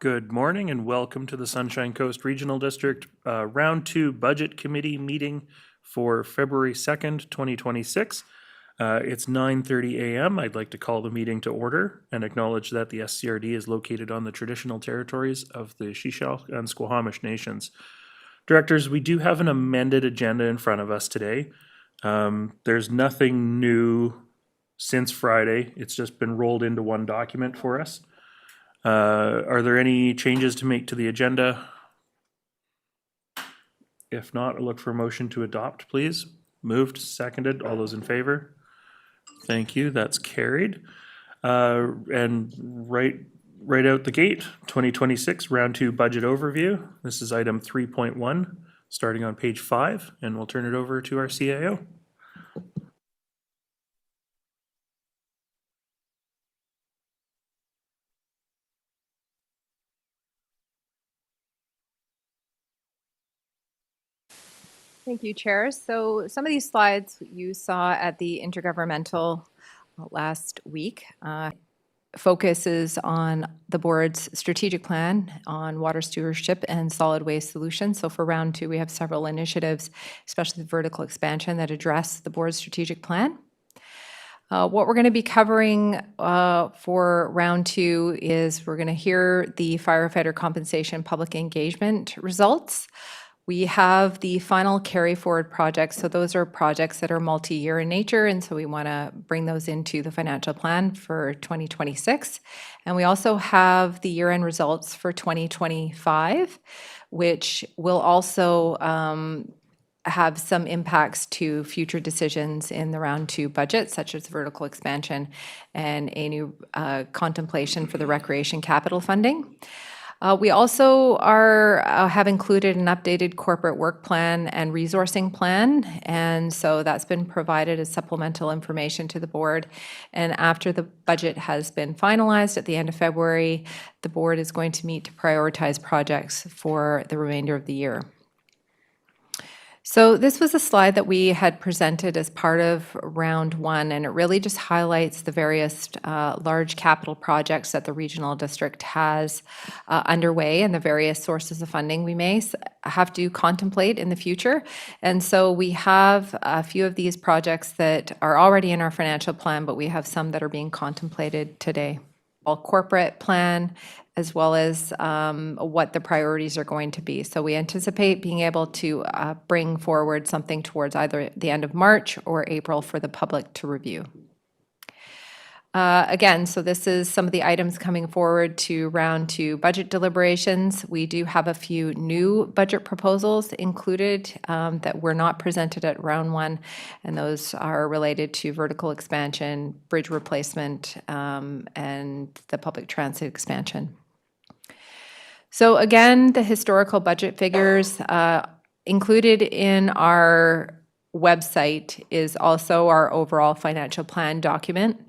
Good morning and welcome to the Sunshine Coast Regional District Round 2 Budget Committee meeting for February 2nd, 2026. It's 9:30 a.m. I'd like to call the meeting to order and acknowledge that the SCRD is located on the traditional territories of the Shishal and Squamish Nations. Directors, we do have an amended agenda in front of us today. There's nothing new since Friday. It's just been rolled into one document for us. Are there any changes to make to the agenda? If not, I'll look for a motion to adopt, please. Moved, seconded, all those in favor? Thank you, that's carried. And right out the gate, 2026 Round 2 Budget Overview. This is item 3.1, starting on page 5, and we'll turn it over to our CAO. Thank you, Chair. So some of these slides you saw at the Intergovernmental last week focuses on the board's strategic plan on water stewardship and solid waste solutions. So for round 2, we have several initiatives, especially the vertical expansion, that address the board's strategic plan. What we're going to be covering for round 2 is we're going to hear the firefighter compensation public engagement results. We have the final carry forward projects. So those are projects that are multi-year in nature. And so we want to bring those into the financial plan for 2026. And we also have the year-end results for 2025, which will also have some impacts to future decisions in the round 2 budget, such as vertical expansion and a new contemplation for the recreation capital funding. We also have included an updated corporate work plan and resourcing plan, and so that's been provided as supplemental information to the board. And after the budget has been finalized at the end of February, the board is going to meet to prioritize projects for the remainder of the year. So this was a slide that we had presented as part of round 1, and it really just highlights the various large capital projects that the regional district has underway and the various sources of funding we may have to contemplate in the future. And so we have a few of these projects that are already in our financial plan, but we have some that are being contemplated today. All corporate plan, as well as what the priorities are going to be. So we anticipate being able to bring forward something towards either the end of March or April for the public to review. Again, so this is some of the items coming forward to round 2 budget deliberations. We do have a few new budget proposals included that were not presented at round 1, and those are related to vertical expansion, bridge replacement, and the public transit expansion. So again, the historical budget figures included in our website is also our overall financial plan document.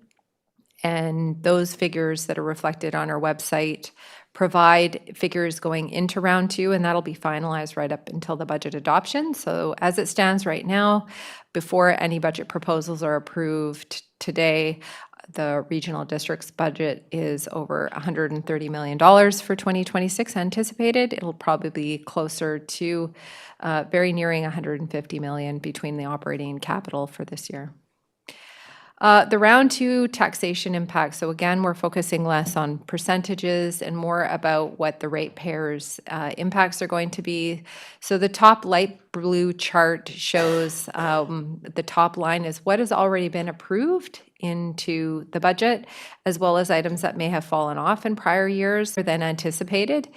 And those figures that are reflected on our website provide figures going into round 2, and that'll be finalized right up until the budget adoption. So as it stands right now, before any budget proposals are approved today, the regional district's budget is over $130 million for 2026 anticipated. It'll probably be closer to very nearing $150 million between the operating and capital for this year. The round 2 taxation impact. So again, we're focusing less on percentages and more about what the ratepayers' impacts are going to be. So the top light blue chart shows the top line is what has already been approved into the budget, as well as items that may have fallen off in prior years than anticipated.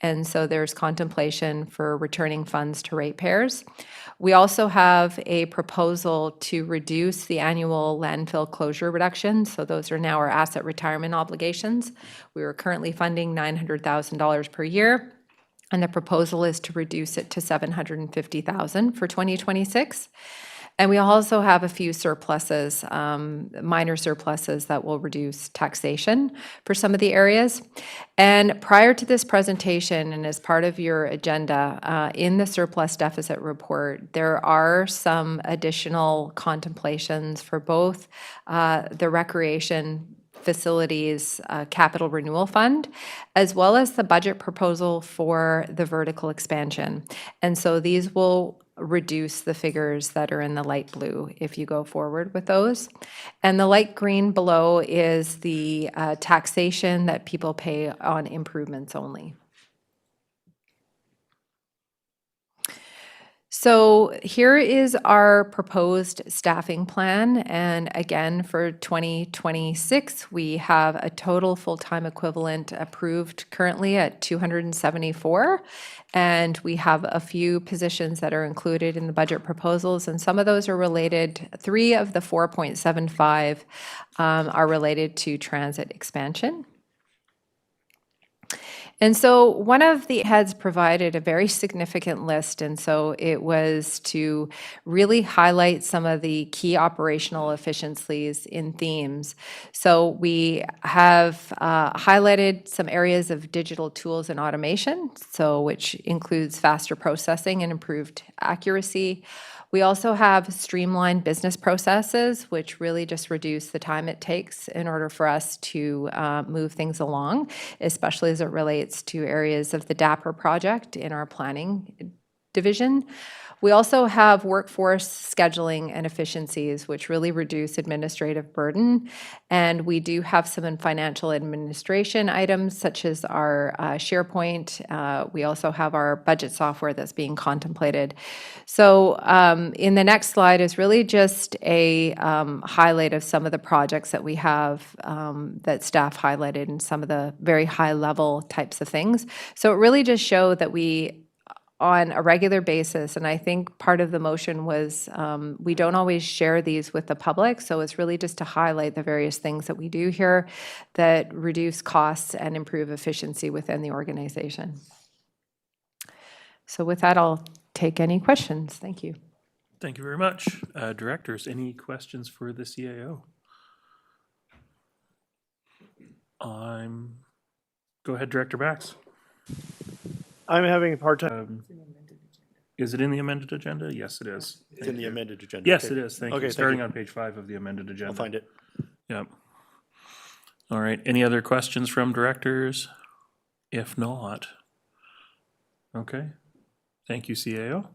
And so there's contemplation for returning funds to ratepayers. We also have a proposal to reduce the annual landfill closure reduction. So those are now our asset retirement obligations. We are currently funding $900,000 per year, and the proposal is to reduce it to $750,000 for 2026. And we also have a few surpluses, minor surpluses that will reduce taxation for some of the areas. And prior to this presentation, and as part of your agenda, in the surplus deficit report, there are some additional contemplations for both the recreation Facilities Capital Renewal Fund, as well as the budget proposal for the vertical expansion. And so these will reduce the figures that are in the light blue if you go forward with those. And the light green below is the taxation that people pay on improvements only. So here is our proposed staffing plan. And again, for 2026, we have a total full-time equivalent approved currently at 274. And we have a few positions that are included in the budget proposals, and some of those are related. 3 of the 4.75 are related to transit expansion. And so one of the heads provided a very significant list, and so it was to really highlight some of the key operational efficiencies in themes. So we have highlighted some areas of digital tools and automation, so which includes faster processing and improved accuracy. We also have streamlined business processes, which really just reduce the time it takes in order for us to move things along, especially as it relates to areas of the DAPR project in our planning division. We also have workforce scheduling and efficiencies, which really reduce administrative burden. And we do have some financial administration items, such as our SharePoint. We also have our budget software that's being contemplated. So in the next slide is really just a highlight of some of the projects that we have that staff highlighted and some of the very high-level types of things. So it really just showed that we, on a regular basis, and I think part of the motion was we don't always share these with the public, so it's really just to highlight the various things that we do here that reduce costs and improve efficiency within the organization. So with that, I'll take any questions. Thank you. Thank you very much. Directors, any questions for the CAO? Go ahead, Director Bax. I'm having a hard time. Is it in the amended agenda? Yes, it is. It's in the amended agenda. Yes, Okay. it is. Thank Okay, you. thank Starting you. on page 5 of the amended agenda. I'll find it. Yep. All right. Any other questions from directors? If not, okay. Thank you, CAO.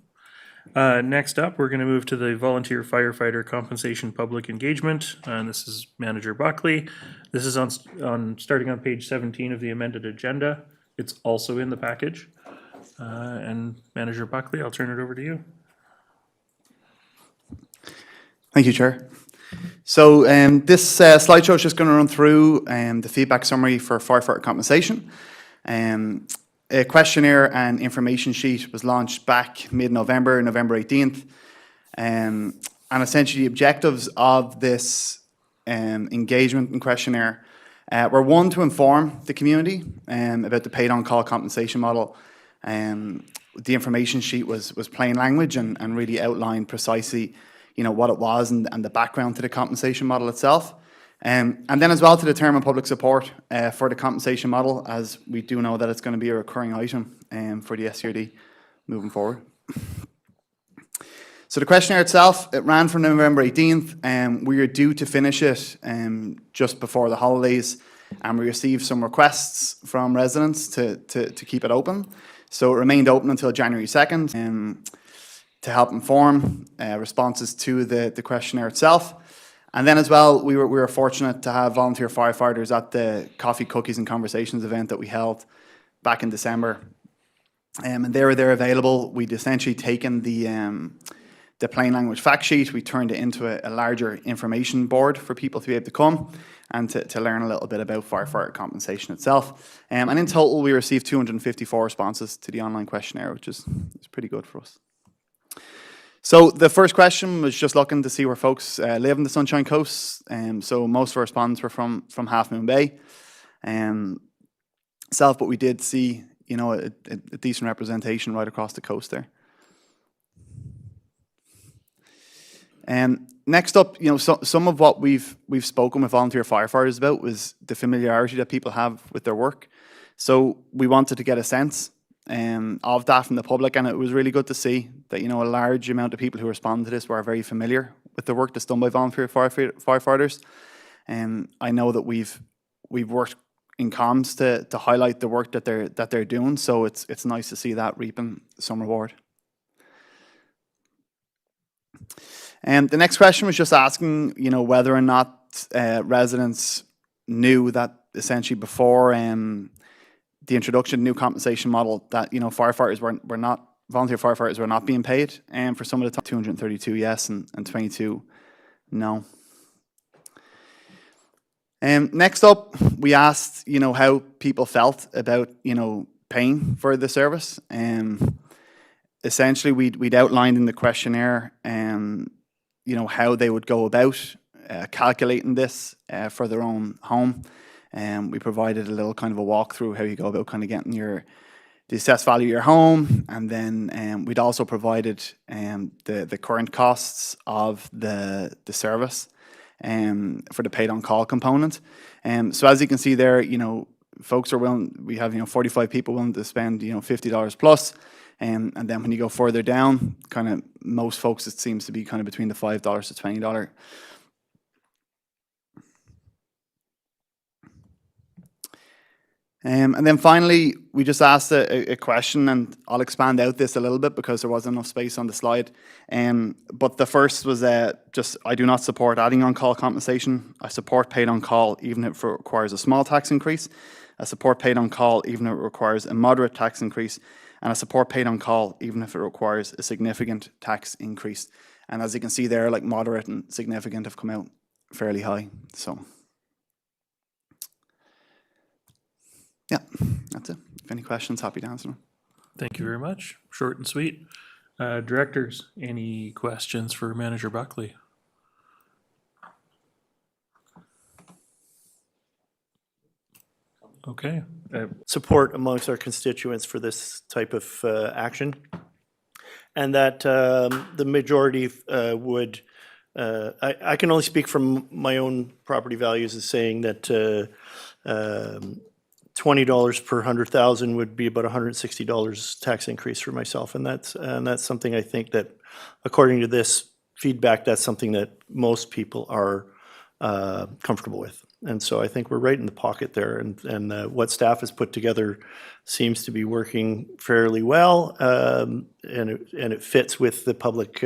Next up, we're going to move to the volunteer firefighter compensation public engagement, and this is Manager Buckley. This is on starting on page 17 of the amended agenda. It's also in the package. And Manager Buckley, I'll turn it over to you. Thank you, Chair. So this slideshow is just going to run through the feedback summary for firefighter compensation. A questionnaire and information sheet was launched back mid-November, November 18th. And essentially the objectives of this engagement and questionnaire were, one, to inform the community about the paid on-call compensation model. The information sheet was plain language and really outlined precisely, what it was and the background to the compensation model itself. And then as well to determine public support for the compensation model, as we do know that it's going to be a recurring item for the SCRD moving forward. So the questionnaire itself, it ran from November 18th, and we were due to finish it just before the holidays, and we received some requests from residents to keep it open. So it remained open until January 2nd to help inform responses to the questionnaire itself. And then as well, we were fortunate to have volunteer firefighters at the Coffee, Cookies and Conversations event that we held back in December. And they were there available. We'd essentially taken the plain language fact sheet, we turned it into a larger information board for people to be able to come and to learn a little bit about firefighter compensation itself. And in total, we received 254 responses to the online questionnaire, which is pretty good for us. So the first question was just looking to see where folks live in the Sunshine Coast. So most of our respondents were from Half Moon Bay. But we did see, a decent representation right across the coast there. Next up, some of what we've spoken with volunteer firefighters about was the familiarity that people have with their work. So we wanted to get a sense of that from the public, and it was really good to see that, a large amount of people who responded to this were very familiar with the work that's done by volunteer firefighters. I know that we've worked in comms to highlight the work that they're doing, so it's nice to see that reaping some reward. The next question was just asking, whether or not residents knew that essentially before the introduction of the new compensation model that firefighters were not, volunteer firefighters were not being paid, and for some of the time 232 yes and 22 no. Next up, we asked how people felt about paying for the service. Essentially we'd outlined in the questionnaire how they would go about calculating this for their own home. We provided a little kind of a walkthrough how you go about kind of getting the assessed value of your home, and then we'd also provided the current costs of the service for the paid on call component. So as you can see there, folks are willing. We have 45 people willing to spend $50 plus, and then when you go further down, kind of most folks, it seems to be kind of between the $5 to $20. And then finally, we just asked a question, and I'll expand out this a little bit because there wasn't enough space on the slide. But the first was just, I do not support adding on-call compensation. I support paid on-call even if it requires a small tax increase. I support paid on-call even if it requires a moderate tax increase. And I support paid on-call even if it requires a significant tax increase. And as you can see there, like moderate and significant have come out fairly high. So yeah, that's it. If any questions, happy to answer them. Thank you very much. Short and sweet. Directors, any questions for Manager Buckley? Okay. Support amongst our constituents for this type of action, and that the majority would. I can only speak from my own property values as saying that $20 per 100,000 would be about $160 tax increase for myself, and that's something I think that, according to this feedback, that's something that most people are comfortable with. And so I think we're right in the pocket there, and what staff has put together seems to be working fairly well, and it fits with the public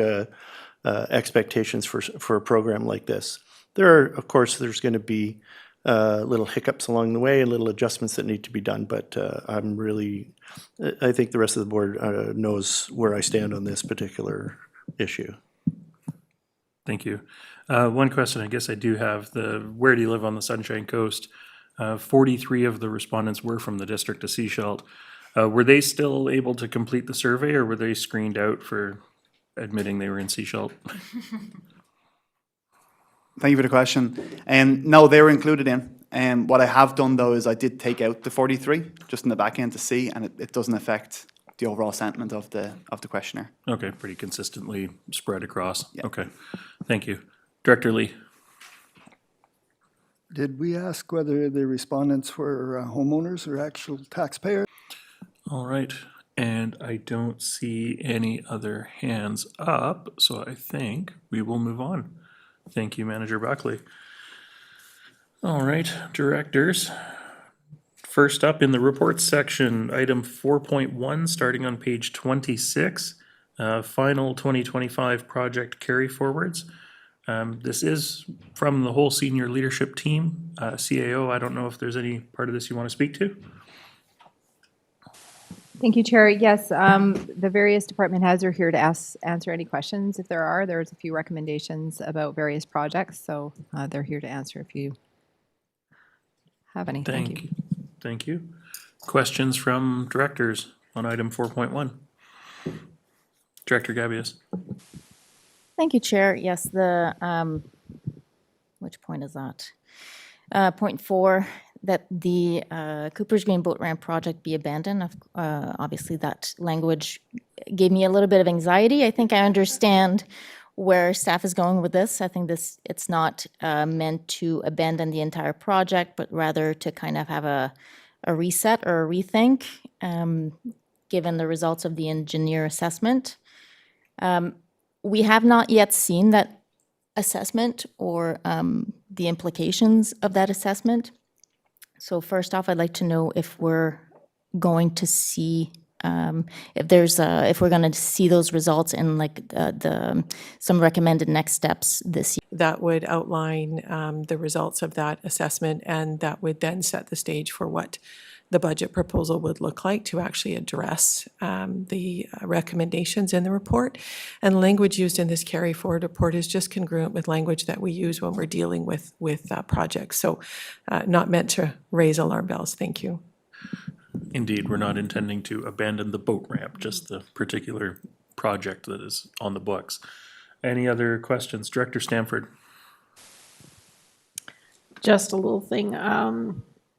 expectations for a program like this. Of course, there's going to be little hiccups along the way and little adjustments that need to be done, but I think the rest of the board knows where I stand on this particular issue. Thank you. One question I guess I do have, where do you live on the Sunshine Coast? 43 of the respondents were from the district of Seashelt. Were they still able to complete the survey, or were they screened out for admitting they were in Seashelt? Thank you for the question. No, they were included in. What I have done though is I did take out the 43 just in the back end to see, and it doesn't affect the overall sentiment of the questionnaire. Okay, pretty consistently spread across. Yeah. Okay, thank you. Director Lee. Did we ask whether the respondents were homeowners or actual taxpayers? All right, and I don't see any other hands up, so I think we will move on. Thank you, Manager Buckley. All right, directors. First up in the reports section, item 4.1, starting on page 26, final 2025 project carry forwards. This is from the whole senior leadership team. CAO, I don't know if there's any part of this you want to speak to? Thank you, Chair. Yes, the various department heads are here to answer any questions if there are. There's a few recommendations about various projects, so they're here to answer if you have any. Thank you. Thank you. Questions from directors on item 4.1? Director Gabius. Thank you, Chair. Yes, which point is that? Point 4, that the Cooper's Green Boat Ramp project be abandoned. Obviously, that language gave me a little bit of anxiety. I think I understand where staff is going with this. I think it's not meant to abandon the entire project, but rather to kind of have a reset or a rethink, given the results of the engineer assessment. We have not yet seen that assessment or the implications of that assessment. So first off, I'd like to know if we're going to see, if we're going to see those results in like some recommended next steps this year. That would outline the results of that assessment, and that would then set the stage for what the budget proposal would look like to actually address the recommendations in the report. And language used in this carry forward report is just congruent with language that we use when we're dealing with projects. So not meant to raise alarm bells. Thank you. Indeed, we're not intending to abandon the boat ramp, just the particular project that is on the books. Any other questions? Director Stanford. Just a little thing,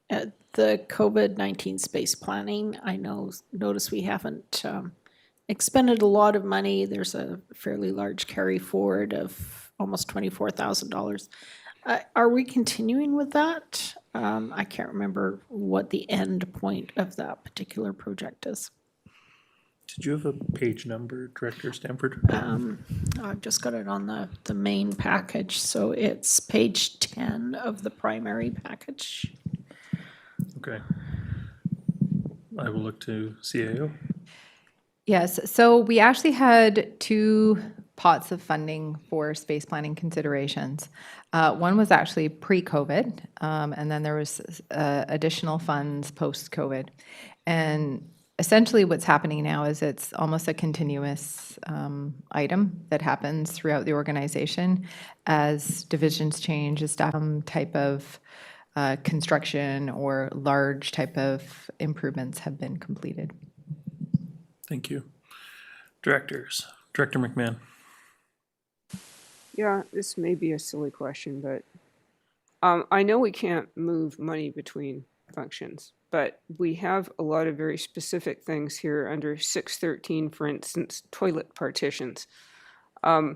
at the COVID-19 space planning, I notice we haven't expended a lot of money. There's a fairly large carry forward of almost $24,000. Are we continuing with that? I can't remember what the end point of that particular project is. Did you have a page number, Director Stanford? I've just got it on the main package, so it's page 10 of the primary package. Okay. I will look to CAO. Yes, so we actually had 2 pots of funding for space planning considerations. One was actually pre-COVID, and then there was additional funds post-COVID. And essentially what's happening now is it's almost a continuous item that happens throughout the organization as divisions change, as type of construction or large type of improvements have been completed. Thank you. Directors. Director McMahon. Yeah, this may be a silly question, but I know we can't move money between functions, but we have a lot of very specific things here under 613, for instance, toilet partitions. How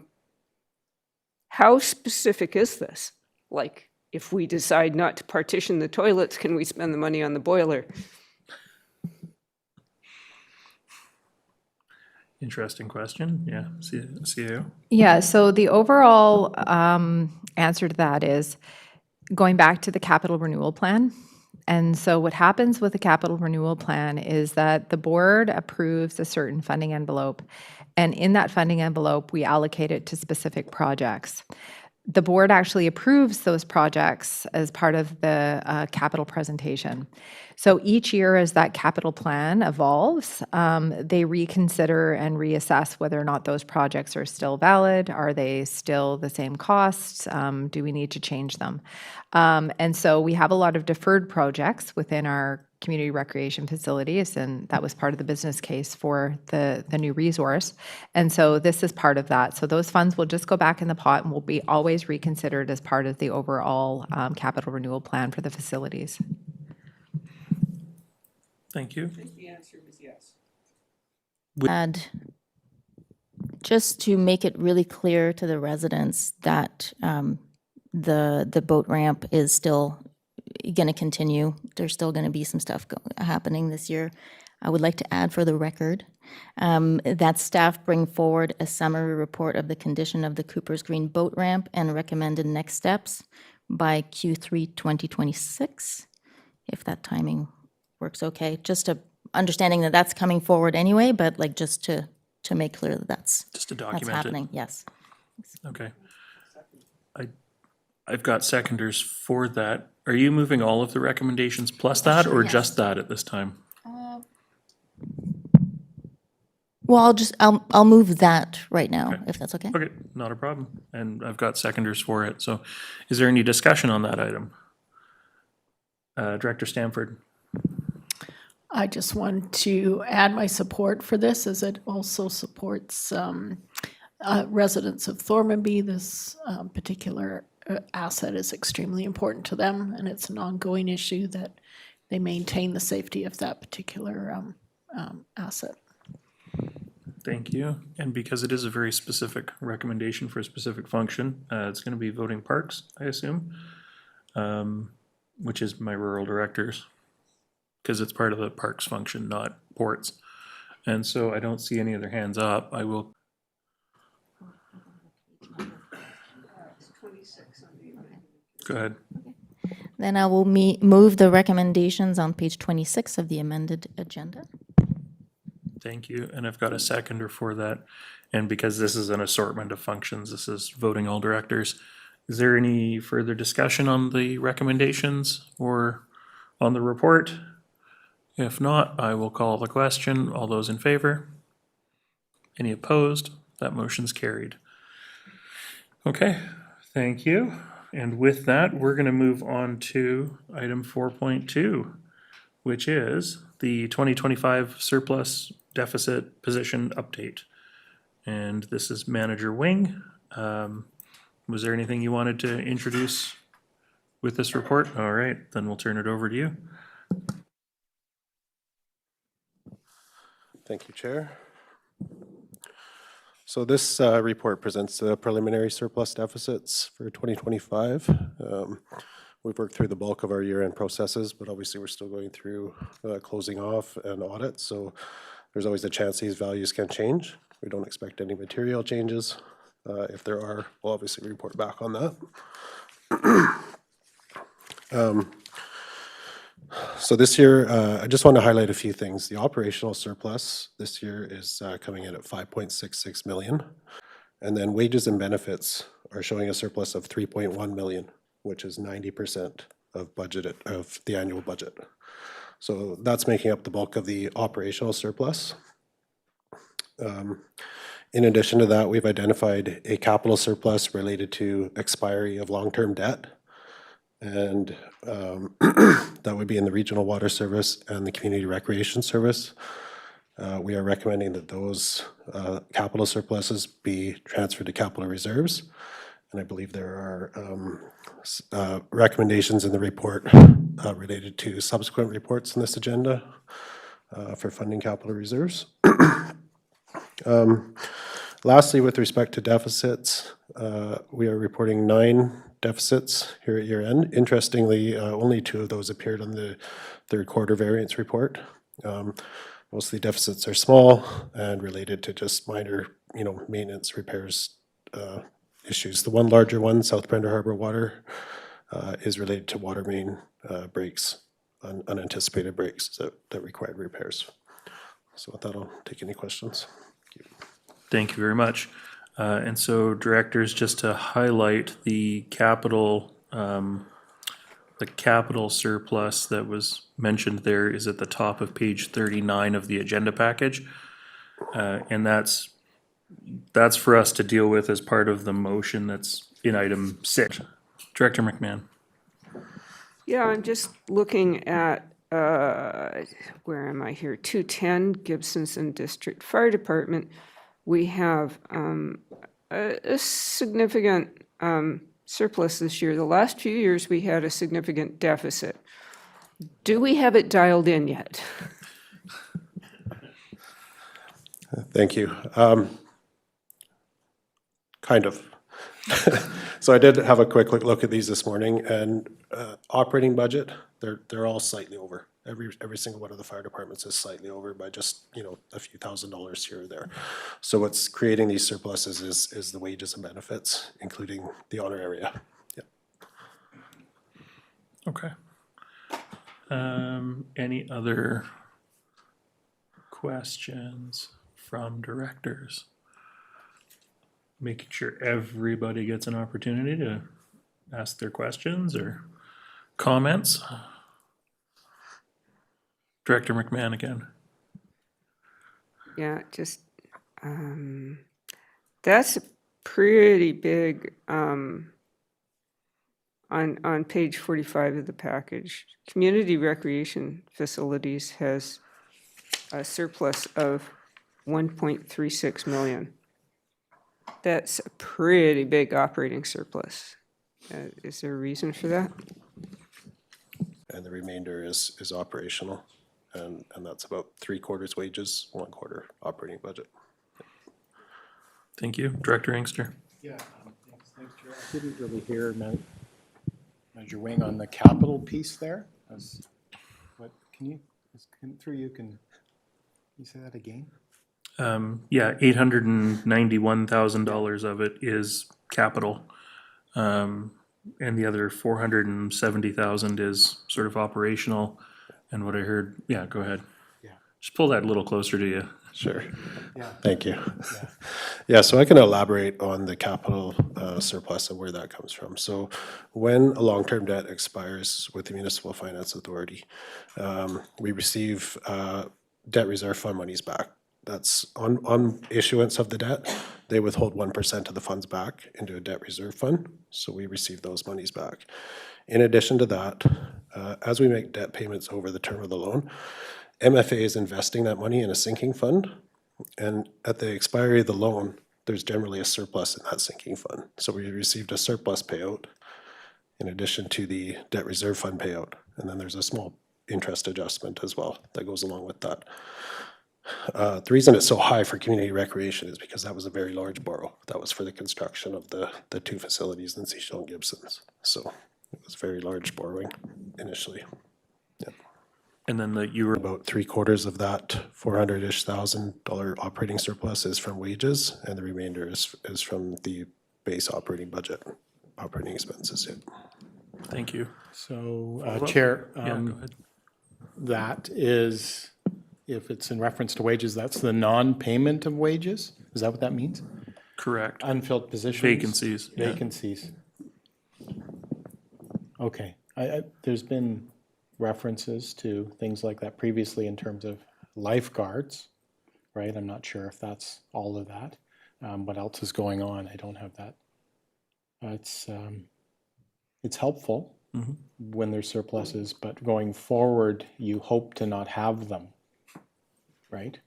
specific is this? Like, if we decide not to partition the toilets, can we spend the money on the boiler? Interesting question. Yeah, CAO. Yeah, so the overall answer to that is going back to the capital renewal plan. And so what happens with the capital renewal plan is that the board approves a certain funding envelope. And in that funding envelope, we allocate it to specific projects. The board actually approves those projects as part of the capital presentation. So each year as that capital plan evolves, they reconsider and reassess whether or not those projects are still valid. Are they still the same costs? Do we need to change them? And so we have a lot of deferred projects within our community recreation facilities, and that was part of the business case for the new resource. And so this is part of that. So those funds will just go back in the pot and will be always reconsidered as part of the overall capital renewal plan for the facilities. Thank you. The answer was yes. And just to make it really clear to the residents that the boat ramp is still going to continue. There's still going to be some stuff happening this year. I would like to add for the record that staff bring forward a summary report of the condition of the Cooper's Green boat ramp and recommended next steps by Q3 2026, if that timing works okay. Just to understanding that that's coming forward anyway, but like just to make clear that that's happening. Yes. Okay. I've got seconders for that. Are you moving all of the recommendations plus that, or just that at this time? Well, I'll move that right now, Okay. if that's okay. Okay, not a problem. And I've got seconders for it. So is there any discussion on that item? Director Stanford. I just want to add my support for this, as it also supports residents of Thormanby. This particular asset is extremely important to them, and it's an ongoing issue that they maintain the safety of that particular asset. Thank you. And because it is a very specific recommendation for a specific function, it's going to be voting parks, I assume, which is my rural directors, because it's part of the parks function, not ports. And so I don't see any other hands up. I will. Go ahead. Then I will move the recommendations on page 26 of the amended agenda. Thank you. And I've got a seconder for that. And because this is an assortment of functions, this is voting all directors. Is there any further discussion on the recommendations or on the report? If not, I will call the question. All those in favor? Any opposed? That motion's carried. Okay, thank you. And with that, we're going to move on to item 4.2, which is the 2025 surplus deficit position update. And this is Manager Wing. Was there anything you wanted to introduce with this report? All right, then we'll turn it over to you. Thank you, Chair. So this report presents the preliminary surplus deficits for 2025. We've worked through the bulk of our year-end processes, but obviously we're still going through closing off and audit, so there's always a chance these values can change. We don't expect any material changes. If there are, we'll obviously report back on that. So this year, I just want to highlight a few things. The operational surplus this year is coming in at 5.66 million. And then wages and benefits are showing a surplus of 3.1 million, which is 90% of the annual budget. So that's making up the bulk of the operational surplus. In addition to that, we've identified a capital surplus related to expiry of long-term debt. And that would be in the Regional Water Service and the Community Recreation Service. We are recommending that those capital surpluses be transferred to capital reserves. And I believe there are recommendations in the report related to subsequent reports in this agenda for funding capital reserves. Lastly, with respect to deficits, we are reporting 9 deficits here at year end. Interestingly, only 2 of those appeared on the third quarter variance report. Most of the deficits are small and related to just minor, maintenance repairs issues. The one larger one, South Brenda Harbor Water, is related to water main breaks, unanticipated breaks that required repairs. So with that, I'll take any questions. Thank you. Thank you very much. And so, directors, just to highlight the capital surplus that was mentioned there is at the top of page 39 of the agenda package. And that's for us to deal with as part of the motion that's in item 6. Director McMahon. Yeah, I'm just looking at, where am I here? 210 Gibsonson District Fire Department. We have a significant surplus this year. The last few years, we had a significant deficit. Do we have it dialed in yet? Thank you. Kind of. So I did have a quick look at these this morning, and operating budget, they're all slightly over. Every single one of the fire departments is slightly over by just, a few $1,000s here or there. So what's creating these surpluses is the wages and benefits, including the honor area. Yeah. Okay. Any other questions from directors? Making sure everybody gets an opportunity to ask their questions or comments. Director McMahon again. Yeah, just, that's pretty big, on page 45 of the package. Community Recreation Facilities has a surplus of 1.36 million. That's a pretty big operating surplus. Is there a reason for that? And the remainder is operational. And that's about 3/4 wages, 1/4 operating budget. Thank you. Director Inkster. Yeah, thanks, Chair. I didn't really hear Manager Wing on the capital piece there. Can you say that again? Yeah, $891,000 of it is capital. And the other 470,000 is sort of operational. And what I heard, yeah, go ahead. Yeah. Just pull that a little closer to you. Sure. Thank you. Yeah, so I can elaborate on the capital surplus and where that comes from. So when a long-term debt expires with the Municipal Finance Authority, we receive debt reserve fund monies back. That's on issuance of the debt, they withhold 1% of the funds back into a debt reserve fund, so we receive those monies back. In addition to that, as we make debt payments over the term of the loan, MFA is investing that money in a sinking fund, and at the expiry of the loan, there's generally a surplus in that sinking fund. So we received a surplus payout in addition to the debt reserve fund payout, and then there's a small interest adjustment as well that goes along with that. The reason it's so high for community recreation is because that was a very large borrow. That was for the construction of the two facilities in Seashell and Gibson's. So it was very large borrowing initially. And then you were About 3/4 of that $400-ish thousand operating surplus is from wages, and the remainder is from the base operating budget, operating expenses. Yeah. Thank you. So, Follow-up? Chair, Yeah, go ahead. that is, if it's in reference to wages, that's the non-payment of wages? Is that what that means? Correct. Unfilled positions? Vacancies. Yeah. Vacancies. Okay. There's been references to things like that previously in terms of lifeguards, right? I'm not sure if that's all of that. What else is going on? I don't have that. It's helpful when there's surpluses, but going forward, you hope to not have them, right?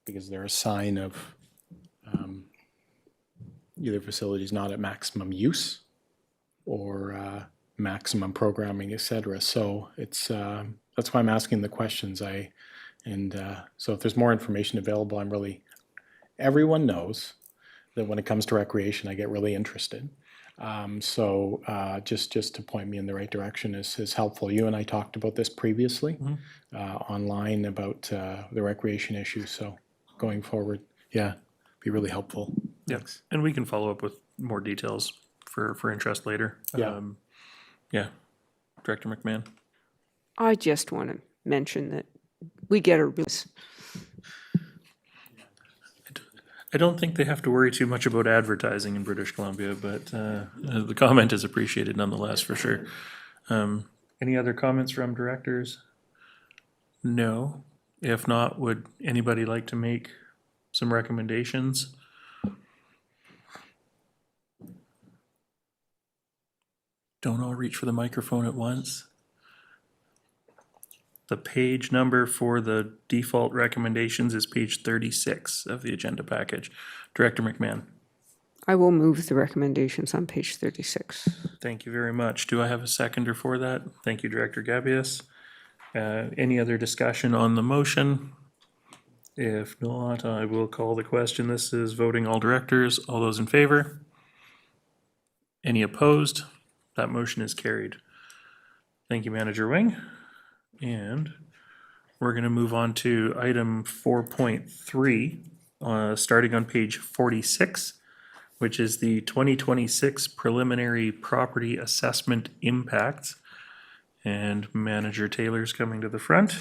Because they're a sign of either facilities not at maximum use or maximum programming, et cetera. So it's that's why I'm asking the questions. So if there's more information available, everyone knows that when it comes to recreation, I get really interested. Just to point me in the right direction is helpful. You and I talked about this previously online about the recreation issue. So going forward, yeah, be really helpful. Yeah. Thanks. And we can follow up with more details for interest later. Yeah. Yeah. Director McMahon. I just want to mention that we get a release. I don't think they have to worry too much about advertising in British Columbia, but the comment is appreciated nonetheless, for sure. Any other comments from directors? No. If not, would anybody like to make some recommendations? Don't all reach for the microphone at once. The page number for the default recommendations is page 36 of the agenda package. Director McMahon. I will move the recommendations on page 36. Thank you very much. Do I have a seconder for that? Thank you, Director Gabius. Any other discussion on the motion? If not, I will call the question. This is voting all directors. All those in favor? Any opposed? That motion is carried. Thank you, Manager Wing. And we're going to move on to item 4.3, starting on page 46, which is the 2026 preliminary property assessment impacts. And Manager Taylor's coming to the front.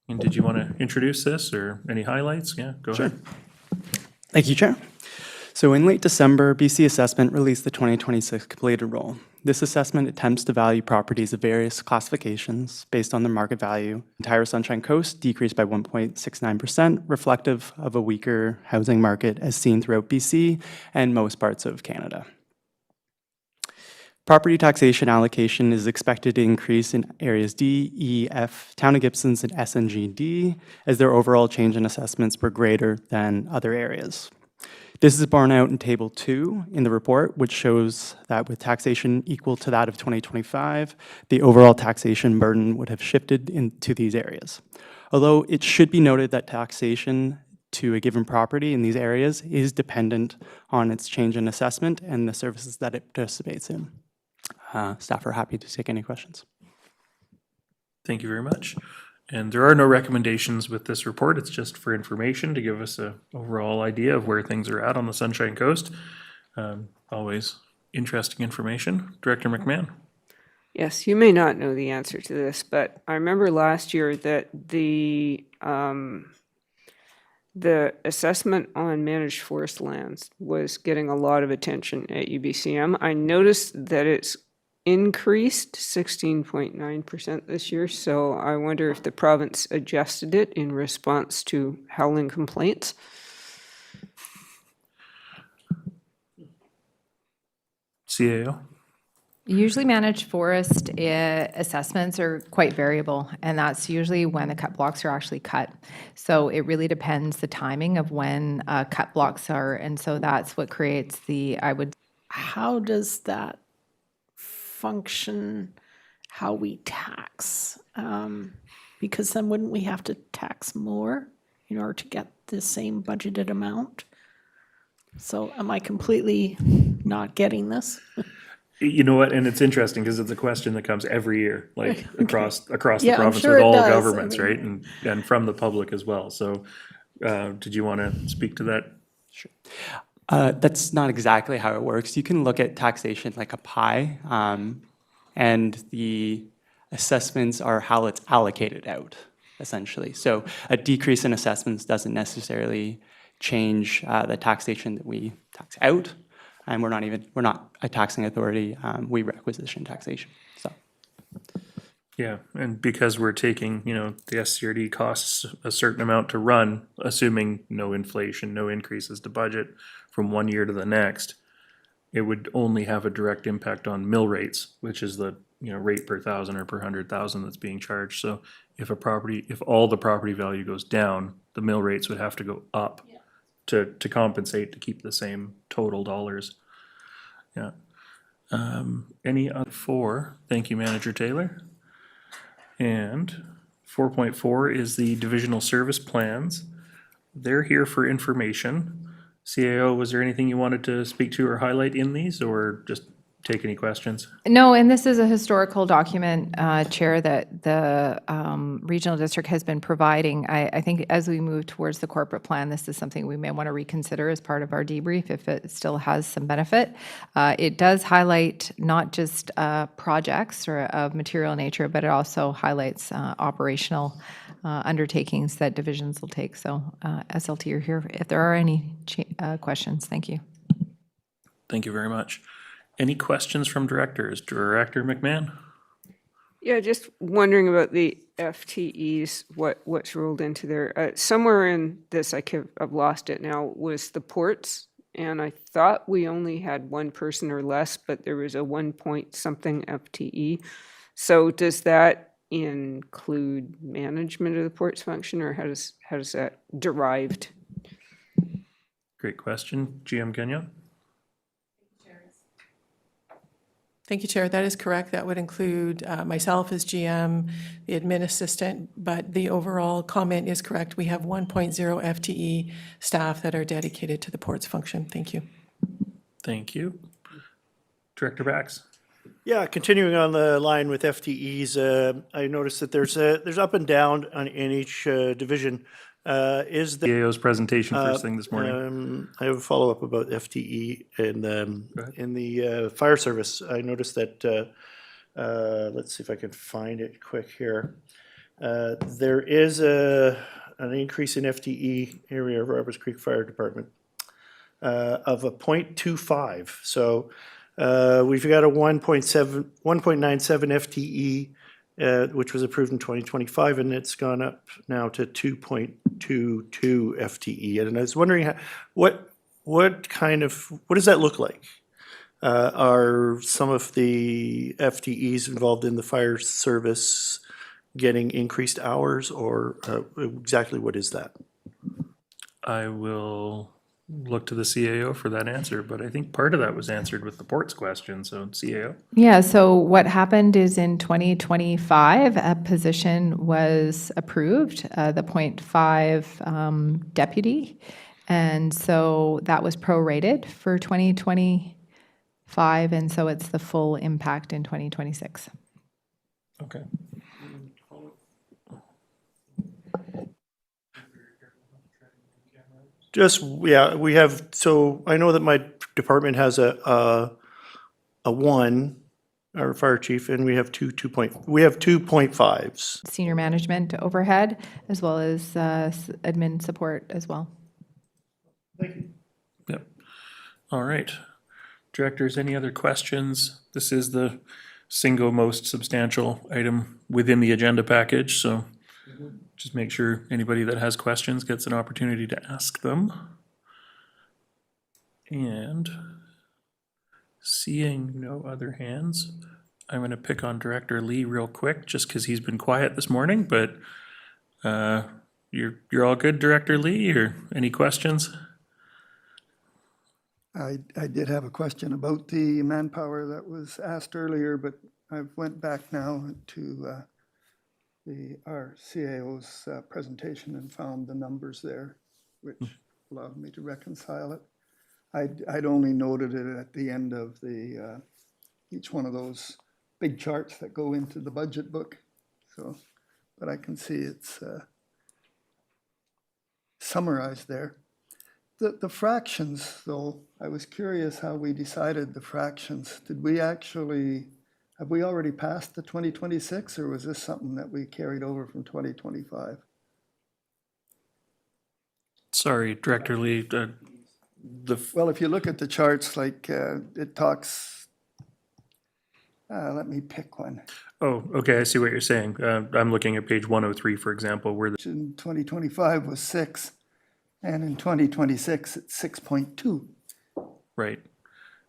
And did you want to introduce this or any highlights? Yeah, go ahead. Thank you, Chair. So in late December, BC Assessment released the 2026 completed roll. This assessment attempts to value properties of various classifications based on their market value. Entire Sunshine Coast decreased by 1.69%, reflective of a weaker housing market as seen throughout BC and most parts of Canada. Property taxation allocation is expected to increase in areas D, E, F, Town of Gibson's, and S and G, D, as their overall change in assessments were greater than other areas. This is borne out in Table 2 in the report, which shows that with taxation equal to that of 2025, the overall taxation burden would have shifted into these areas. Although it should be noted that taxation to a given property in these areas is dependent on its change in assessment and the services that it participates in. Staff are happy to take any questions. Thank you very much. And there are no recommendations with this report. It's just for information to give us an overall idea of where things are at on the Sunshine Coast. Always interesting information. Director McMahon? Yes, you may not know the answer to this, but I remember last year that the assessment on managed forest lands was getting a lot of attention at UBCM. I noticed that it's increased 16.9% this year, so I wonder if the province adjusted it in response to howling complaints. CAO? Usually managed forest assessments are quite variable, and that's usually when the cut blocks are actually cut. So it really depends the timing of when cut blocks are, and so that's what creates How does that function, how we tax? Because then wouldn't we have to tax more in order to get the same budgeted amount? So am I completely not getting this? You know what, and it's interesting because it's a question that comes every year, like across the Yeah, I'm province sure with it all does. I governments, mean- right? And from the public as well. So did you want to speak to that? That's not exactly how it works. You can look at taxation like a pie, and the assessments are how it's allocated out, essentially. So a decrease in assessments doesn't necessarily change the taxation that we tax out, and we're not a taxing authority. We requisition taxation. So. Yeah, and because we're taking, the SCRD costs a certain amount to run, assuming no inflation, no increases to budget from one year to the next, it would only have a direct impact on mill rates, which is the, rate per thousand or per 100,000 that's being charged. So if all the property value goes down, the mill rates would have to go up to compensate to keep the same total dollars. Yeah. Any other thank you, Manager Taylor. And 4.4 is the divisional service plans. They're here for information. CAO, was there anything you wanted to speak to or highlight in these, or just take any questions? No, and this is a historical document, Chair, that the regional district has been providing. I think as we move towards the corporate plan, this is something we may want to reconsider as part of our debrief if it still has some benefit. It does highlight not just projects or of material nature, but it also highlights operational undertakings that divisions will take. So SLT, you're here if there are any questions. Thank you. Thank you very much. Any questions from directors? Director McMahon? Yeah, just wondering about the FTEs, what's rolled into there. Somewhere in this, I've lost it now, was the ports. And I thought we only had one person or less, but there was a 1 point something FTE. So does that include management of the ports function, or how does that derived? Great question. GM Kenyon? Thank you, Chair. That is correct. That would include myself as GM, the admin assistant, but the overall comment is correct. We have 1.0 FTE staff that are dedicated to the ports function. Thank you. Thank you. Director Bax? Yeah, continuing on the line with FTEs, I noticed that there's up and down in each division. Is there CAO's presentation first thing this morning. I have a follow-up about FTE in the fire service. I noticed that, let's see if I can find it quick here. There is an increase in FTE area of Roberts Creek Fire Department of a 0.25. So we've got a 1.97 FTE, which was approved in 2025, and it's gone up now to 2.22 FTE. And I was wondering, what does that look like? Are some of the FTEs involved in the fire service getting increased hours, or exactly what is that? I will look to the CAO for that answer, but I think part of that was answered with the ports question, so CAO. Yeah, so what happened is in 2025, a position was approved, the 0.5 deputy, and so that was prorated for 2025, and so it's the full impact in 2026. Okay. We have, so I know that my department has a 1, our fire chief, and we have two 2.5s. Senior management overhead, as well as admin support as well. Yep. All right. Directors, any other questions? This is the single most substantial item within the agenda package, so just make sure anybody that has questions gets an opportunity to ask them. And seeing no other hands, I'm going to pick on Director Lee real quick, just because he's been quiet this morning, but you're all good, Director Lee, or any questions? I did have a question about the manpower that was asked earlier, but I've went back now to our CAO's presentation and found the numbers there, which allowed me to reconcile it. I'd only noted it at the end of the each one of those big charts that go into the budget book. So, but I can see it's summarized there. The fractions, though, I was curious how we decided the fractions. Did we actually, have we already passed the 2026, or was this something that we carried over from 2025? Sorry, Director Lee, Well, if you look at the charts, like it talks, let me pick one. Oh, okay, I see what you're saying. I'm looking at page 103, for example, where the, In 2025 was 6, and in 2026 it's 6.2. right.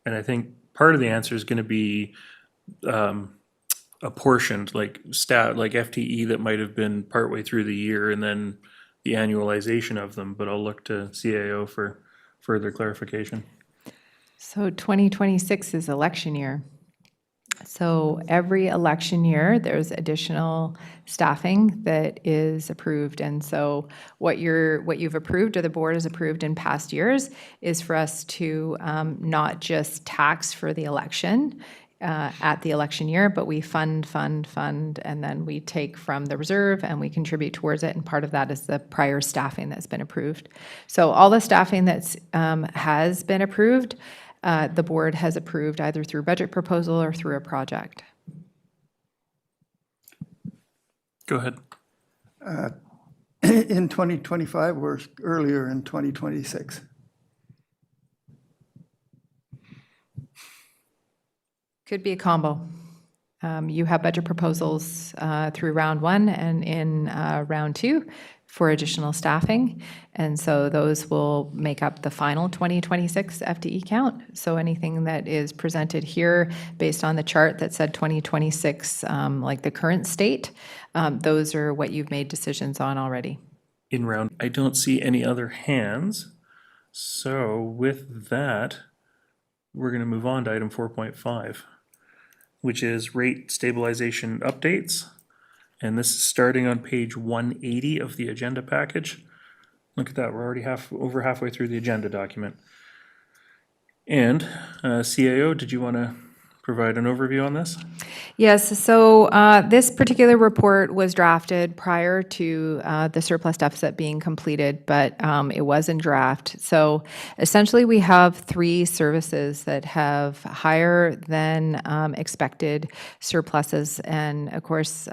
And I think part of the answer is going to be apportioned, like like FTE that might have been partway through the year, and then the annualization of them, but I'll look to CAO for further clarification. So 2026 is election year. So every election year, there's additional staffing that is approved. And so what you've approved, or the board has approved in past years, is for us to not just tax for the election at the election year, but we fund, and then we take from the reserve and we contribute towards it. And part of that is the prior staffing that's been approved. So all the staffing that's has been approved, the board has approved either through budget proposal or through a project. Go ahead. In 2025 or earlier in 2026? Could be a combo. You have budget proposals through round 1 and in round 2 for additional staffing. And so those will make up the final 2026 FTE count. So anything that is presented here based on the chart that said 2026, like the current state, those are what you've made decisions on already. In round, I don't see any other hands. So with that, we're going to move on to item 4.5, which is rate stabilization updates. And this is starting on page 180 of the agenda package. Look at that, we're already over halfway through the agenda document. And CAO, did you want to provide an overview on this? Yes, so this particular report was drafted prior to the surplus deficit being completed, but it was in draft. So essentially, we have 3 services that have higher than expected surpluses. And of course,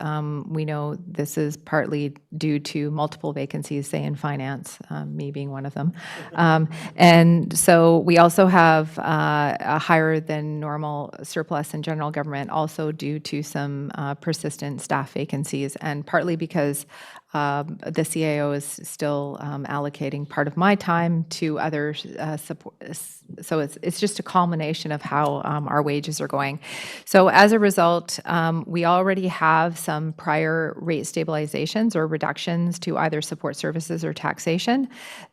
we know this is partly due to multiple vacancies, say in finance, me being one of them. And so we also have a higher than normal surplus in general government, also due to some persistent staff vacancies, and partly because the CAO is still allocating part of my time to other support. So it's just a culmination of how our wages are going. So as a result, we already have some prior rate stabilizations or reductions to either support services or taxation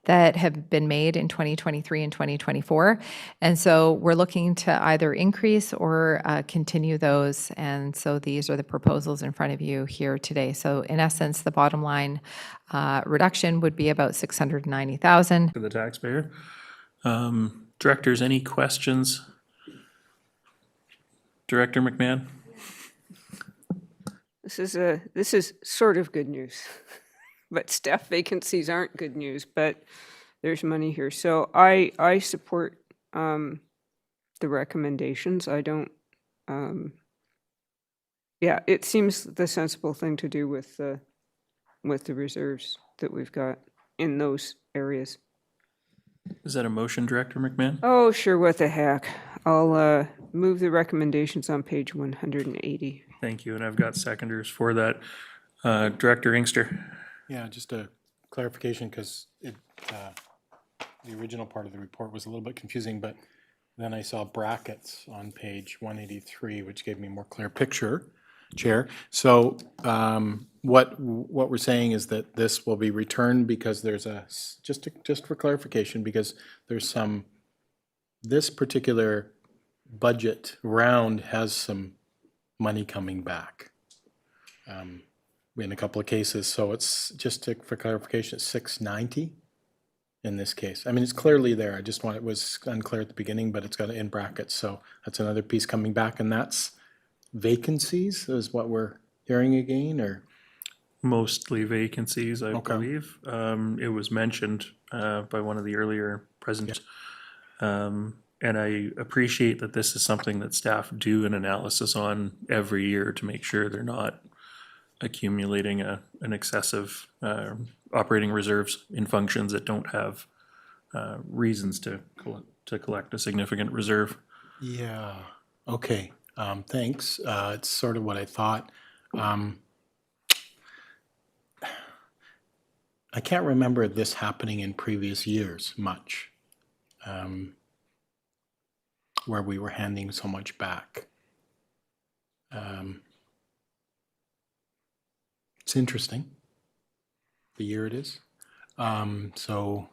that have been made in 2023 and 2024. And so we're looking to either increase or continue those. And so these are the proposals in front of you here today. So in essence, the bottom line reduction would be about $690,000. For the taxpayer. Directors, any questions? Director McMahon? This is sort of good news, but staff vacancies aren't good news, but there's money here. So I support the recommendations. I don't, yeah, it seems the sensible thing to do with the reserves that we've got in those areas. Is that a motion, Director McMahon? Oh, sure, what the heck. I'll move the recommendations on page 180. Thank you, and I've got seconders for that. Director Inkster? Yeah, just a clarification, because the original part of the report was a little bit confusing, but then I saw brackets on page 183, which gave me a more clear picture, Chair. So what we're saying is that this will be returned because there's just for clarification, because there's some, this particular budget round has some money coming back in a couple of cases. So it's just for clarification, it's 690 in this case. I mean, it's clearly there. I just want, it was unclear at the beginning, but it's got it in brackets. So that's another piece coming back, and that's vacancies is what we're hearing again, or? Mostly vacancies, I Okay. believe. It was mentioned by one of the earlier presenters. And I appreciate that this is something that staff do an analysis on every year to make sure they're not accumulating an excessive operating reserves in functions that don't have reasons to collect a significant reserve. Yeah, okay, thanks. It's sort of what I thought. I can't remember this happening in previous years much, where we were handing so much back. It's interesting, the year it is. So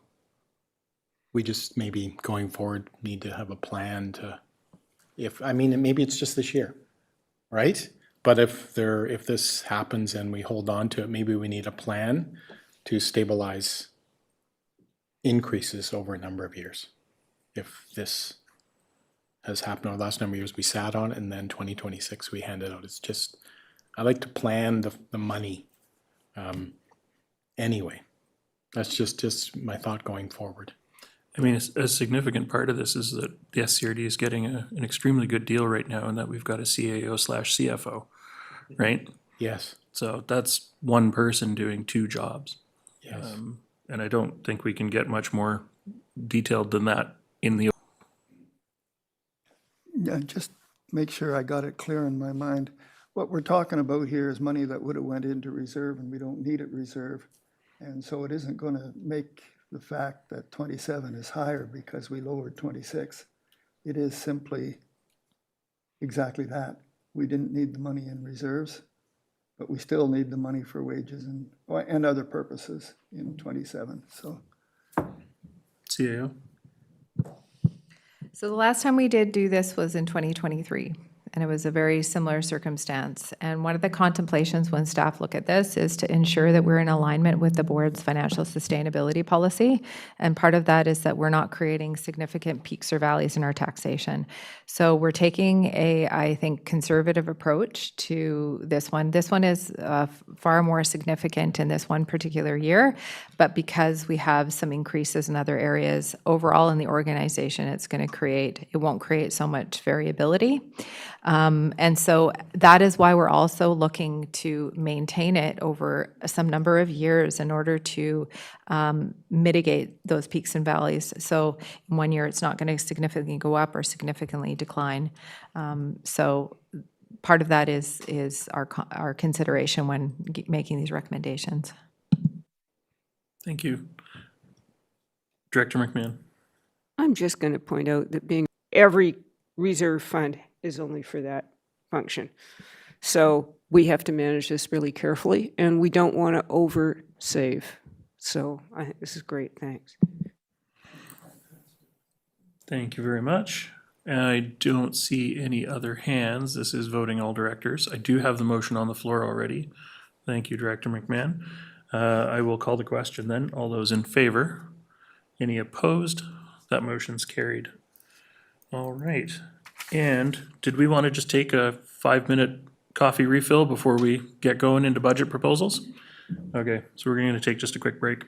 we just maybe going forward need to have a plan to, I mean, maybe it's just this year, right? But if this happens and we hold on to it, maybe we need a plan to stabilize increases over a number of years. If this has happened over the last number of years, we sat on it, and then 2026 we hand it out. It's just, I like to plan the money anyway. That's just my thought going forward. I mean, a significant part of this is that the SCRD is getting an extremely good deal right now, and that we've got a CAO/CFO, right? Yes. So that's one person doing two jobs. Yes. And I don't think we can get much more detailed than that in the. Yeah, just make sure I got it clear in my mind. What we're talking about here is money that would have went into reserve, and we don't need it reserve. And so it isn't going to make the fact that 27 is higher because we lowered 26. It is simply exactly that. We didn't need the money in reserves, but we still need the money for wages and other purposes in 27, so. CAO? So the last time we did do this was in 2023, and it was a very similar circumstance. And one of the contemplations when staff look at this is to ensure that we're in alignment with the board's financial sustainability policy. And part of that is that we're not creating significant peaks or valleys in our taxation. So we're taking I think, conservative approach to this one. This one is far more significant in this one particular year, but because we have some increases in other areas, overall in the organization, it won't create so much variability. And so that is why we're also looking to maintain it over some number of years in order to mitigate those peaks and valleys. So in 1 year, it's not going to significantly go up or significantly decline. So part of that is our consideration when making these recommendations. Thank you. Director McMahon? I'm just going to point out that every reserve fund is only for that function. So we have to manage this really carefully, and we don't want to over save. So I think this is great. Thanks. Thank you very much. I don't see any other hands. This is voting all directors. I do have the motion on the floor already. Thank you, Director McMahon. I will call the question then. All those in favor? Any opposed? That motion's carried. All right. And did we want to just take a 5-minute coffee refill before we get going into budget proposals? Okay, so we're going to take just a quick break.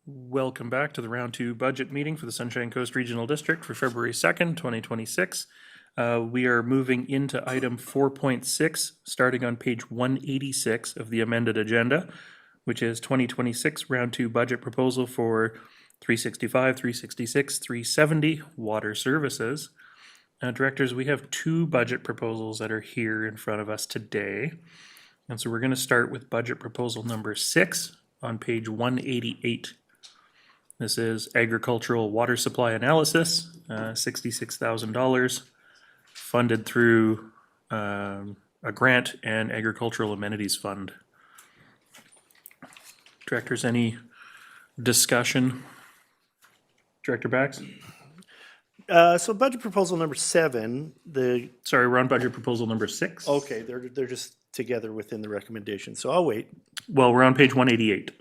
Welcome back to the round two budget meeting for the Sunshine Coast Regional District for February 2nd, 2026. We are moving into item 4.6, starting on page 186 of the amended agenda, which is 2026 round two budget proposal for 365, 366, 370 water services. Directors, we have two budget proposals that are here in front of us today. And so we're going to start with budget proposal number 6 on page 188. This is agricultural water supply analysis, $66,000, funded through a grant and agricultural amenities fund. Directors, any discussion? Director Bax? So budget proposal number 7, Sorry, we're on budget proposal number 6. okay, they're just together within the recommendation, so I'll wait. Well, we're on page 188.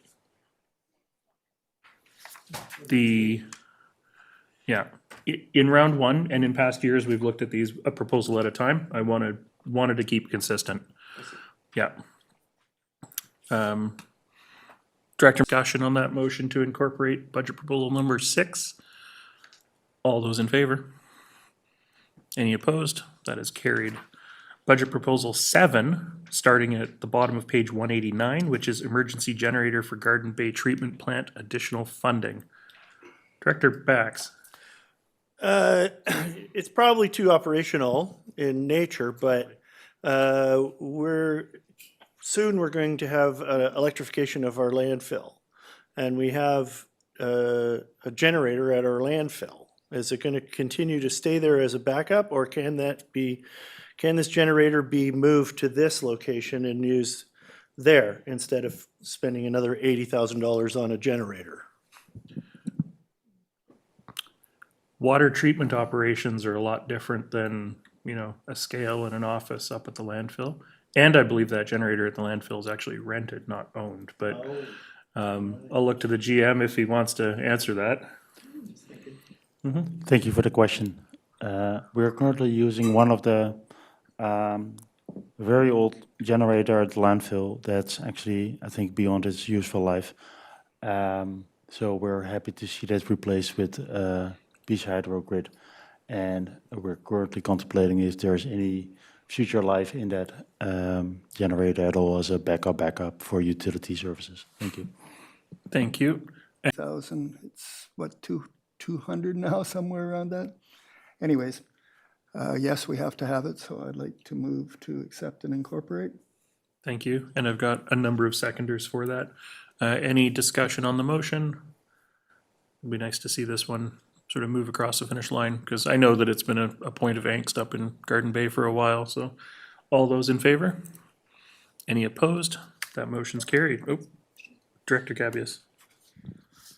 In round one, and in past years, we've looked at these a proposal at a time. I wanted to keep consistent. Yeah. Director, discussion on that motion to incorporate budget proposal number 6. All those in favor? Any opposed? That is carried. Budget proposal 7, starting at the bottom of page 189, which is emergency generator for Garden Bay Treatment Plant additional funding. Director Bax. It's probably too operational in nature, but we're going to have electrification of our landfill. And we have a generator at our landfill. Is it going to continue to stay there as a backup, or can this generator be moved to this location and used there instead of spending another $80,000 on a generator? Water treatment operations are a lot different than, a scale in an office up at the landfill. And I believe that generator at the landfill is actually rented, not owned. But I'll look to the GM if he wants to answer that. Thank you for the question. We're currently using one of the very old generator at the landfill that's actually, I think, beyond its useful life. So we're happy to see that replaced with Beach Hydro Grid. And we're currently contemplating if there's any future life in that generator at all as a backup for utility services. Thank you. Thank you. 1,000, it's what, 200 now, somewhere around that? Anyways, yes, we have to have it, so I'd like to move to accept and incorporate. Thank you. And I've got a number of seconders for that. Any discussion on the motion? It'd be nice to see this one sort of move across the finish line, because I know that it's been a point of angst up in Garden Bay for a while. So all those in favor? Any opposed? That motion's carried. Oh, Director Cabias.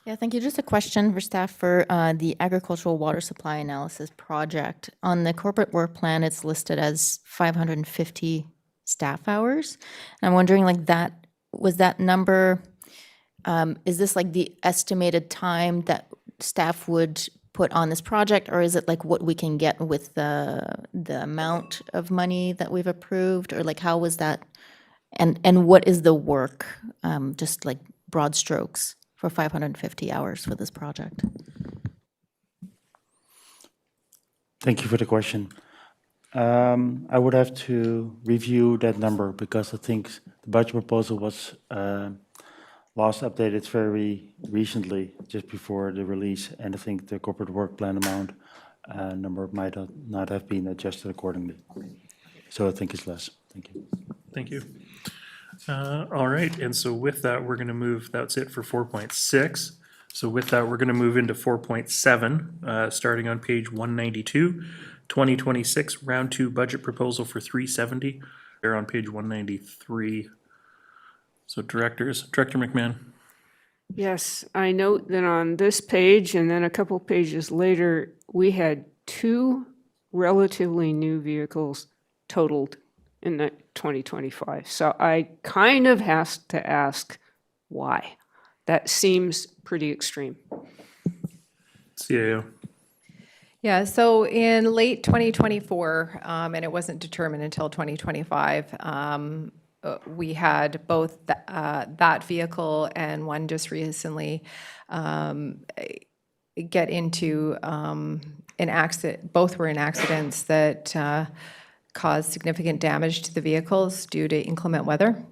Yeah, thank you. Just a question for staff for the agricultural water supply analysis project. On the corporate work plan, it's listed as 550 staff hours. And I'm wondering, was that number, is this like the estimated time that staff would put on this project, or is it like what we can get with the amount of money that we've approved, or how was that? And what is the work, just like broad strokes, for 550 hours for this project? Thank you for the question. I would have to review that number because I think the budget proposal was last updated very recently, just before the release, and I think the corporate work plan amount number might not have been adjusted accordingly. So I think it's less. Thank you. Thank you. All right, and so with that, we're going to move, that's it for 4.6. So with that, we're going to move into 4.7, starting on page 192, 2026 round 2 budget proposal for 370. They're on page 193. So Director McMahon. Yes, I note that on this page and then a couple pages later, we had 2 relatively new vehicles totaled in the 2025. So I kind of has to ask why. That seems pretty extreme. CAO. Yeah, so in late 2024, and it wasn't determined until 2025, we had both that vehicle and one just recently get into an accident. Both were in accidents that caused significant damage to the vehicles due to inclement weather.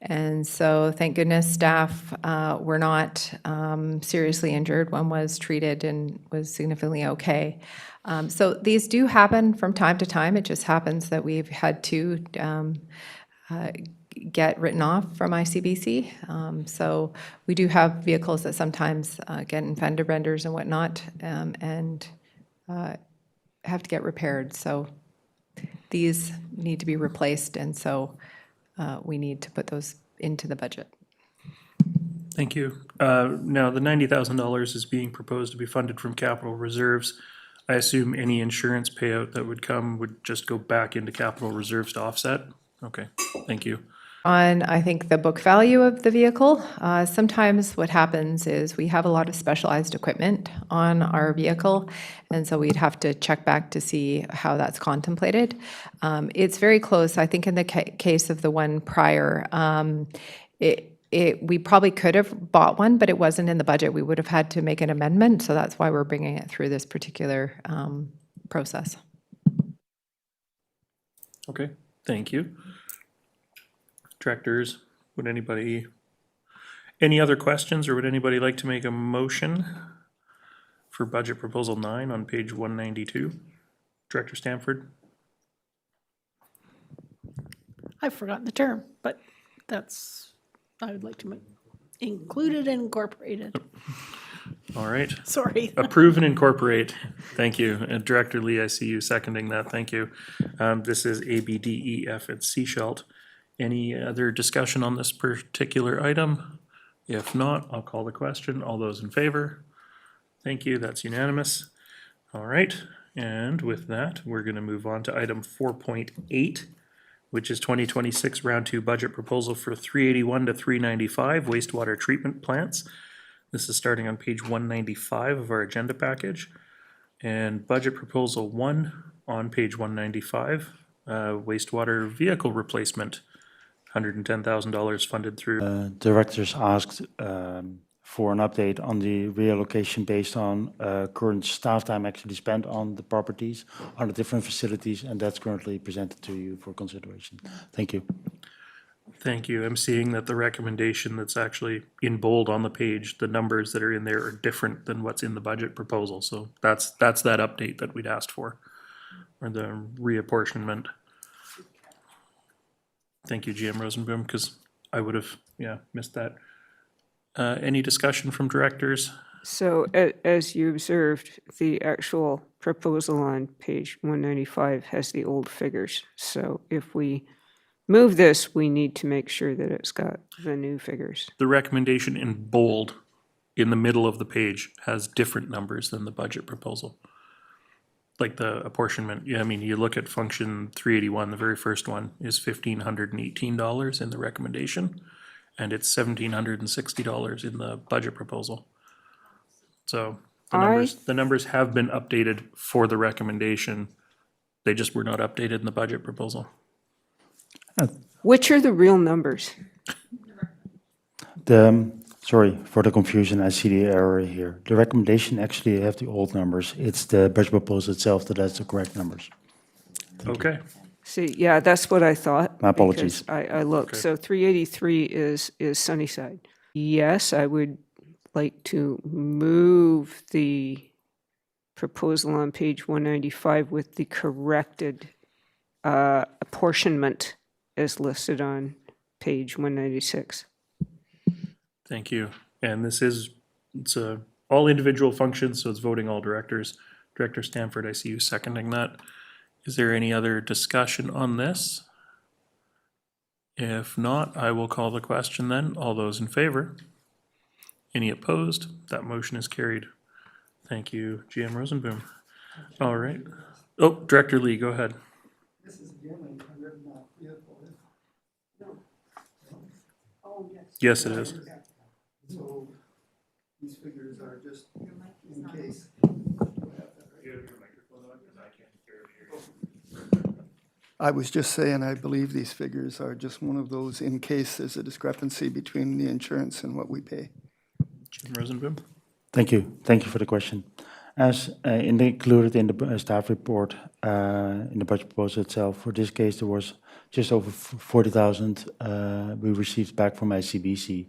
And so thank goodness staff were not seriously injured. One was treated and was significantly okay. So these do happen from time to time. It just happens that we've had to get written off from ICBC. So we do have vehicles that sometimes get in fender benders and whatnot and have to get repaired. So these need to be replaced, and so we need to put those into the budget. Thank you. Now, the $90,000 is being proposed to be funded from capital reserves. I assume any insurance payout that would come would just go back into capital reserves to offset? Okay, thank you. On, I think, the book value of the vehicle, sometimes what happens is we have a lot of specialized equipment on our vehicle, and so we'd have to check back to see how that's contemplated. It's very close. I think in the case of the one prior, we probably could have bought one, but it wasn't in the budget. We would have had to make an amendment, so that's why we're bringing it through this particular process. Okay, thank you. Directors, any other questions, or would anybody like to make a motion for budget proposal 9 on page 192? Director Stanford? I've forgotten the term, but I would like to include it and incorporate it. All right. Sorry. Approve and incorporate. Thank you. And Director Lee, I see you seconding that. Thank you. This is A, B, D, E, F, and C Shelt. Any other discussion on this particular item? If not, I'll call the question. All those in favor? Thank you. That's unanimous. All right. And with that, we're going to move on to item 4.8, which is 2026 round 2 budget proposal for 381 to 395 wastewater treatment plants. This is starting on page 195 of our agenda package. And budget proposal 1 on page 195, wastewater vehicle replacement, $110,000 funded through. Directors asked for an update on the reallocation based on current staff time actually spent on the properties, on the different facilities, and that's currently presented to you for consideration. Thank you. Thank you. I'm seeing that the recommendation that's actually in bold on the page, the numbers that are in there are different than what's in the budget proposal. So that's that update that we'd asked for, or the reapportionment. Thank you, GM Rosenboom, because I would have, missed that. Any discussion from directors? So as you observed, the actual proposal on page 195 has the old figures. So if we move this, we need to make sure that it's got the new figures. The recommendation in bold in the middle of the page has different numbers than the budget proposal. Like the apportionment, I mean, you look at function 381, the very first one is $1,518 in the recommendation, and it's $1,760 in the budget proposal. So the numbers have been updated for the recommendation. They just were not updated in the budget proposal. Which are the real numbers? Sorry for the confusion, I see the error here. The recommendation actually have the old numbers. It's the budget proposal itself that has the correct numbers. Okay. See, yeah, that's what I thought. My apologies. because I looked. Okay. So 383 is Sunnyside. Yes, I would like to move the proposal on page 195 with the corrected apportionment as listed on page 196. Thank you. And it's all individual functions, so it's voting all directors. Director Stanford, I see you seconding that. Is there any other discussion on this? If not, I will call the question then. All those in favor? Any opposed? That motion is carried. Thank you, GM Rosenboom. All right. Oh, Director Lee, go ahead. This is again a written vehicle. No. Oh, yes. Yes, it is. So these figures are just in case. I was just saying, I believe these figures are just one of those in case there's a discrepancy between the insurance and what we pay. Jim Rosenboom? Thank you. Thank you for the question. As included in the staff report, in the budget proposal itself, for this case, there was just over 40,000 we received back from ICBC,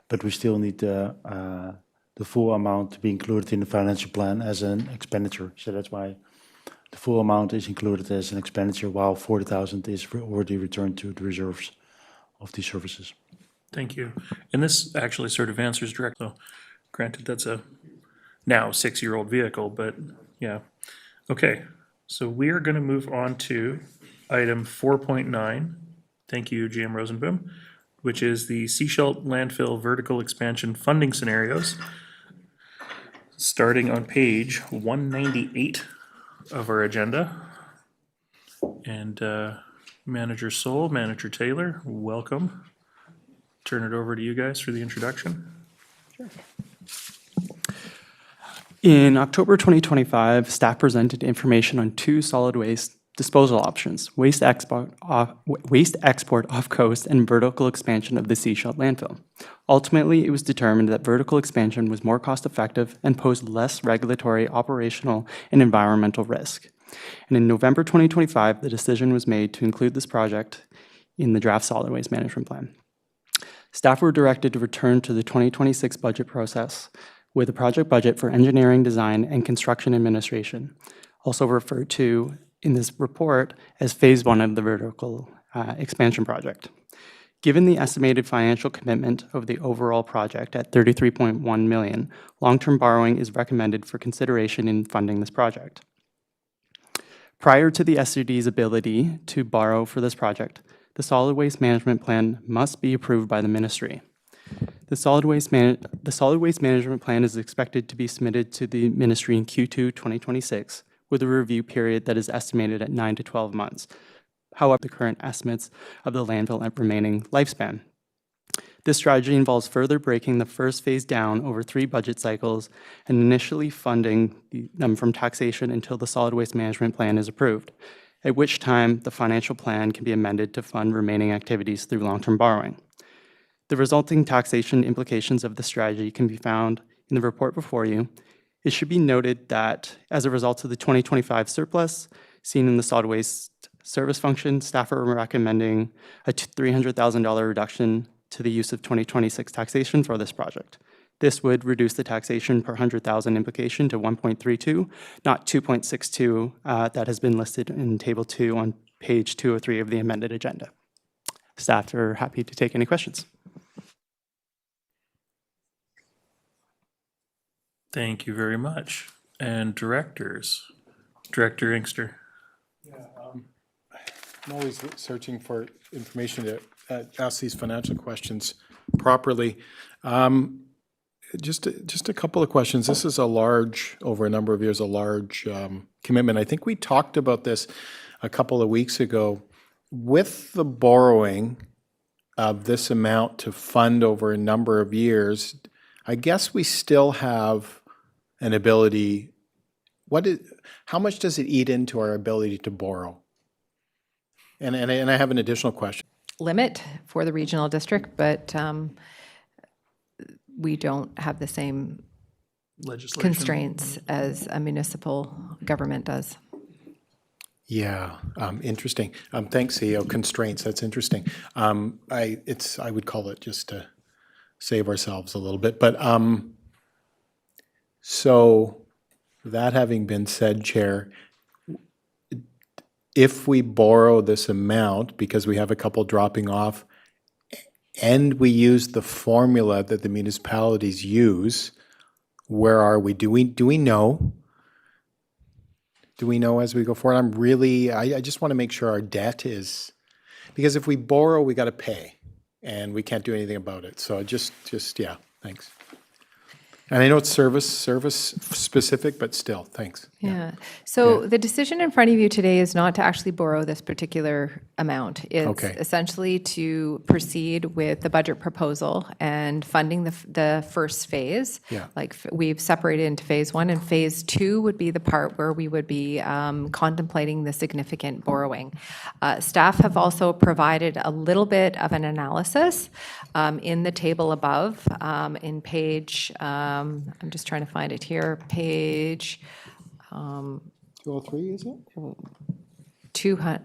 but we still need the full amount to be included in the financial plan as an expenditure. So that's why the full amount is included as an expenditure, while 40,000 is already returned to the reserves of these services. Thank you. And this actually sort of answers directly. So granted, that's a now 6-year-old vehicle, but yeah. Okay, so we are going to move on to item 4.9. Thank you, GM Rosenboom, which is the Seashell landfill vertical expansion funding scenarios. Starting on page 198 of our agenda. And Manager Soul, Manager Taylor, welcome. Turn it over to you guys for the introduction. In October 2025, staff presented information on 2 solid waste disposal options: waste export off coast and vertical expansion of the Seashell landfill. Ultimately, it was determined that vertical expansion was more cost effective and posed less regulatory, operational, and environmental risk. And in November 2025, the decision was made to include this project in the draft solid waste management plan. Staff were directed to return to the 2026 budget process with a project budget for engineering, design, and construction administration, also referred to in this report as Phase 1 of the vertical expansion project. Given the estimated financial commitment of the overall project at $33.1 million, long-term borrowing is recommended for consideration in funding this project. Prior to the SUD's ability to borrow for this project, the solid waste management plan must be approved by the ministry. The solid waste management plan is expected to be submitted to the ministry in Q2 2026, with a review period that is estimated at 9 to 12 months. However, the current estimates of the landfill and remaining lifespan. This strategy involves further breaking the first phase down over 3 budget cycles and initially funding them from taxation until the solid waste management plan is approved, at which time the financial plan can be amended to fund remaining activities through long-term borrowing. The resulting taxation implications of the strategy can be found in the report before you. It should be noted that as a result of the 2025 surplus seen in the solid waste service function, staff are recommending a $300,000 reduction to the use of 2026 taxation for this project. This would reduce the taxation per 100,000 implication to 1.32, not 2.62 that has been listed in Table 2 on page 203 of the amended agenda. Staff are happy to take any questions. Thank you very much. And directors, Director Inkster. I'm always searching for information to ask these financial questions properly. Just a couple of questions. This is a large, over a number of years, a large commitment. I think we talked about this a couple of weeks ago. With the borrowing of this amount to fund over a number of years, I guess we still have an ability. How much does it eat into our ability to borrow? And I have an additional question. Limit for the regional district, but we don't have the same Legislation. constraints as a municipal government does. Yeah, interesting. Thanks, CEO. Constraints, that's interesting. I would call it just to save ourselves a little bit. But so that having been said, Chair, if we borrow this amount because we have a couple dropping off and we use the formula that the municipalities use, where are we? Do we know? Do we know as we go forward? I just want to make sure our debt is, because if we borrow, we got to pay and we can't do anything about it. So just yeah, thanks. And I know it's service specific, but still, thanks. Yeah. So the decision in front of you today is not to actually borrow this particular amount. It's Okay. essentially to proceed with the budget proposal and funding the first phase. Yeah. Like we've separated into phase 1, and phase 2 would be the part where we would be contemplating the significant borrowing. Staff have also provided a little bit of an analysis in the table above in page, I'm just trying to find it here, page 203, is it? 200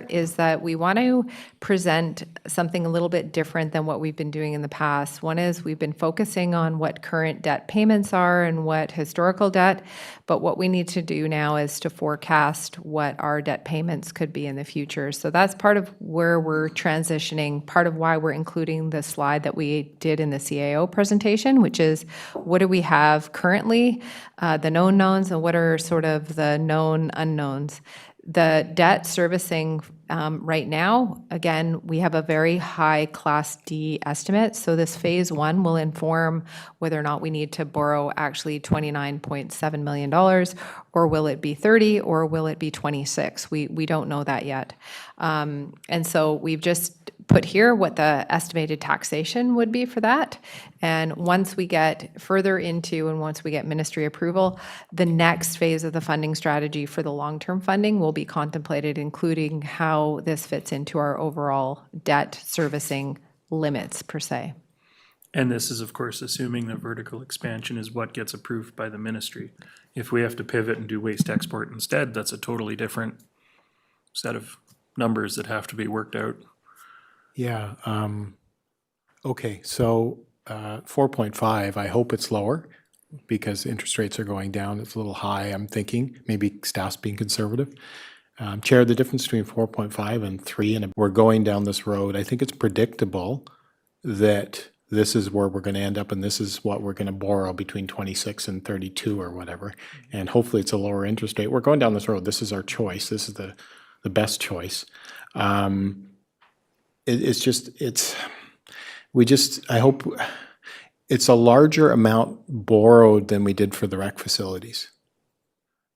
is that we want to present something a little bit different than what we've been doing in the past. One is we've been focusing on what current debt payments are and what historical debt, but what we need to do now is to forecast what our debt payments could be in the future. So that's part of where we're transitioning, part of why we're including the slide that we did in the CAO presentation, which is what do we have currently, the known knowns, and what are sort of the known unknowns. The debt servicing right now, again, we have a very high Class D estimate. So this phase 1 will inform whether or not we need to borrow actually $29.7 million, or will it be 30, or will it be 26? We don't know that yet. And so we've just put here what the estimated taxation would be for that. And once we get further into, and once we get ministry approval, the next phase of the funding strategy for the long-term funding will be contemplated, including how this fits into our overall debt servicing limits per se. And this is, of course, assuming that vertical expansion is what gets approved by the ministry. If we have to pivot and do waste export instead, that's a totally different set of numbers that have to be worked out. Yeah. Okay, so 4.5, I hope it's lower because interest rates are going down. It's a little high, I'm thinking. Maybe staff's being conservative. Chair, the difference between 4.5 and 3, and we're going down this road. I think it's predictable that this is where we're going to end up, and this is what we're going to borrow between 26 and 32 or whatever. And hopefully it's a lower interest rate. We're going down this road. This is our choice. This is the best choice. I hope it's a larger amount borrowed than we did for the rec facilities.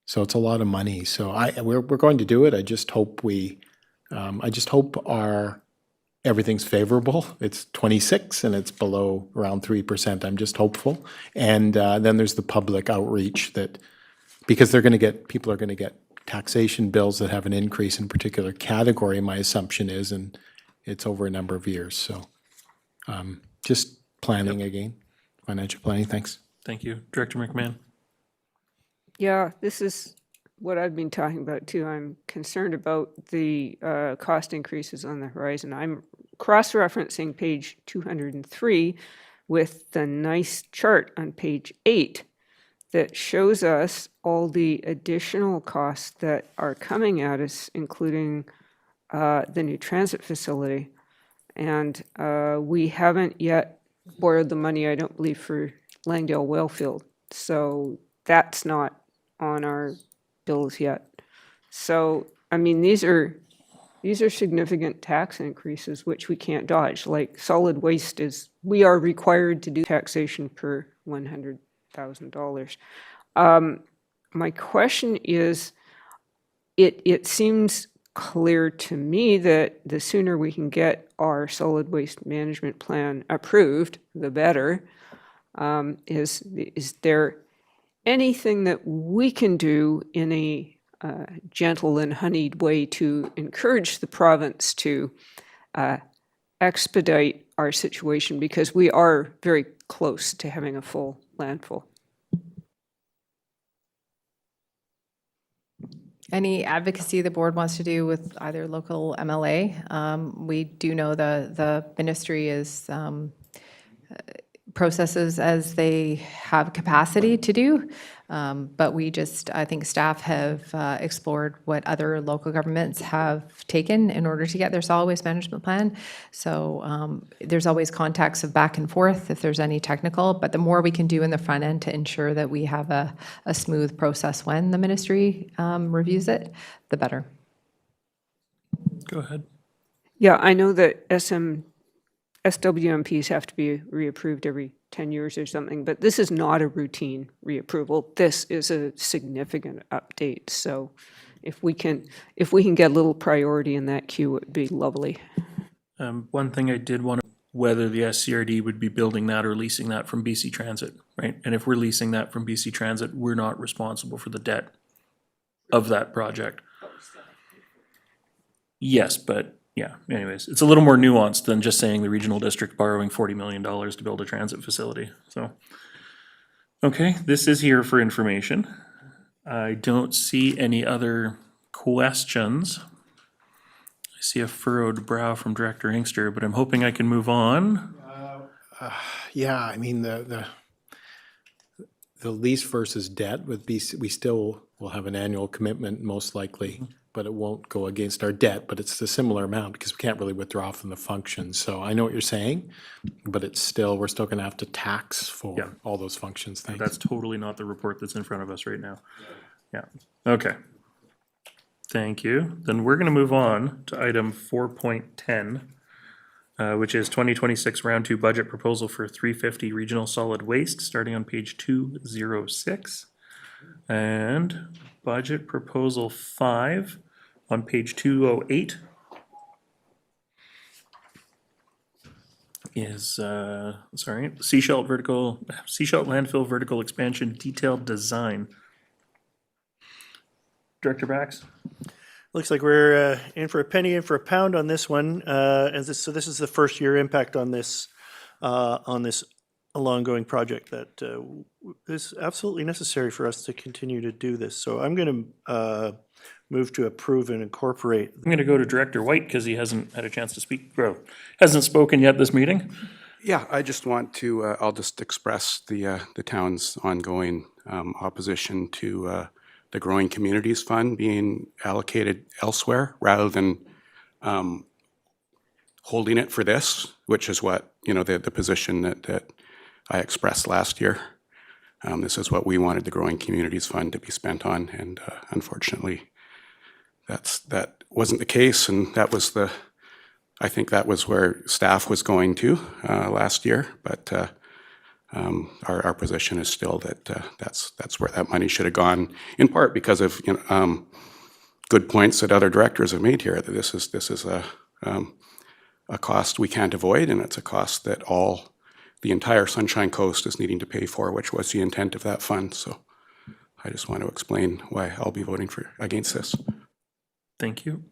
So it's a lot of money. So we're going to do it. I just hope everything's favorable. It's 26 and it's below around 3%. I'm just hopeful. And then there's the public outreach that, because people are going to get taxation bills that have an increase in a particular category, my assumption is, and it's over a number of years. So just planning again, financial planning. Thanks. Thank you. Director McMahon. Yeah, this is what I've been talking about too. I'm concerned about the cost increases on the horizon. I'm cross-referencing page 203 with the nice chart on page 8 that shows us all the additional costs that are coming at us, including the new transit facility. And we haven't yet borrowed the money, I don't believe, for Langdale Wellfield. So that's not on our bills yet. So, I mean, these are significant tax increases, which we can't dodge. Like solid waste we are required to do taxation per $100,000. My question is, it seems clear to me that the sooner we can get our solid waste management plan approved, the better. Is there anything that we can do in a gentle and honeyed way to encourage the province to expedite our situation, because we are very close to having a full landfill? Any advocacy the board wants to do with either local MLA? We do know the ministry is processes as they have capacity to do, but I think staff have explored what other local governments have taken in order to get their solid waste management plan. So there's always contacts of back and forth if there's any technical, but the more we can do in the front end to ensure that we have a smooth process when the ministry reviews it, the better. Go ahead. Yeah, I know that SWMPs have to be reapproved every 10 years or something, but this is not a routine reapproval. This is a significant update. So if we can get a little priority in that queue, it would be lovely. One thing I did want to, whether the SCRD would be building that or leasing that from BC Transit, right? And if we're leasing that from BC Transit, we're not responsible for the debt of that project. Yes, but yeah, anyways, it's a little more nuanced than just saying the regional district borrowing $40 million to build a transit facility, so. Okay, this is here for information. I don't see any other questions. I see a furrowed brow from Director Inkster, but I'm hoping I can move on. Yeah, I mean, the lease versus debt with BC, we still will have an annual commitment most likely, but it won't go against our debt, but it's a similar amount because we can't really withdraw from the functions. So I know what you're saying, but it's still, we're still gonna have to tax for all those functions. Thanks. That's totally not the report that's in front of us right now. Yeah, okay. Thank you. Then we're gonna move on to item 4.10, which is 2026 round 2 budget proposal for 350 regional solid waste, starting on page 206. And budget proposal 5 on page 208 is, Seashell landfill vertical expansion detailed design. Director Bax? Looks like we're in for a penny, in for a pound on this one. So this is the first year impact on this ongoing project that is absolutely necessary for us to continue to do this. So I'm going to move to approve and incorporate. I'm going to go to Director White because he hasn't had a chance to speak, or hasn't spoken yet this meeting. Yeah, I just want to, I'll just express the town's ongoing opposition to the Growing Communities Fund being allocated elsewhere rather than holding it for this, which is what, the position that I expressed last year. This is what we wanted the Growing Communities Fund to be spent on, and unfortunately, that wasn't the case, and that was I think that was where staff was going to last year, but our position is still that that's where that money should have gone, in part because of good points that other directors have made here, that this is a cost we can't avoid, and it's a cost that the entire Sunshine Coast is needing to pay for, which was the intent of that fund. So I just want to explain why I'll be voting against this. Thank you.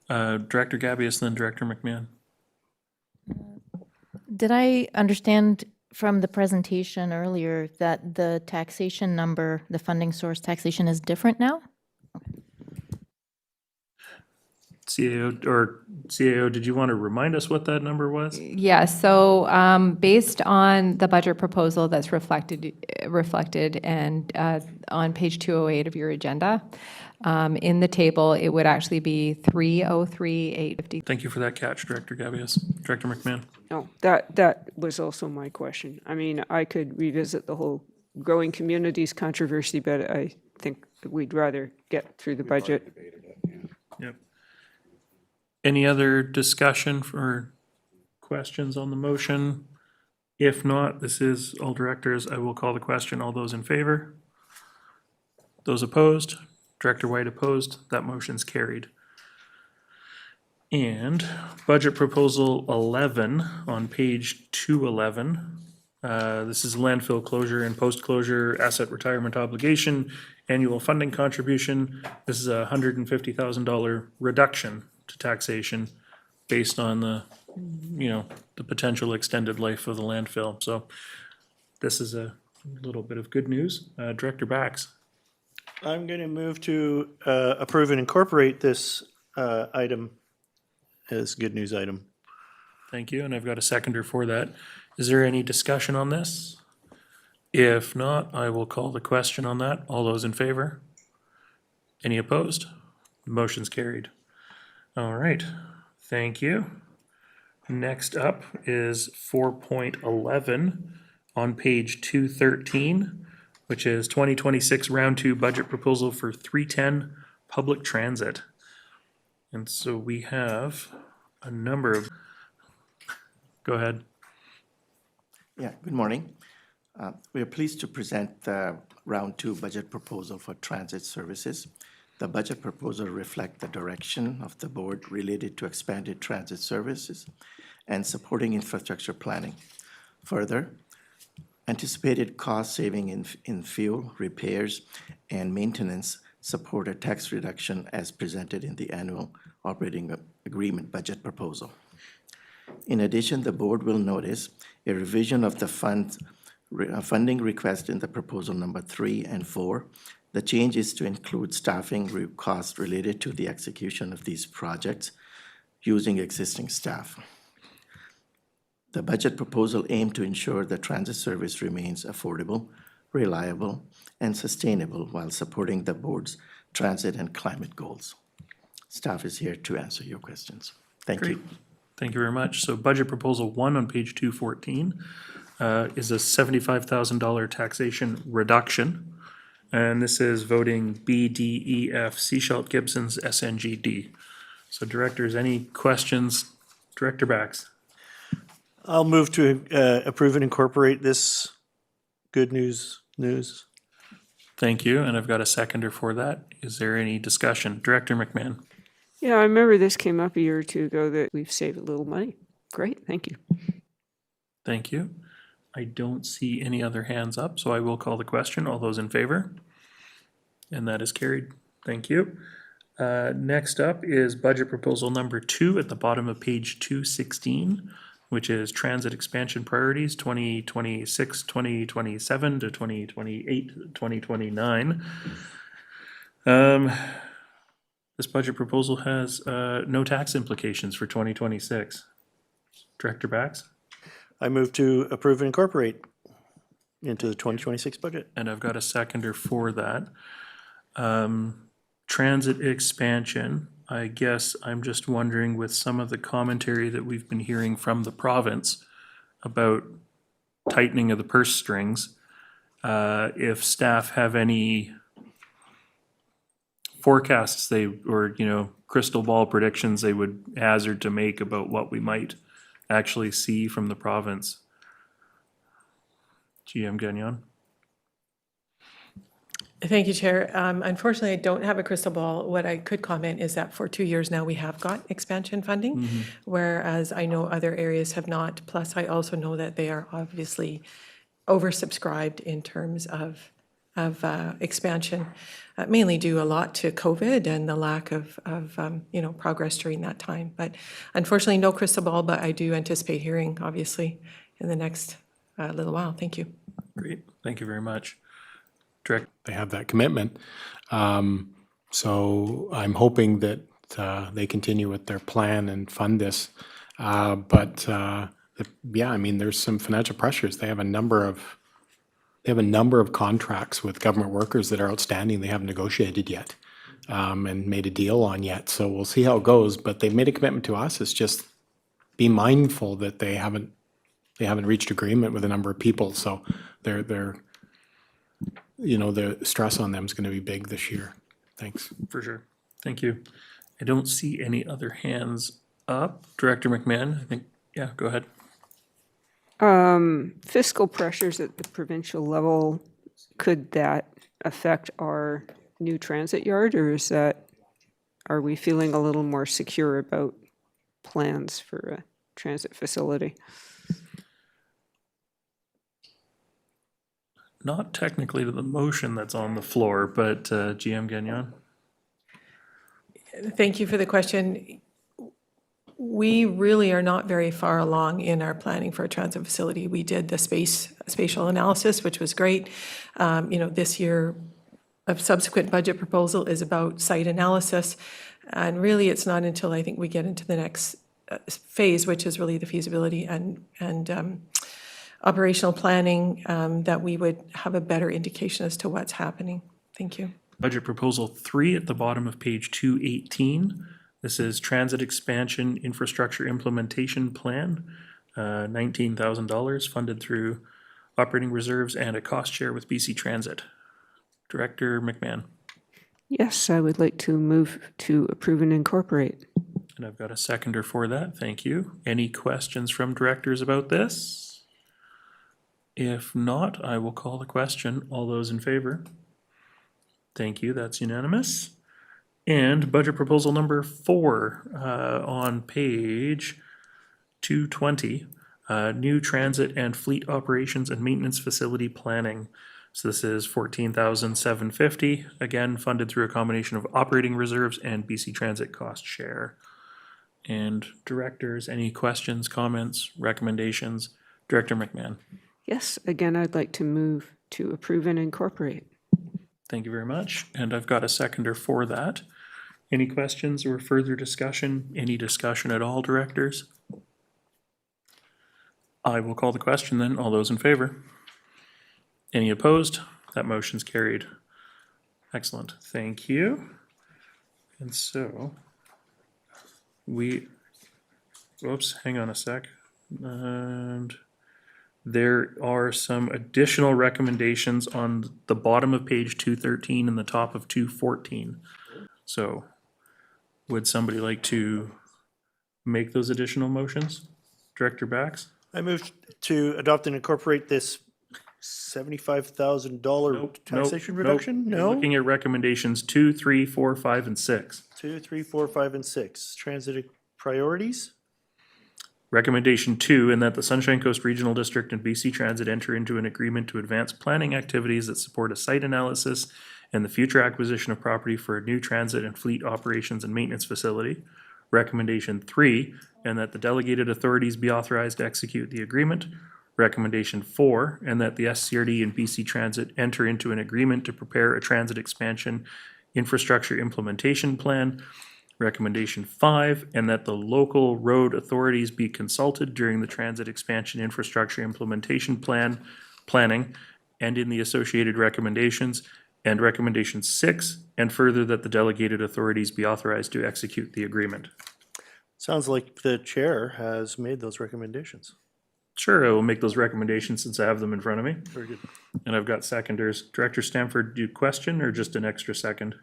Director Gabius, then Director McMahon. Did I understand from the presentation earlier that the taxation number, the funding source taxation is different now? CAO, did you want to remind us what that number was? Yeah, so based on the budget proposal that's reflected and on page 208 of your agenda, in the table, it would actually be 303,850. Thank you for that catch, Director Gabius. Director McMahon. No, that was also my question. I mean, I could revisit the whole growing communities controversy, but I think we'd rather get through the budget. Yep. Any other discussion or questions on the motion? If not, this is all directors. I will call the question. All those in favor? Those opposed? Director White opposed. That motion's carried. And budget proposal 11 on page 211. This is landfill closure and post-closure asset retirement obligation, annual funding contribution. This is a $150,000 reduction to taxation based on the potential extended life of the landfill. So this is a little bit of good news. Director Bax. I'm going to move to approve and incorporate this item as good news item. Thank you, and I've got a seconder for that. Is there any discussion on this? If not, I will call the question on that. All those in favor? Any opposed? The motion's carried. All right, thank you. Next up is 4.11 on page 213, which is 2026 round 2 budget proposal for 310 public transit. And so we have a number of, go ahead. Yeah, good morning. We are pleased to present the Round 2 budget proposal for transit services. The budget proposal reflects the direction of the board related to expanded transit services and supporting infrastructure planning. Further, anticipated cost saving in fuel, repairs, and maintenance support a tax reduction as presented in the annual operating agreement budget proposal. In addition, the board will notice a revision of the funding request in the proposal number 3 and 4. The change is to include staffing costs related to the execution of these projects using existing staff. The budget proposal aimed to ensure the transit service remains affordable, reliable, and sustainable while supporting the board's transit and climate goals. Staff is here to answer your questions. Thank you. Thank you very much. So budget proposal 1 on page 214 is a $75,000 taxation reduction. And this is voting B, D, E, F, C. Schalt Gibson's, SNGD. So directors, any questions? Director Bax. I'll move to approve and incorporate this good news. Thank you, and I've got a seconder for that. Is there any discussion? Director McMahon. Yeah, I remember this came up a year or two ago that we've saved a little money. Great, thank you. Thank you. I don't see any other hands up, so I will call the question. All those in favor? And that is carried. Thank you. Next up is budget proposal number 2 at the bottom of page 216, which is transit expansion priorities 2026, 2027 to 2028, 2029. This budget proposal has no tax implications for 2026. Director Bax? I move to approve and incorporate into the 2026 budget. And I've got a seconder for that. Transit expansion, I guess I'm just wondering with some of the commentary that we've been hearing from the province about tightening of the purse strings, if staff have any forecasts or crystal ball predictions they would hazard to make about what we might actually see from the province. GM Gagnon. Thank you, Chair. Unfortunately, I don't have a crystal ball. What I could comment is that for 2 years now, we have got expansion funding, whereas I know other areas have not. Plus, I also know that they are obviously oversubscribed in terms of expansion, mainly due a lot to COVID and the lack of progress during that time. But unfortunately, no crystal ball, but I do anticipate hearing, obviously, in the next little while. Thank you. Great. Thank you very much. They have that commitment. So I'm hoping that they continue with their plan and fund this. But I mean, there's some financial pressures. They have a number of contracts with government workers that are outstanding they haven't negotiated yet and made a deal on yet. So we'll see how it goes. But they've made a commitment to us. It's just be mindful that they haven't reached agreement with a number of people. So the stress on them is going to be big this year. Thanks. For sure. Thank you. I don't see any other hands up. Director McMahon, I think, yeah, go ahead. Fiscal pressures at the provincial level, could that affect our new transit yard, or are we feeling a little more secure about plans for a transit facility? Not technically to the motion that's on the floor, but GM Gagnon. Thank you for the question. We really are not very far along in our planning for a transit facility. We did the spatial analysis, which was great. This year, a subsequent budget proposal is about site analysis. And really, it's not until I think we get into the next phase, which is really the feasibility and operational planning, that we would have a better indication as to what's happening. Thank you. Budget proposal 3 at the bottom of page 218. This is Transit Expansion Infrastructure Implementation Plan, $19,000 funded through operating reserves and a cost share with BC Transit. Director McMahon. Yes, I would like to move to approve and incorporate. And I've got a seconder for that. Thank you. Any questions from directors about this? If not, I will call the question. All those in favor? Thank you, that's unanimous. And budget proposal number 4 on page 220, new transit and fleet operations and maintenance facility planning. So this is $14,750, again, funded through a combination of operating reserves and BC Transit cost share. And directors, any questions, comments, recommendations? Director McMahon. Yes, again, I'd like to move to approve and incorporate. Thank you very much. And I've got a seconder for that. Any questions or further discussion? Any discussion at all, directors? I will call the question then. All those in favor? Any opposed? That motion's carried. Excellent. Thank you. And so whoops, hang on a sec. And there are some additional recommendations on the bottom of page 213 and the top of 214. So would somebody like to make those additional motions? Director Bax? I move to adopt and incorporate this $75,000 taxation reduction? You're No? looking at recommendations 2, 3, 4, 5, and 6. 2, 3, 4, 5, and 6. Transit priorities? Recommendation 2, and that the Sunshine Coast Regional District and BC Transit enter into an agreement to advance planning activities that support a site analysis and the future acquisition of property for a new transit and fleet operations and maintenance facility. Recommendation 3, and that the delegated authorities be authorized to execute the agreement. Recommendation 4, and that the SCRD and BC Transit enter into an agreement to prepare a transit expansion infrastructure implementation plan. Recommendation 5, and that the local road authorities be consulted during the transit expansion infrastructure implementation planning and in the associated recommendations. And recommendation 6, and further that the delegated authorities be authorized to execute the agreement. Sounds like the chair has made those recommendations. Sure, I will make those recommendations since I have them in front of me. Very good. And I've got seconders. Director Stanford, do you question or just an extra second?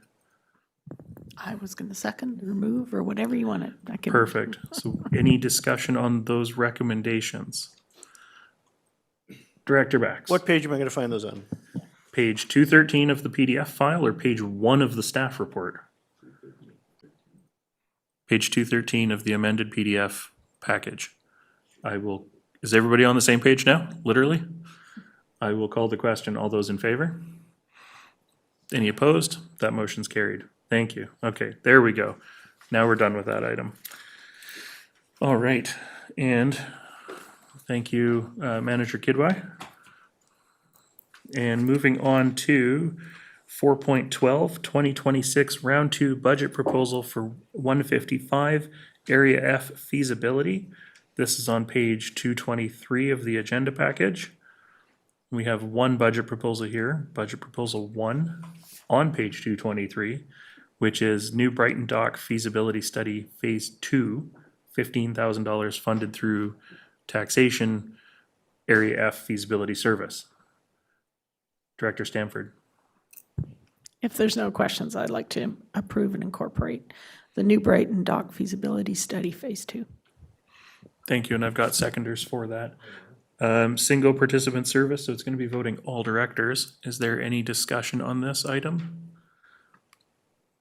I was going to second or move or whatever you wanted. I can. Perfect. So any discussion on those recommendations? Director Bax. What page am I going to find those on? Page 213 of the PDF file or page 1 of the staff report? Page 213 of the amended PDF package. Is everybody on the same page now, literally? I will call the question. All those in favor? Any opposed? That motion's carried. Thank you. Okay, there we go. Now we're done with that item. All right, and thank you, Manager Kidwai. And moving on to 4.12, 2026 Round 2 Budget Proposal for 155, Area F Feasibility. This is on page 223 of the agenda package. We have one budget proposal here, Budget Proposal 1, on page 223, which is New Brighton Dock Feasibility Study Phase 2, $15,000 funded through taxation, Area F Feasibility Service. Director Stanford. If there's no questions, I'd like to approve and incorporate the New Brighton Dock Feasibility Study Phase 2. Thank you, and I've got seconders for that. Single participant service, so it's going to be voting all directors. Is there any discussion on this item?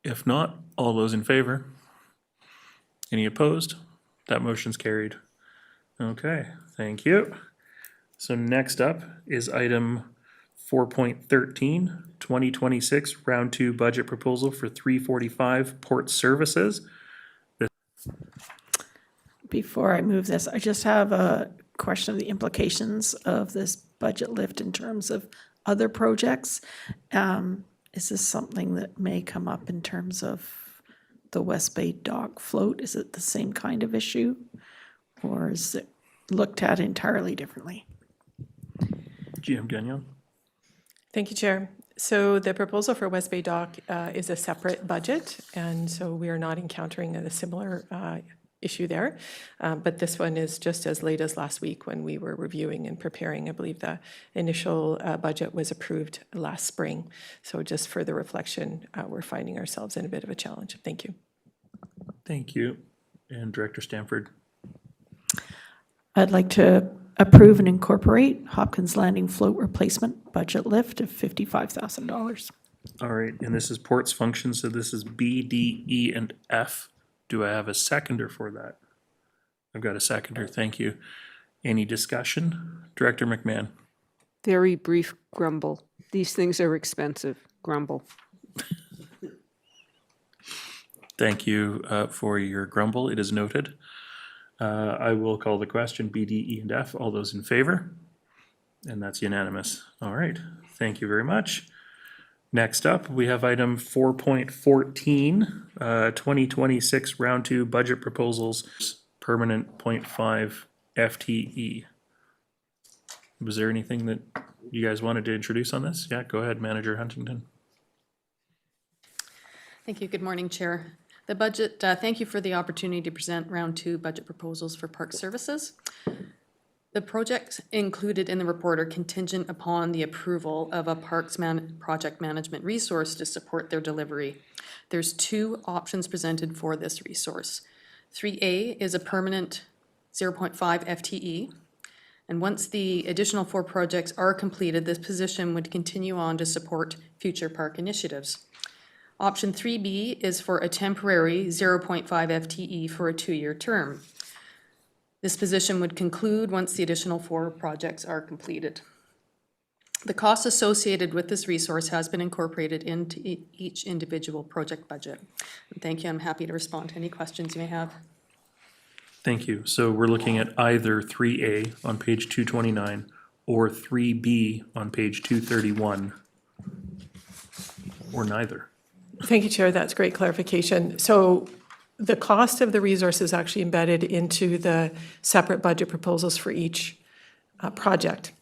If not, all those in favor? Any opposed? That motion's carried. Okay, thank you. So next up is item 4.13, 2026 Round 2 Budget Proposal for 345 Port Services. Before I move this, I just have a question of the implications of this budget lift in terms of other projects. Is this something that may come up in terms of the West Bay Dock float? Is it the same kind of issue? Or is it looked at entirely differently? GM Gagnon. Thank you, Chair. So the proposal for West Bay Dock is a separate budget, and so we are not encountering a similar issue there. But this one is just as late as last week when we were reviewing and preparing. I believe the initial budget was approved last spring. So just further reflection, we're finding ourselves in a bit of a challenge. Thank you. Thank you. And Director Stanford. I'd like to approve and incorporate Hopkins Landing float replacement budget lift of $55,000. All right, and this is ports function, so this is B, D, E, and F. Do I have a seconder for that? I've got a seconder, thank you. Any discussion? Director McMahon? Very brief grumble. These things are expensive. Grumble. Thank you for your grumble, it is noted. I will call the question, B, D, E, and F. All those in favor? And that's unanimous. All right, thank you very much. Next up, we have item 4.14, 2026 Round 2 Budget Proposals, Permanent 0.5 FTE. Was there anything that you guys wanted to introduce on this? Yeah, go ahead, Manager Huntington. Thank you. Good morning, Chair. The budget, thank you for the opportunity to present Round 2 budget proposals for Park Services. The projects included in the report are contingent upon the approval of a Parks project management resource to support their delivery. There's 2 options presented for this resource. 3A is a permanent 0.5 FTE. And once the additional 4 projects are completed, this position would continue on to support future park initiatives. Option 3B is for a temporary 0.5 FTE for a 2-year term. This position would conclude once the additional 4 projects are completed. The cost associated with this resource has been incorporated into each individual project budget. And thank you. I'm happy to respond to any questions you may have. Thank you. So we're looking at either 3A on page 229 or 3B on page 231, or neither. Thank you, Chair. That's great clarification. So the cost of the resource is actually embedded into the separate budget proposals for each project.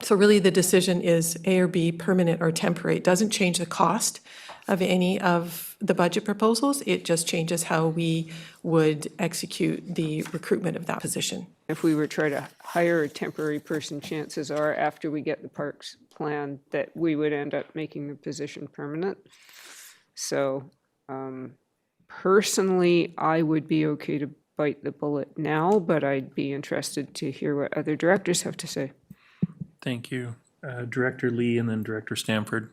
So really the decision is A or B, permanent or temporary. It doesn't change the cost of any of the budget proposals. It just changes how we would execute the recruitment of that position. If we were trying to hire a temporary person, chances are after we get the parks plan that we would end up making the position permanent. So personally, I would be okay to bite the bullet now, but I'd be interested to hear what other directors have to say. Thank you. Director Lee and then Director Stamford.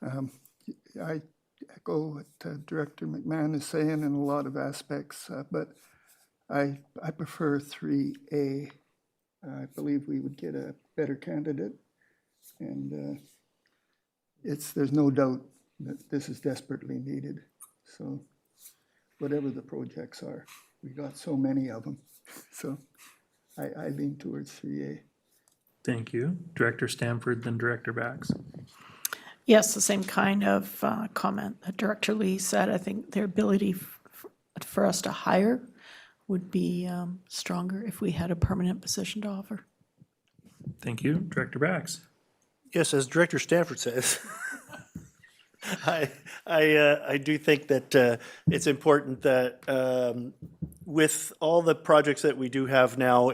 I echo what Director McMahon is saying in a lot of aspects, but I prefer 3A. I believe we would get a better candidate, and there's no doubt that this is desperately needed. So whatever the projects are, we got so many of them. So I lean towards 3A. Thank you. Director Stamford, then Director Bax. Yes, the same kind of comment that Director Lee said. I think their ability for us to hire would be stronger if we had a permanent position to offer. Thank you. Director Bax. Yes, as Director Stanford says, I do think that it's important that with all the projects that we do have now,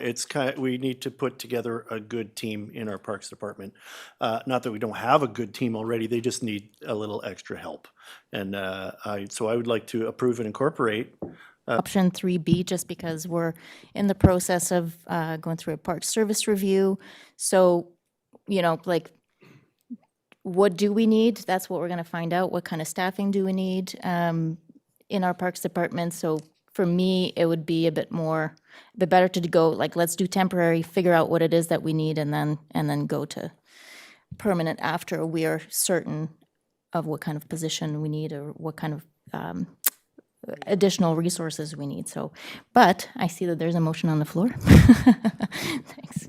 we need to put together a good team in our Parks Department. Not that we don't have a good team already, they just need a little extra help. And so I would like to approve and incorporate Option 3B, just because we're in the process of going through a park service review. So, like, what do we need? That's what we're going to find out. What kind of staffing do we need in our Parks Department? So for me, it would be a bit better to go, like, let's do temporary, figure out what it is that we need, and then go to permanent after we are certain of what kind of position we need or what kind of additional resources we need. So, but I see that there's a motion on the floor. Thanks.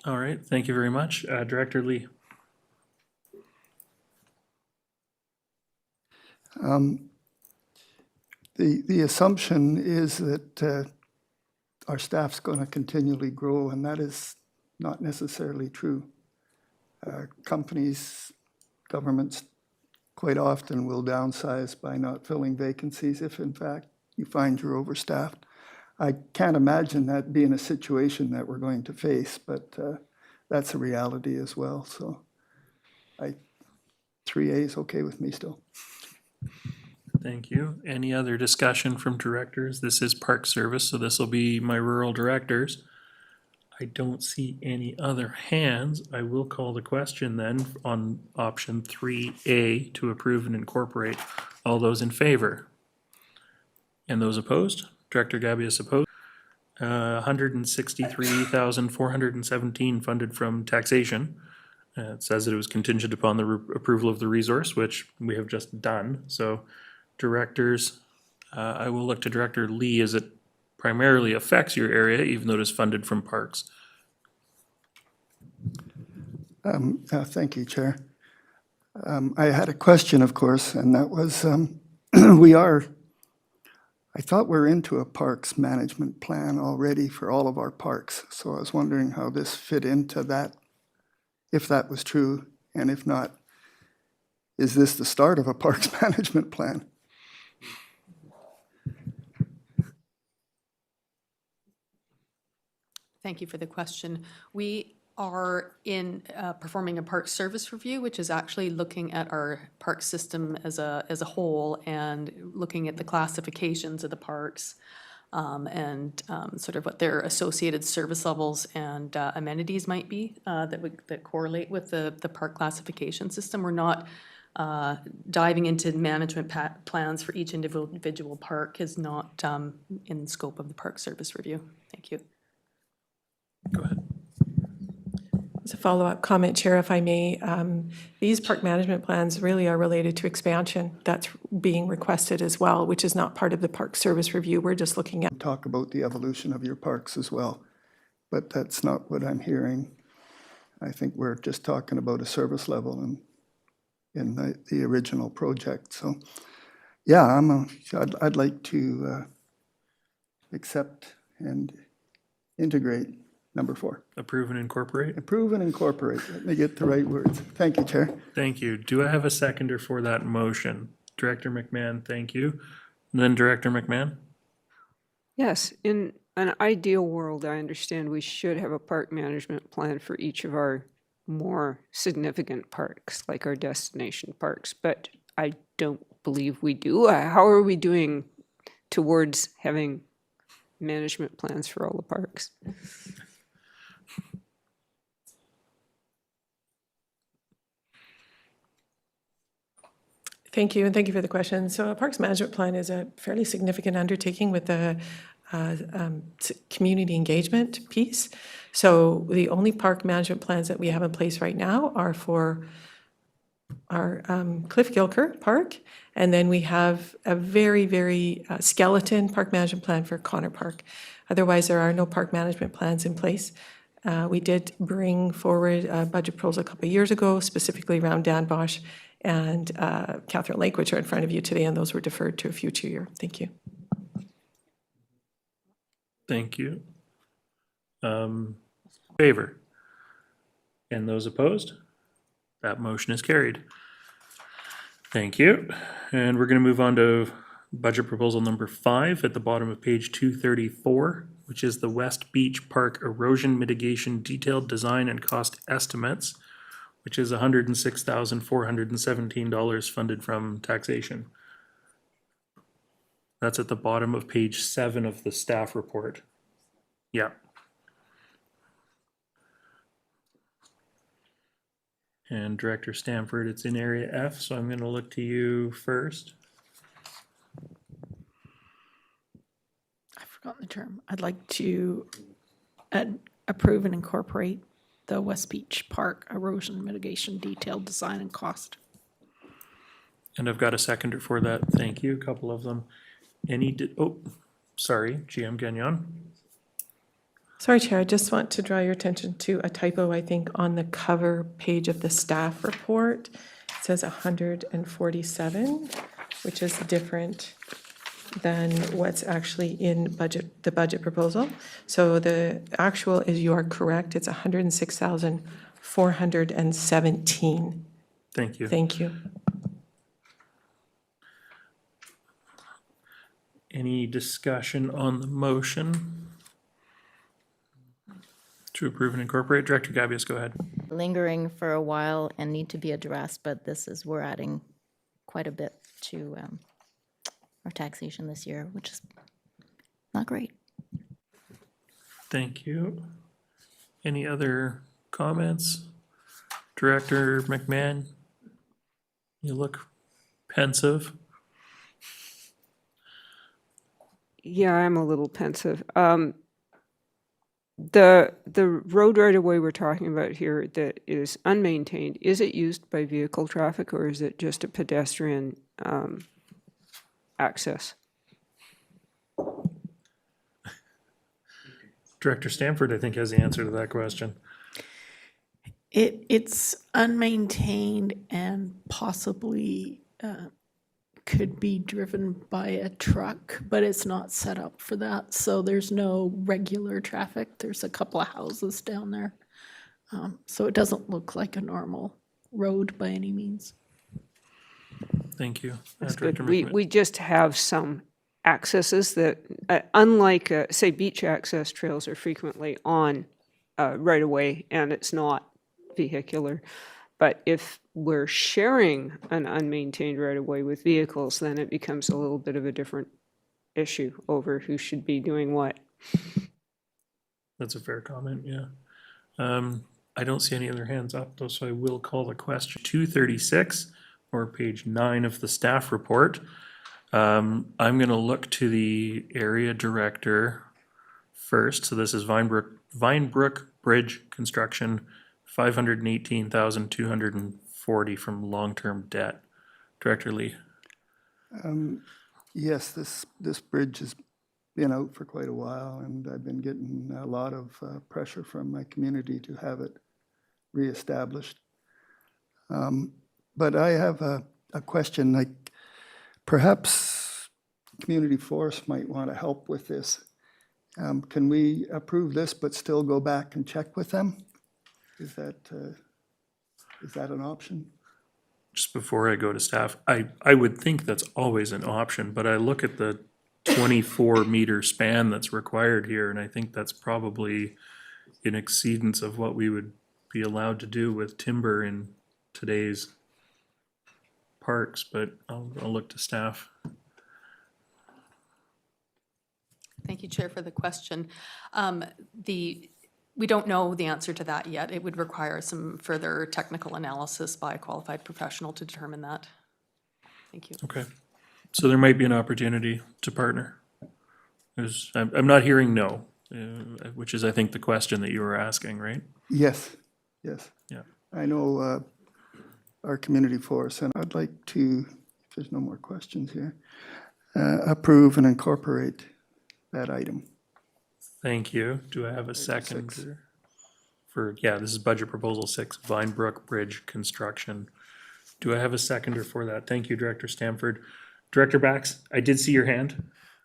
All right, thank you very much. Director Lee. The assumption is that our staff's going to continually grow, and that is not necessarily true. Companies, governments quite often will downsize by not filling vacancies if in fact you find you're overstaffed. I can't imagine that being a situation that we're going to face, but that's a reality as well. So 3A is okay with me still. Thank you. Any other discussion from directors? This is Park Service, so this will be my rural directors. I don't see any other hands. I will call the question then on option 3A to approve and incorporate. All those in favor? And those opposed? Director Gabius opposed. 163,417 funded from taxation. It says that it was contingent upon the approval of the resource, which we have just done. So directors, I will look to Director Lee as it primarily affects your area, even though it is funded from parks. Thank you, Chair. I had a question, of course, and that was, I thought we're into a parks management plan already for all of our parks. So I was wondering how this fit into that, if that was true, and if not, is this the start of a parks management plan? Thank you for the question. We are performing a park service review, which is actually looking at our park system as a whole and looking at the classifications of the parks and sort of what their associated service levels and amenities might be that correlate with the park classification system. We're not diving into management plans for each individual park is not in the scope of the park service review. Thank you. Go ahead. As a follow-up comment, Chair, if I may, these park management plans really are related to expansion that's being requested as well, which is not part of the park service review. We're just looking at. Talk about the evolution of your parks as well, but that's not what I'm hearing. I think we're just talking about a service level in the original project. So, yeah, I'd like to accept and integrate number 4. Approve and incorporate. Approve and incorporate. Let me get the right words. Thank you, Chair. Thank you. Do I have a seconder for that motion? Director McMahon, thank you. And then Director McMahon? Yes, in an ideal world, I understand we should have a park management plan for each of our more significant parks, like our destination parks, but I don't believe we do. How are we doing towards having management plans for all the parks? Thank you, and thank you for the question. So a parks management plan is a fairly significant undertaking with the community engagement piece. So the only park management plans that we have in place right now are for our Cliff Gilker Park, and then we have a very, very skeleton park management plan for Connor Park. Otherwise, there are no park management plans in place. We did bring forward a budget proposal a couple of years ago, specifically around Dan Bosch and Catherine Lake, which are in front of you today, and those were deferred to a future year. Thank you. Thank you. Favor? And those opposed? That motion is carried. Thank you. And we're going to move on to budget proposal number 5 at the bottom of page 234, which is the West Beach Park Erosion Mitigation Detailed Design and Cost Estimates, which is $106,417 funded from taxation. That's at the bottom of page 7 of the staff report. Yeah. And Director Stanford, it's in area F, so I'm going to look to you first. I've forgotten the term. I'd like to approve and incorporate the West Beach Park Erosion Mitigation Detailed Design and Cost. And I've got a seconder for that. Thank you. A couple of them. Sorry, GM Gagnon. Sorry, Chair, I just want to draw your attention to a typo, I think, on the cover page of the staff report. It says 147, which is different than what's actually in the budget proposal. So the actual is, you are correct, it's 106,417. Thank you. Thank you. Any discussion on the motion to approve and incorporate? Director Gabius, go ahead. Lingering for a while and need to be addressed, but we're adding quite a bit to our taxation this year, which is not great. Thank you. Any other comments? Director McMahon, you look pensive. Yeah, I'm a little pensive. The road right of way we're talking about here that is unmaintained, is it used by vehicle traffic or is it just a pedestrian access? Director Stanford, I think, has the answer to that question. It's unmaintained and possibly could be driven by a truck, but it's not set up for that. So there's no regular traffic. There's a couple of houses down there. So it doesn't look like a normal road by any means. Thank you. That's Director good. McMahon. We just have some accesses that, unlike, say, beach access trails are frequently on right of way and it's not vehicular. But if we're sharing an unmaintained right of way with vehicles, then it becomes a little bit of a different issue over who should be doing what. That's a fair comment, yeah. I don't see any other hands up though, so I will call the question. 236 or page 9 of the staff report. I'm going to look to the area director first. So this is Vinebrook Bridge construction, $518,240 from long-term debt. Director Lee. Yes, this bridge has been out for quite a while, and I've been getting a lot of pressure from my community to have it reestablished. But I have a question, like perhaps Community Force might want to help with this. Can we approve this but still go back and check with them? Is that an option? Just before I go to staff, I would think that's always an option, but I look at the 24-meter span that's required here, and I think that's probably in exceedance of what we would be allowed to do with timber in today's parks, but I'll look to staff. Thank you, Chair, for the question. We don't know the answer to that yet. It would require some further technical analysis by a qualified professional to determine that. Thank you. Okay, so there might be an opportunity to partner. I'm not hearing no, which is, I think, the question that you were asking, right? Yes. Yeah. I know our Community Force, and I'd like to, if there's no more questions here, approve and incorporate that item. Thank you. Do I have a second for, this is budget proposal 6, Vinebrook Bridge construction. Do I have a seconder for that? Thank you, Director Stamford. Director Bax, I did see your hand.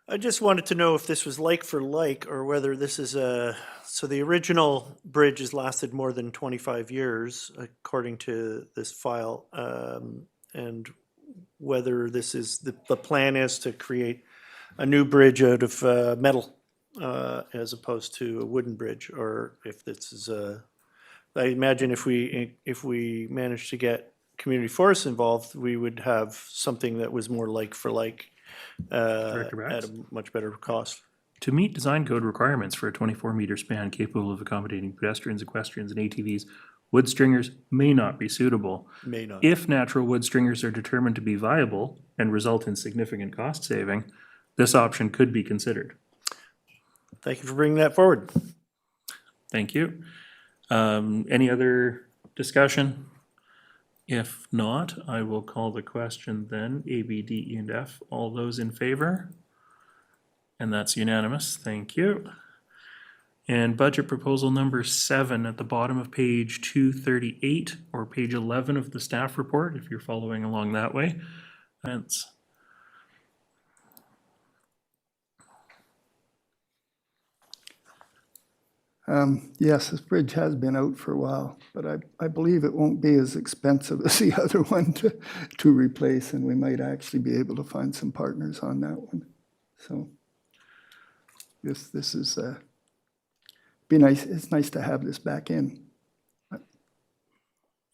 I just wanted to know if this was like for like, or whether this is so the original bridge has lasted more than 25 years, according to this file, and whether this is, the plan is to create a new bridge out of metal, as opposed to a wooden bridge, or if this is I imagine if we manage to get Community Forest involved, we would have something that was more like for like, at a much better cost. To meet design code requirements for a 24-meter span capable of accommodating pedestrians, equestrians, and ATVs, wood stringers may not be suitable. May not. If natural wood stringers are determined to be viable and result in significant cost saving, this option could be considered. Thank you for bringing that forward. Thank you. Any other discussion? If not, I will call the question then. A, B, D, E, and F. All those in favor? And that's unanimous. Thank you. And budget proposal number 7 at the bottom of page 238 or page 11 of the staff report, if you're following along that way. Thanks. Yes, this bridge has been out for a while, but I believe it won't be as expensive as the other one to replace, and we might actually be able to find some partners on that one. So this is be nice. It's nice to have this back in.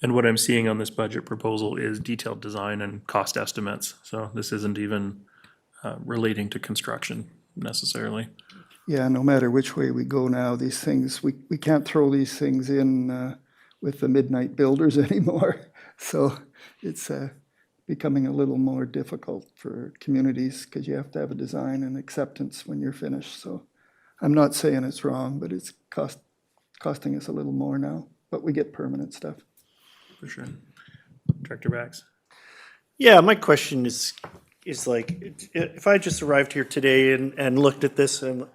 And what I'm seeing on this budget proposal is detailed design and cost estimates. So this isn't even relating to construction necessarily. Yeah, no matter which way we go now, these things, we can't throw these things in with the midnight builders anymore. So it's becoming a little more difficult for communities because you have to have a design and acceptance when you're finished. So I'm not saying it's wrong, but it's costing us a little more now, but we get permanent stuff. For sure. Director Bax? Yeah, my question is like, if I just arrived here today and looked at this, and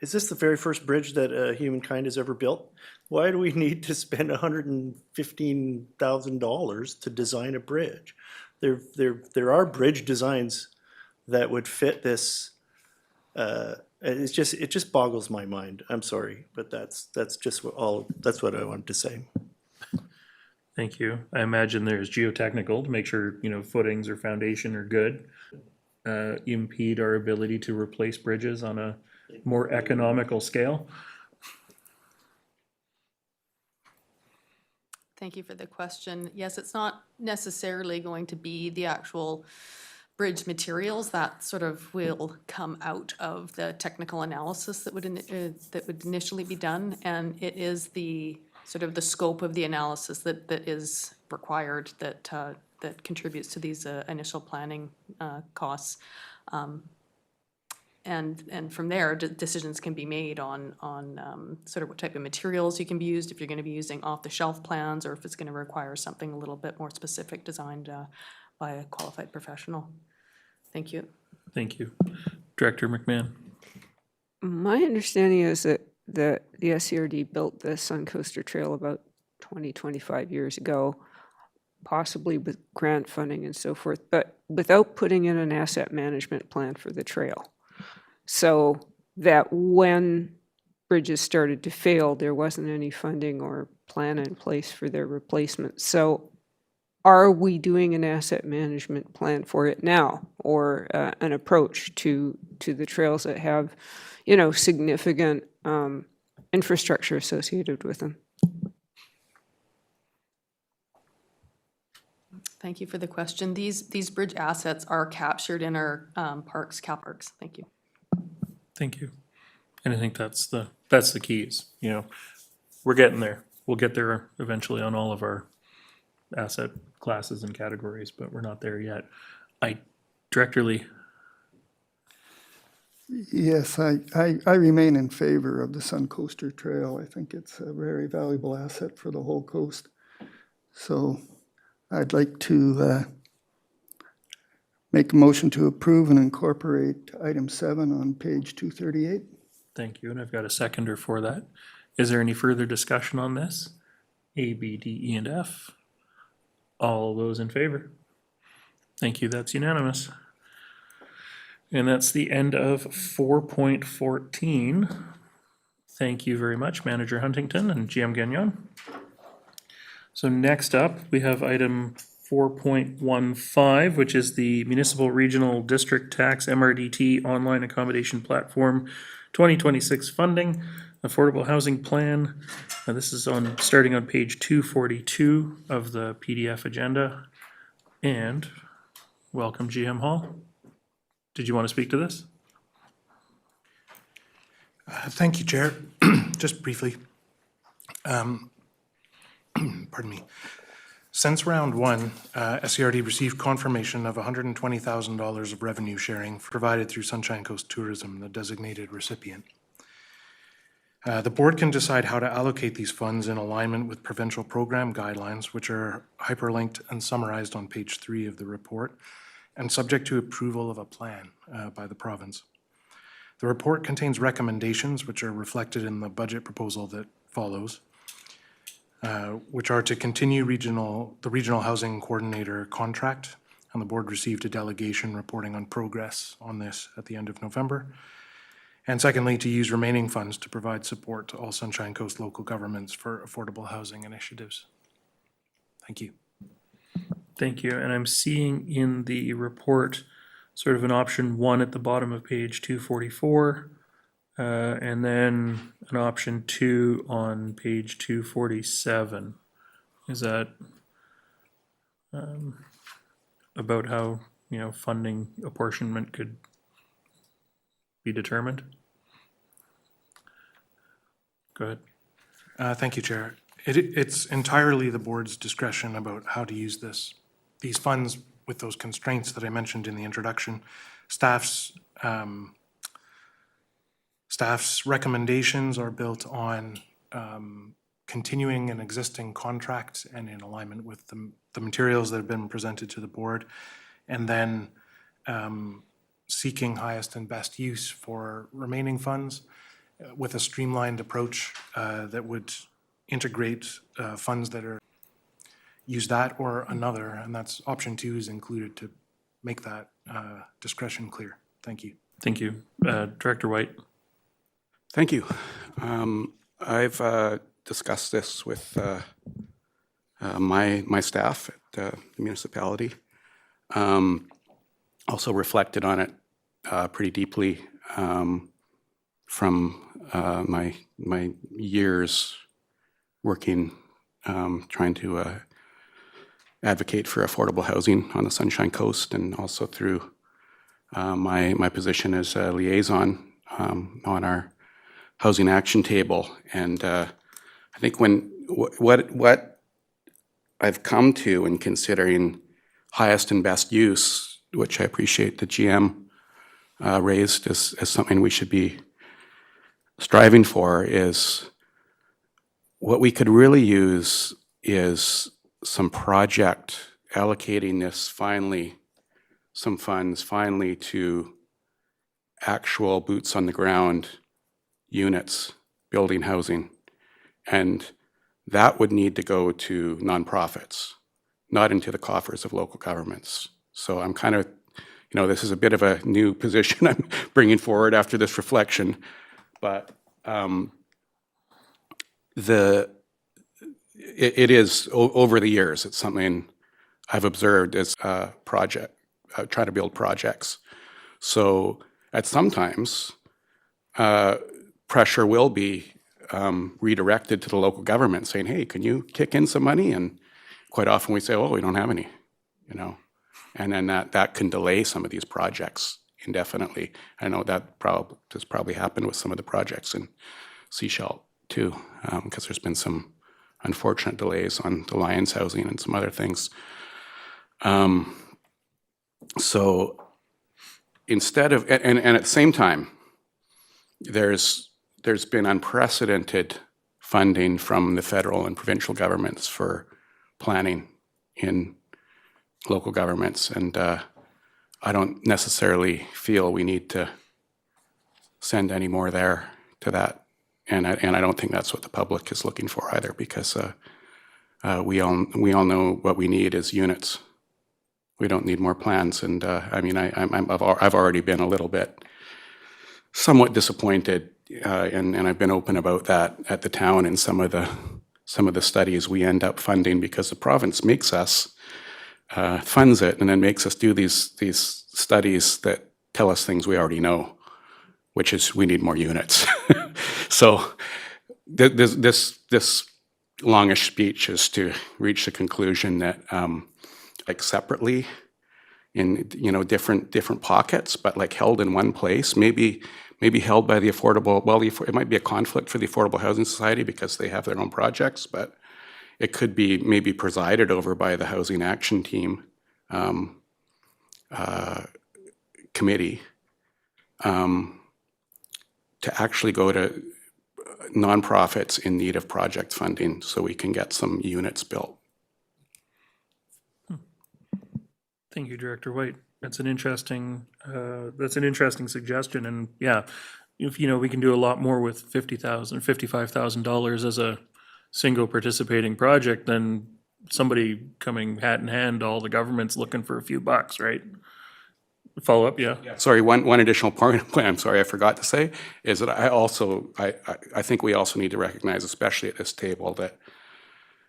is this the very first bridge that humankind has ever built? Why do we need to spend $115,000 to design a bridge? There are bridge designs that would fit this. It just boggles my mind. I'm sorry, but that's just what I wanted to say. Thank you. I imagine there's geotechnical to make sure, footings or foundation are good. Impede our ability to replace bridges on a more economical scale. Thank you for the question. Yes, it's not necessarily going to be the actual bridge materials that sort of will come out of the technical analysis that would initially be done, and it is the sort of the scope of the analysis that is required that contributes to these initial planning costs. And from there, decisions can be made on sort of what type of materials you can be used, if you're going to be using off-the-shelf plans, or if it's going to require something a little bit more specific designed by a qualified professional. Thank you. Thank you. Director McMahon? My understanding is that the SCRD built the Suncoaster Trail about 25 years ago, possibly with grant funding and so forth, but without putting in an asset management plan for the trail. So that when bridges started to fail, there wasn't any funding or plan in place for their replacement. So are we doing an asset management plan for it now, or an approach to the trails that have, significant infrastructure associated with them? Thank you for the question. These bridge assets are captured in our parks, CalParks. Thank you. Thank you. And I think that's the keys, we're getting there. We'll get there eventually on all of our asset classes and categories, but we're not there yet. Director Lee? Yes, I remain in favor of the Suncoaster Trail. I think it's a very valuable asset for the whole coast. So I'd like to make a motion to approve and incorporate item 7 on page 238. Thank you, and I've got a seconder for that. Is there any further discussion on this? A, B, D, E, and F. All those in favor? Thank you, that's unanimous. And that's the end of 4.14. Thank you very much, Manager Huntington and GM Gagnon. So next up, we have item 4.15, which is the Municipal Regional District Tax MRDT Online Accommodation Platform 2026 Funding, Affordable Housing Plan. This is starting on page 242 of the PDF agenda. And welcome, GM Hall. Did you want to speak to this? Thank you, Chair. Just briefly. Pardon me. Since round one, SCRD received confirmation of $120,000 of revenue sharing provided through Sunshine Coast Tourism, the designated recipient. The board can decide how to allocate these funds in alignment with provincial program guidelines, which are hyperlinked and summarized on page 3 of the report, and subject to approval of a plan by the province. The report contains recommendations which are reflected in the budget proposal that follows, which are to continue the Regional Housing Coordinator contract, and the board received a delegation reporting on progress on this at the end of November. And secondly, to use remaining funds to provide support to all Sunshine Coast local governments for affordable housing initiatives. Thank you. Thank you. And I'm seeing in the report sort of an option 1 at the bottom of page 244, and then an option 2 on page 247. Is that about how funding apportionment could be determined. Go ahead. Thank you, Chair. It's entirely the board's discretion about how to use these funds with those constraints that I mentioned in the introduction. Staff's recommendations are built on continuing an existing contract and in alignment with the materials that have been presented to the board, and then seeking highest and best use for remaining funds with a streamlined approach that would integrate funds that are use that or another, and that's option 2 is included to make that discretion clear. Thank you. Thank you. Director White. Thank you. I've discussed this with my staff at the municipality. Also reflected on it pretty deeply from my years working, trying to advocate for affordable housing on the Sunshine Coast, and also through my position as a liaison on our housing action table. And I think what I've come to in considering highest and best use, which I appreciate the GM raised as something we should be striving for, is what we could really use is some project allocating this finally, some funds finally to actual boots on the ground units, building housing. And that would need to go to nonprofits, not into the coffers of local governments. So I'm kind of, this is a bit of a new position I'm bringing forward after this reflection, but it is, over the years, it's something I've observed as a project, try to build projects. So at sometimes, pressure will be redirected to the local government saying, hey, can you kick in some money? And quite often we say, oh, we don't have any, and then that can delay some of these projects indefinitely. I know that has probably happened with some of the projects in Sechelt too, because there's been some unfortunate delays on the Lions housing and some other things. So instead of, and at the same time, there's been unprecedented funding from the federal and provincial governments for planning in local governments, and I don't necessarily feel we need to send any more there to that, and I don't think that's what the public is looking for either, because we all know what we need is units. We don't need more plans, and I've already been a little bit somewhat disappointed, and I've been open about that at the town in some of the studies we end up funding, because the province makes us funds it and then makes us do these studies that tell us things we already know, which is we need more units. So this longish speech is to reach the conclusion that like separately in different pockets, but like held in one place, maybe held by the affordable, well, it might be a conflict for the Affordable Housing Society because they have their own projects, but it could be maybe presided over by the Housing Action Team committee to actually go to nonprofits in need of project funding so we can get some units built. Thank you, Director White. That's an interesting suggestion, and yeah, if we can do a lot more with $55,000 as a single participating project than somebody coming hat in hand, all the government's looking for a few bucks, right? Follow up, yeah. Sorry, one additional point I'm sorry I forgot to say is that I think we also need to recognize, especially at this table, that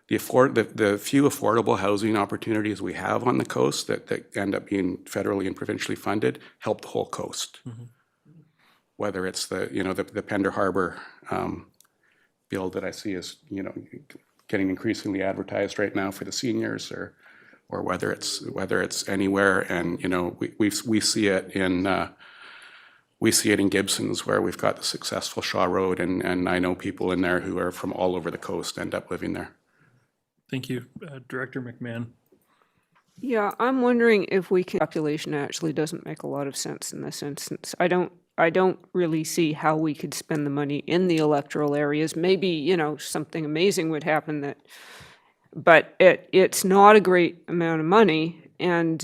the few affordable housing opportunities we have on the coast that end up being federally and provincially funded help the whole coast. Mm-hmm. Whether it's the Pender Harbor bill that I see is getting increasingly advertised right now for the seniors, or or whether it's anywhere. And, you know, we see it in Gibson's, where we've got the successful Shaw Road, and I know people in there who are from all over the coast end up living there. Thank you. Director McMahon. Yeah, I'm wondering if we can, population actually doesn't make a lot of sense in this instance. I don't really see how we could spend the money in the electoral areas. Maybe, you know, something amazing would happen but it's not a great amount of money, and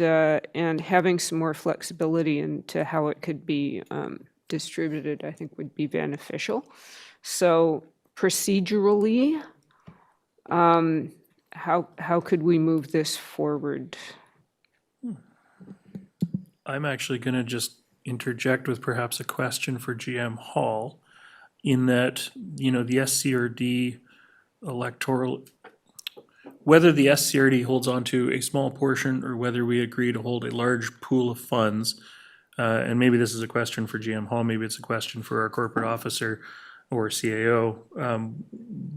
having some more flexibility into how it could be distributed, I think would be beneficial. So procedurally, how could we move this forward? I'm actually going to just interject with perhaps a question for GM Hall, in that, you know, the SCRD electoral, whether the SCRD holds on to a small portion or whether we agree to hold a large pool of funds, and maybe this is a question for GM Hall, maybe it's a question for our corporate officer or CAO,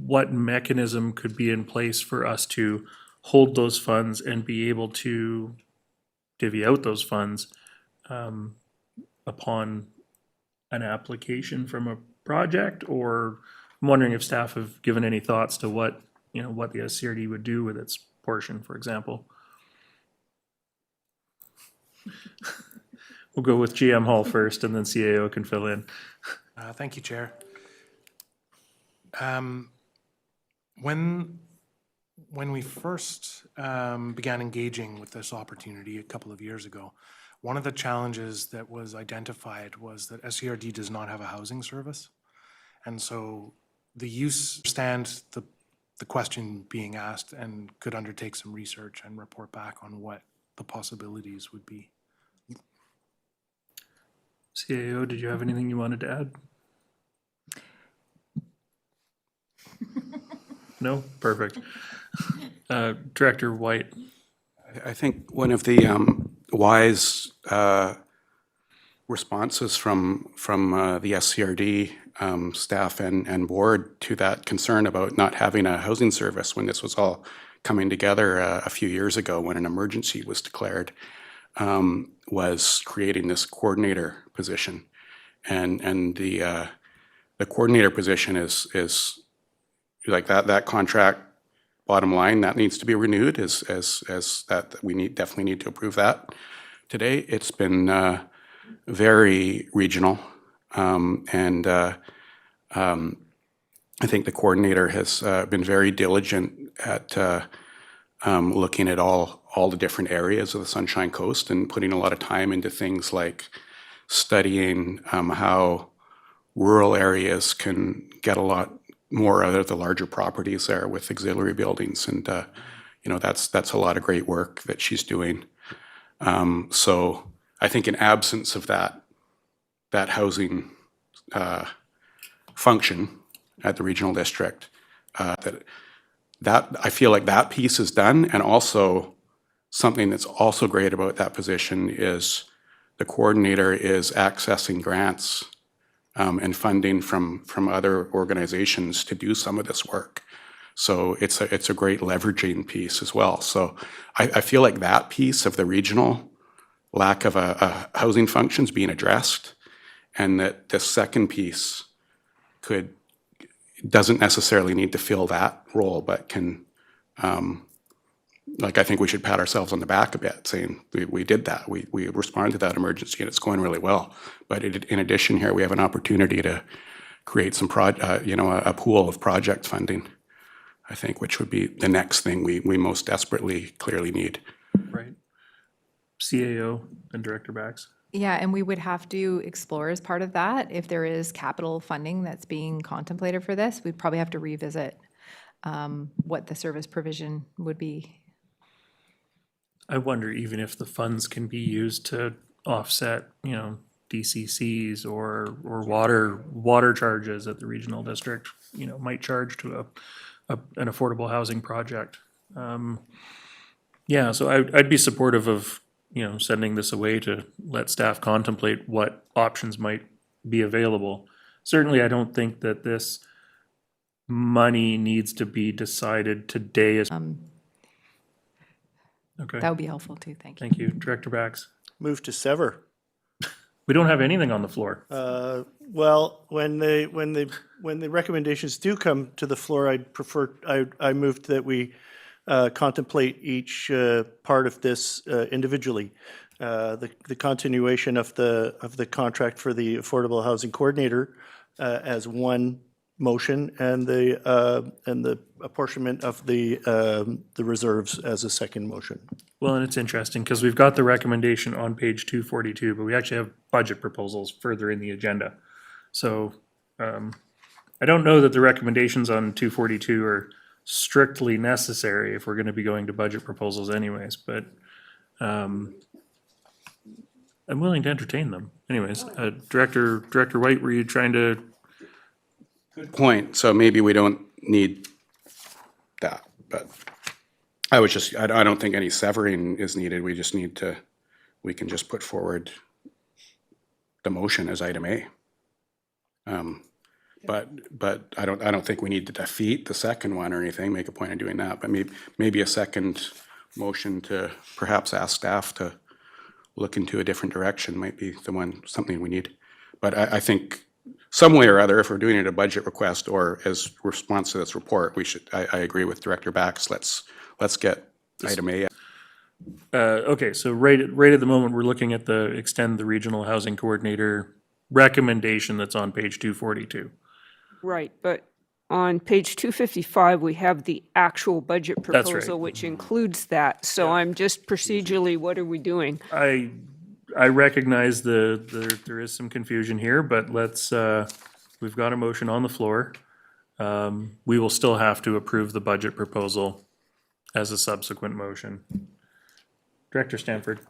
what mechanism could be in place for us to hold those funds and be able to divvy out those funds upon an application from a project? Or I'm wondering if staff have given any thoughts to what the SCRD would do with its portion, for example. We'll go with GM Hall first, and then CAO can fill in. Thank you, Chair. When we first began engaging with this opportunity a couple of years ago, one of the challenges that was identified was that SCRD does not have a housing service. And so the use stands the question being asked, and could undertake some research and report back on what the possibilities would be. CAO, did you have anything you wanted to add? No? Perfect. Director White. I think one of the wise responses from the SCRD staff and board to that concern about not having a housing service when this was all coming together a few years ago, when an emergency was declared, was creating this coordinator position. And the coordinator position is like that contract, bottom line, that needs to be renewed, as that we definitely need to approve that. Today, it's been very regional, and I think the coordinator has been very diligent at looking at all the different areas of the Sunshine Coast and putting a lot of time into things like studying how rural areas can get a lot more out of the larger properties there with auxiliary buildings, and that's a lot of great work that she's doing. So I think in absence of that housing function at the regional district, that I feel like that piece is done. And also something that's also great about that position is the coordinator is accessing grants and funding from other organizations to do some of this work. So it's a great leveraging piece as well. So I feel like that piece of the regional lack of a housing function is being addressed, and that the second piece doesn't necessarily need to fill that role, but can, I think we should pat ourselves on the back a bit, saying we did that. We responded to that emergency, and it's going really well. But in addition here, we have an opportunity to create some a pool of project funding, I think, which would be the next thing we most desperately clearly need. Right. CAO and Director Bax. Yeah, and we would have to explore as part of that, if there is capital funding that's being contemplated for this, we'd probably have to revisit what the service provision would be. I wonder even if the funds can be used to offset, DCCs or water charges that the regional district, might charge to an affordable housing project. Yeah, so I'd be supportive of, sending this away to let staff contemplate what options might be available. Certainly, I don't think that this money needs to be decided today. Okay, That would be helpful too, thank you. thank you. Director Bax? Move to sever. We don't have anything on the floor. Well, when the recommendations do come to the floor, I moved that we contemplate each part of this individually. The continuation of the contract for the Affordable Housing Coordinator as one motion, and the apportionment of the reserves as a second motion. Well, and it's interesting because we've got the recommendation on page 242, but we actually have budget proposals further in the agenda. So I don't know that the recommendations on 242 are strictly necessary if we're going to be going to budget proposals anyways, but I'm willing to entertain them. Anyways, Director White, were you trying to? Good point. So maybe we don't need that, but I don't think any severing is needed. We just need to, we can just put forward the motion as item A. But I don't think we need to defeat the second one or anything, make a point of doing that, but maybe a second motion to perhaps ask staff to look into a different direction might be something we need. But I think some way or other, if we're doing it a budget request or as response to this report, we should, I agree with Director Bax, let's get item A. Okay, so right at the moment, we're looking at the extend the regional housing coordinator recommendation that's on page 242. Right, but on page 255, we have the actual budget That's right. proposal, which includes that. So I'm just procedurally, what are we doing? I recognize there is some confusion here, but we've got a motion on the floor. We will still have to approve the budget proposal as a subsequent motion. Director Stanford?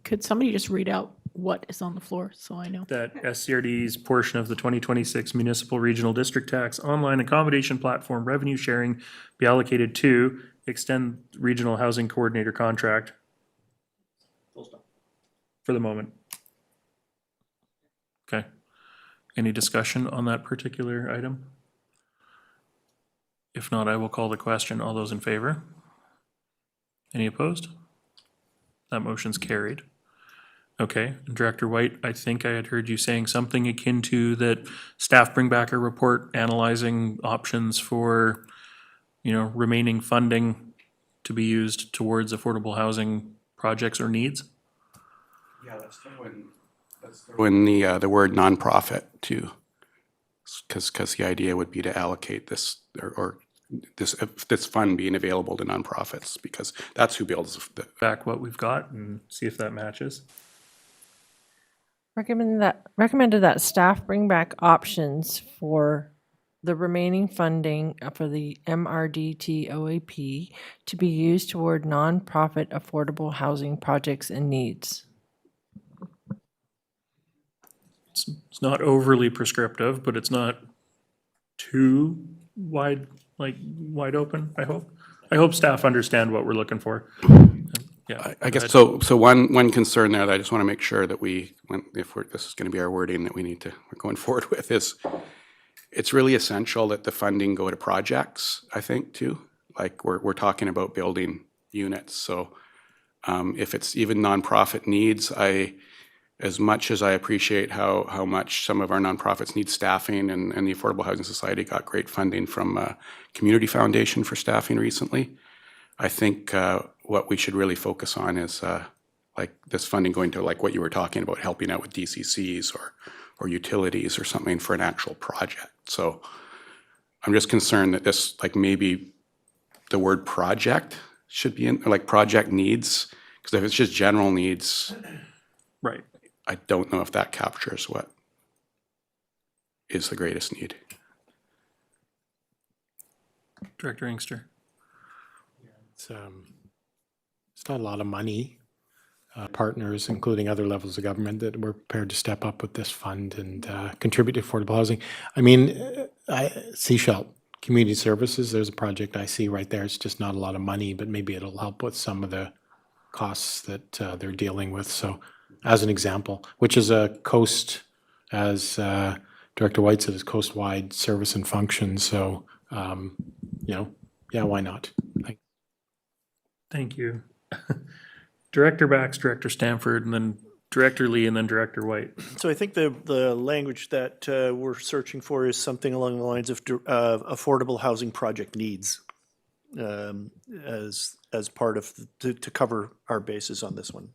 Could somebody just read out what is on the floor so I know? That SCRD's portion of the 2026 Municipal Regional District Tax Online Accommodation Platform revenue sharing be allocated to extend Regional Housing Coordinator contract. For the moment. Okay. Any discussion on that particular item? If not, I will call the question. All those in favor? Any opposed? That motion's carried. Okay, Director White, I think I had heard you saying something akin to that staff bring back a report analyzing options for, remaining funding to be used towards affordable housing projects or needs? Yeah, let's throw in the word nonprofit too, because the idea would be to allocate this or this fund being available to nonprofits, because that's who builds back what we've got and see if that matches. Recommended that staff bring back options for the remaining funding for the MRDT OAP to be used toward nonprofit affordable housing projects and needs. It's not overly prescriptive, but it's not too wide open, I hope. I hope staff understand what we're looking for. Yeah. I guess so one concern there that I just want to make sure that this is going to be our wording that we're going forward with is it's really essential that the funding go to projects, I think, too. Like we're talking about building units. So if it's even nonprofit needs, as much as I appreciate how much some of our nonprofits need staffing, and the Affordable Housing Society got great funding from a community foundation for staffing recently, I think what we should really focus on is like this funding going to like what you were talking about, helping out with DCCs or utilities or something for an actual project. So I'm just concerned that this, like maybe the word project should be in, like project needs, because if it's just general needs, right, I don't know if that captures what is the greatest need. Director Inkster. It's not a lot of money. Partners, including other levels of government, that were prepared to step up with this fund and contribute to affordable housing. I mean, Seashell Community Services, there's a project I see right there. It's just not a lot of money, but maybe it'll help with some of the costs that they're dealing with. So as an example, which is a coast, as Director White said, is coast-wide service and function. So, yeah, why not? Thank you. Director Bax, Director Stanford, and then Director Lee, and then Director White. So I think the language that we're searching for is something along the lines of affordable housing project needs as part of, to cover our bases on this one.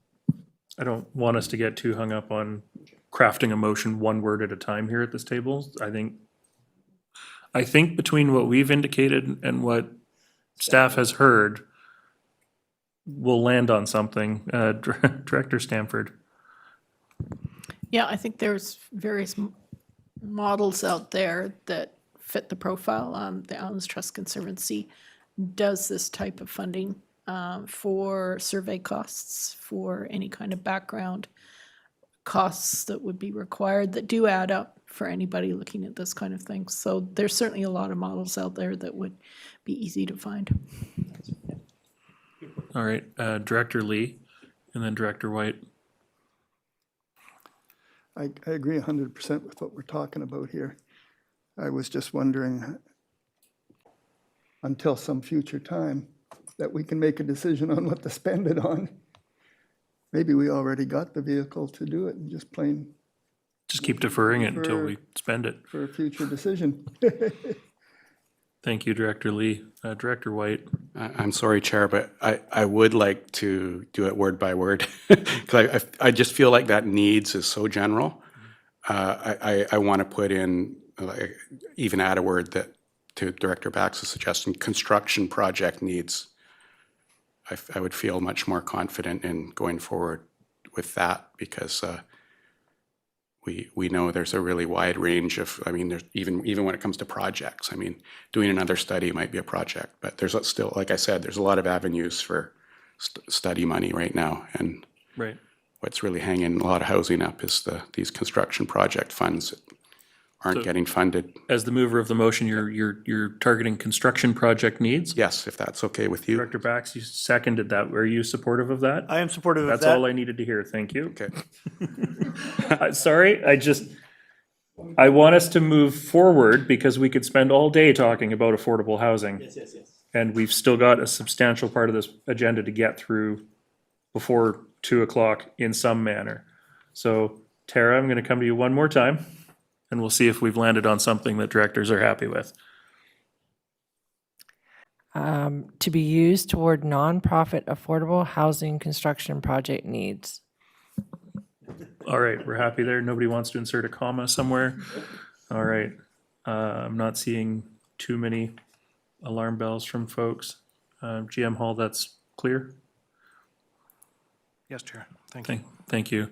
I don't want us to get too hung up on crafting a motion one word at a time here at this table. I think between what we've indicated and what staff has heard, we'll land on something. Director Stanford. Yeah, I think there's various models out there that fit the profile. The Islands Trust Conservancy does this type of funding for survey costs, for any kind of background costs that would be required that do add up for anybody looking at this kind of thing. So there's certainly a lot of models out there that would be easy to find. All right, Director Lee, and then Director White. I agree 100% with what we're talking about here. I was just wondering, until some future time, that we can make a decision on what to spend it on. Maybe we already got the vehicle to do it and just keep deferring it until we spend it. For a future decision. Thank you, Director Lee. Director White. I'm sorry, Chair, but I would like to do it word by word, because I just feel like that needs is so general. I want to put in, even add a word that, to Director Bax's suggestion, construction project needs. I would feel much more confident in going forward with that, because we know there's a really wide range of, there's even when it comes to projects, doing another study might be a project, but there's still, like I said, there's a lot of avenues for study money right now. And right. What's really hanging a lot of housing up is these construction project funds that aren't getting funded. As the mover of the motion, you're targeting construction project needs? Yes, if that's okay with you. Director Bax, you seconded that. Were you supportive of that? I am supportive of that. That's all I needed to hear. Thank you. Okay. Sorry, I want us to move forward because we could spend all day talking about affordable housing. Yes. And we've still got a substantial part of this agenda to get through before 2 o'clock in some manner. So Tara, I'm going to come to you one more time and we'll see if we've landed on something that directors are happy with. To be used toward nonprofit affordable housing construction project needs. All right, we're happy there. Nobody wants to insert a comma somewhere. All right. I'm not seeing too many alarm bells from folks. GM Hall, that's clear? Yes, Chair. Thank you. Thank you.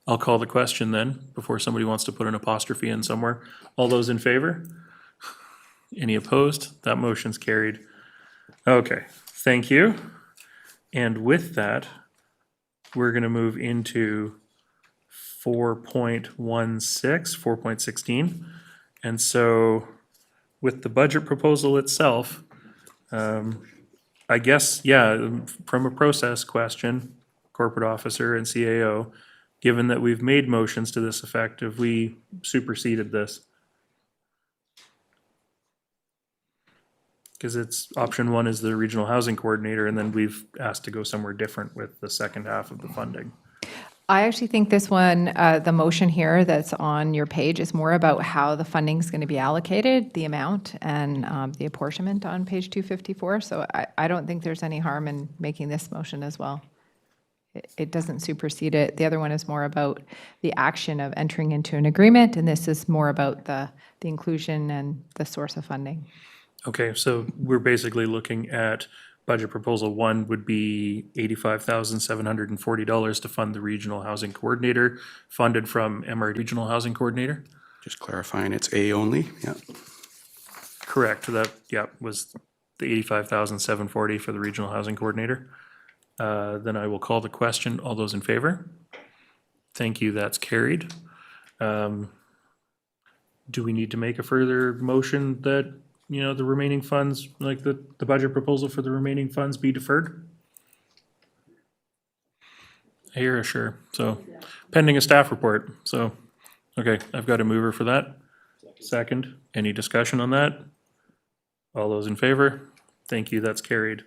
I'll call the question then, before somebody wants to put an apostrophe in somewhere. All those in favor? Any opposed? That motion's carried. Okay, thank you. And with that, we're going to move into 4.16, 4.16. And so with the budget proposal itself, I guess, yeah, from a process question, corporate officer and CAO, given that we've made motions to this effect, have we superseded this? Because it's option one is the regional housing coordinator, and then we've asked to go somewhere different with the second half of the funding. I actually think this one, the motion here that's on your page is more about how the funding is going to be allocated, the amount, and the apportionment on page 254. So I don't think there's any harm in making this motion as well. It doesn't supersede it. The other one is more about the action of entering into an agreement, and this is more about the inclusion and the source of funding. Okay, so we're basically looking at budget proposal one would be $85,740 to fund the regional housing coordinator, funded from MRD Regional Housing Coordinator? Just clarifying, it's A only, yeah. Correct, that, yeah, was the $85,740 for the regional housing coordinator. Then I will call the question. All those in favor? Thank you, that's carried. Do we need to make a further motion that, you know, the remaining funds, like the budget proposal for the remaining funds be deferred? I hear a sure. So pending a staff report. So, okay, I've got a mover for that. Second, any discussion on that? All those in favor? Thank you, that's carried.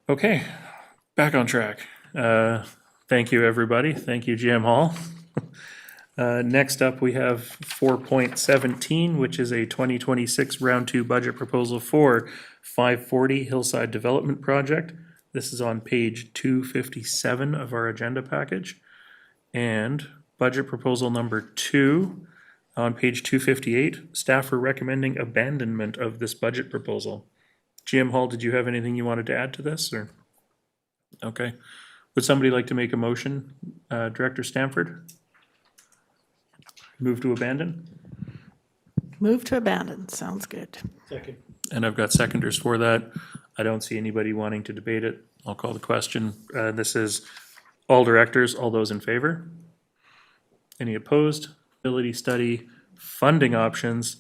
Okay, back on track. Thank you, everybody. Thank you, GM Hall. Next up, we have 4.17, which is a 2026 Round 2 budget proposal for 540 Hillside Development Project. This is on page 257 of our agenda package. And budget proposal number 2 on page 258, staff are recommending abandonment of this budget proposal. GM Hall, did you have anything you wanted to add to this, or? Okay. Would somebody like to make a motion? Director Stanford? Move to abandon? Move to abandon, sounds good. Second. And I've got seconders for that. I don't see anybody wanting to debate it. I'll call the question. This is all directors, all those in favor? Any opposed? Ability study, funding options,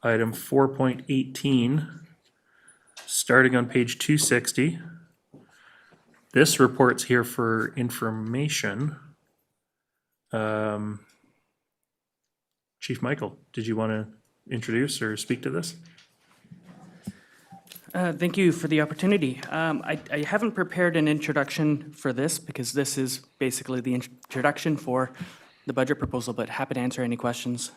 item 4.18, starting on page 260. This report's here for information. Chief Michael, did you want to introduce or speak to this? Thank you for the opportunity. I haven't prepared an introduction for this because this is basically the introduction for the budget proposal, but happy to answer any questions.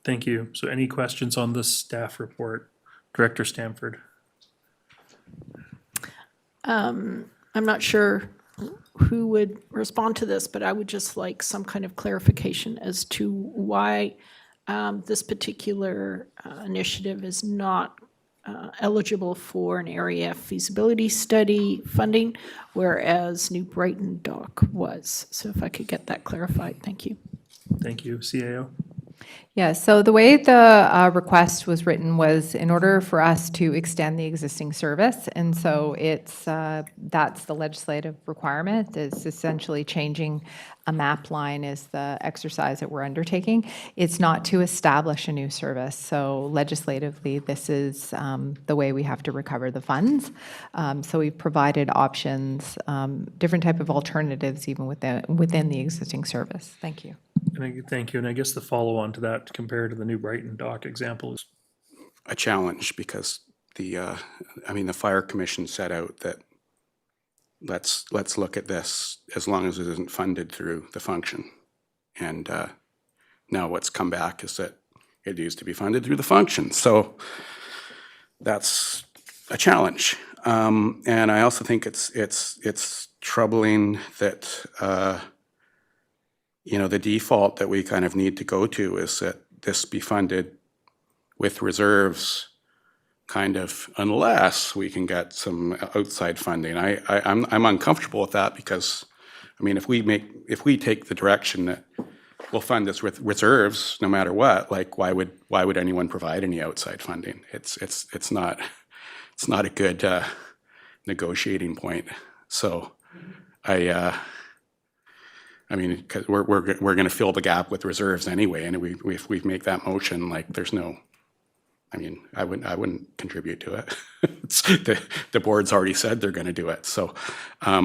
Thank you. So any questions on the staff report? Director Stanford. I'm not sure who would respond to this, but I would just like some kind of clarification as to why this particular initiative is not eligible for an area feasibility study funding, whereas New Brighton Dock was. So if I could get that clarified, thank you. Thank you. CAO. Yeah, so the way the request was written was in order for us to extend the existing service, and so it's that's the legislative requirement. It's essentially changing a map line is the exercise that we're undertaking. It's not to establish a new service. So legislatively, this is the way we have to recover the funds. So we've provided options, different type of alternatives even within the existing service. Thank you. Thank you. And I guess the follow-on to that compared to the New Brighton Dock example is a challenge because the fire commission set out that let's look at this as long as it isn't funded through the function. And now what's come back is that it used to be funded through the function. So that's a challenge. And I also think it's troubling that the default that we kind of need to go to is that this be funded with reserves, kind of, unless we can get some outside funding. I'm uncomfortable with that because, if we take the direction that we'll fund this with reserves no matter what, like why would anyone provide any outside funding? It's not a good negotiating point. So because we're going to fill the gap with reserves anyway, and if we make that motion, like there's no, I wouldn't contribute to it. The board's already said they're going to do it, so I'm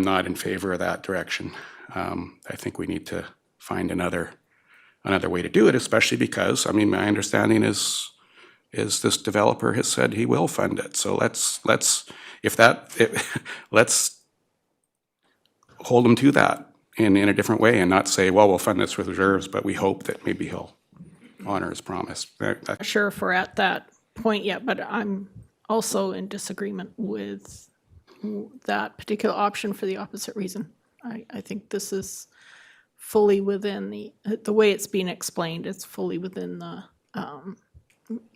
not in favor of that direction. I think we need to find another way to do it, especially because my understanding is this developer has said he will fund it. So let's hold him to that in a different way and not say, well, we'll fund this with reserves, but we hope that maybe he'll honor his promise. Not sure if we're at that point yet, but I'm also in disagreement with that particular option for the opposite reason. I think this is fully within the way it's being explained, it's fully within the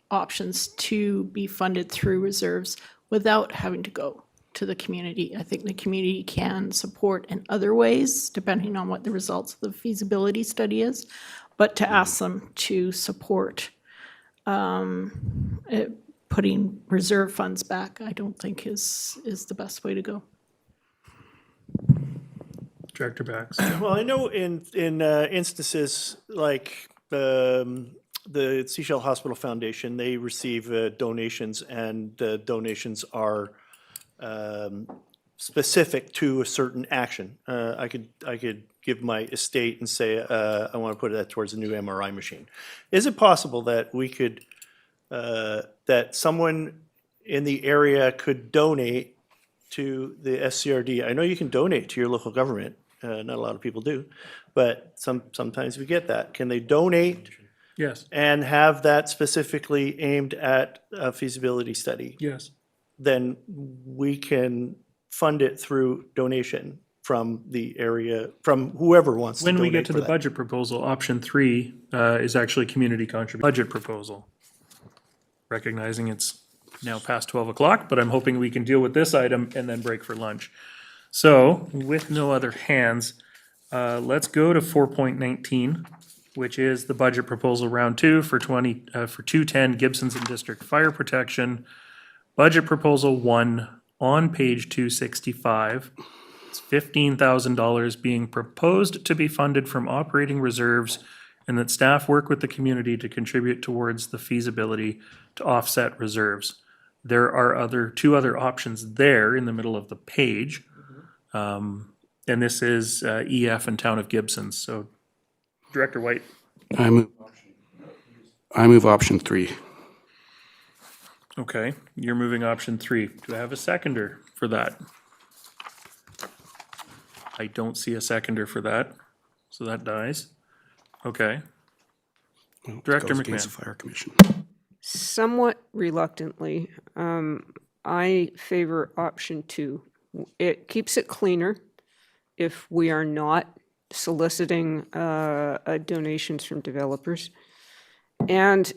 options to be funded through reserves without having to go to the community. I think the community can support in other ways, depending on what the results of the feasibility study is, but to ask them to support putting reserve funds back, I don't think is the best way to go. Director Bax. Well, I know in instances like the Seashell Hospital Foundation, they receive donations, and the donations are specific to a certain action. I could give my estate and say I want to put that towards a new MRI machine. Is it possible that we could that someone in the area could donate to the SCRD. I know you can donate to your local government, not a lot of people do, but sometimes we get that. Can they donate Yes, and have that specifically aimed at a feasibility study? yes. Then we can fund it through donation from the area, from whoever wants to When we donate get to for the that. budget proposal, option 3 is actually community contribution budget proposal. Recognizing it's now past 12 o'clock, but I'm hoping we can deal with this item and then break for lunch. So with no other hands, let's go to 4.19, which is the budget proposal round 2 for 210 Gibsons and District Fire Protection. Budget proposal 1 on page 265. It's $15,000 being proposed to be funded from operating reserves, and that staff work with the community to contribute towards the feasibility to offset reserves. There are two other options there in the middle of the page. And this is EF and Town of Gibsons. So Director White. I move option 3. Okay, you're moving option 3. Do I have a seconder for that? I don't see a seconder for that, so that dies. Okay. Well, it Director goes against McMahon. the Fire Commission. Somewhat reluctantly, I favor option 2. It keeps it cleaner if we are not soliciting donations from developers. And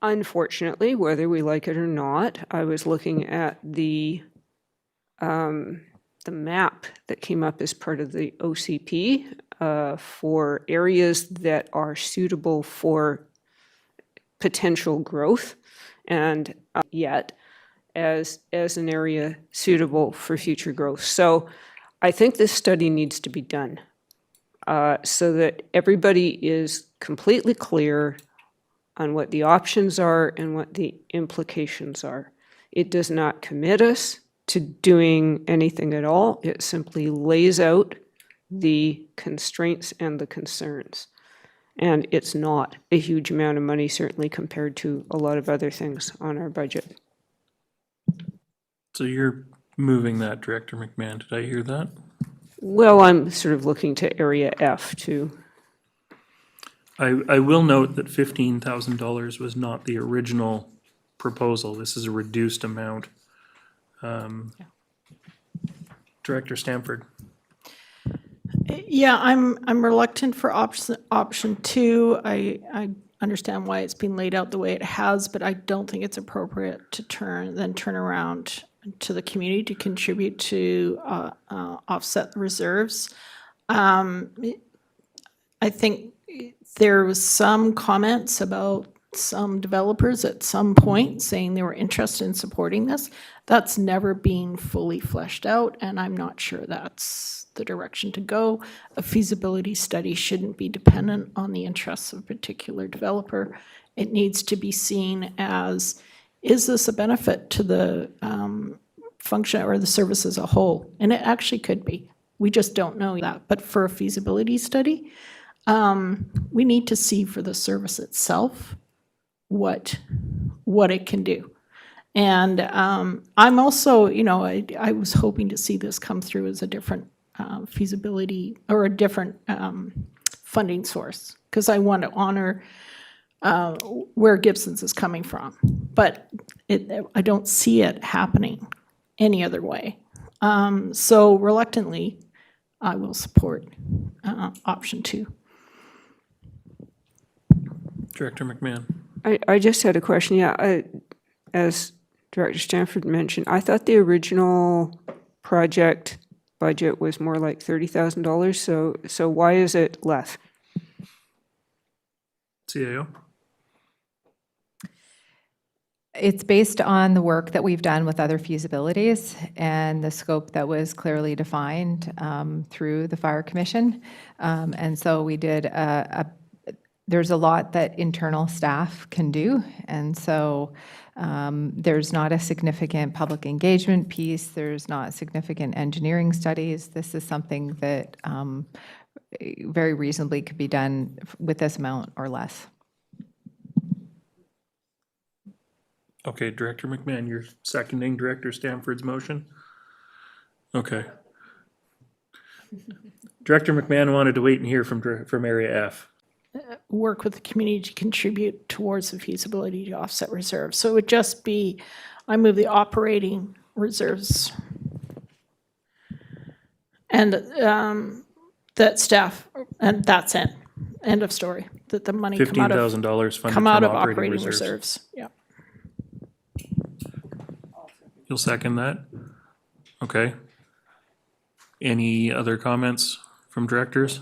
unfortunately, whether we like it or not, I was looking at the map that came up as part of the OCP for areas that are suitable for potential growth, and yet as an area suitable for future growth. So I think this study needs to be done so that everybody is completely clear on what the options are and what the implications are. It does not commit us to doing anything at all. It simply lays out the constraints and the concerns. And it's not a huge amount of money, certainly compared to a lot of other things on our budget. So you're moving that, Director McMahon. Did I hear that? Well, I'm sort of looking to area F too. I will note that $15,000 was not the original proposal. This is a reduced amount. Director Stamford. Yeah, I'm reluctant for option 2. I understand why it's been laid out the way it has, but I don't think it's appropriate to turn around to the community to contribute to offset the reserves. I think there was some comments about some developers at some point saying they were interested in supporting this. That's never been fully fleshed out, and I'm not sure that's the direction to go. A feasibility study shouldn't be dependent on the interests of a particular developer. It needs to be seen as, is this a benefit to the function or the service as a whole? And it actually could be. We just don't know that. But for a feasibility study, we need to see for the service itself what it can do. And I'm also, I was hoping to see this come through as a different feasibility or a different funding source, because I want to honor where Gibson's is coming from. But I don't see it happening any other way. So reluctantly, I will support option 2. Director McMahon. I just had a question. Yeah, as Director Stanford mentioned, I thought the original project budget was more like $30,000. So why is it less? CAO. It's based on the work that we've done with other feasibilities and the scope that was clearly defined through the Fire Commission. And so we did there's a lot that internal staff can do. And so there's not a significant public engagement piece. There's not significant engineering studies. This is something that very reasonably could be done with this amount or less. Okay, Director McMahon, you're seconding Director Stanford's motion? Okay. Director McMahon wanted to wait and hear from Area F. Work with the community to contribute towards the feasibility to offset reserves. So it would just be, I move the operating reserves. And that staff, and that's it. End of story. That the money come out of $15,000 funded from operating reserves. reserves. Yeah. You'll second that? Okay. Any other comments from directors?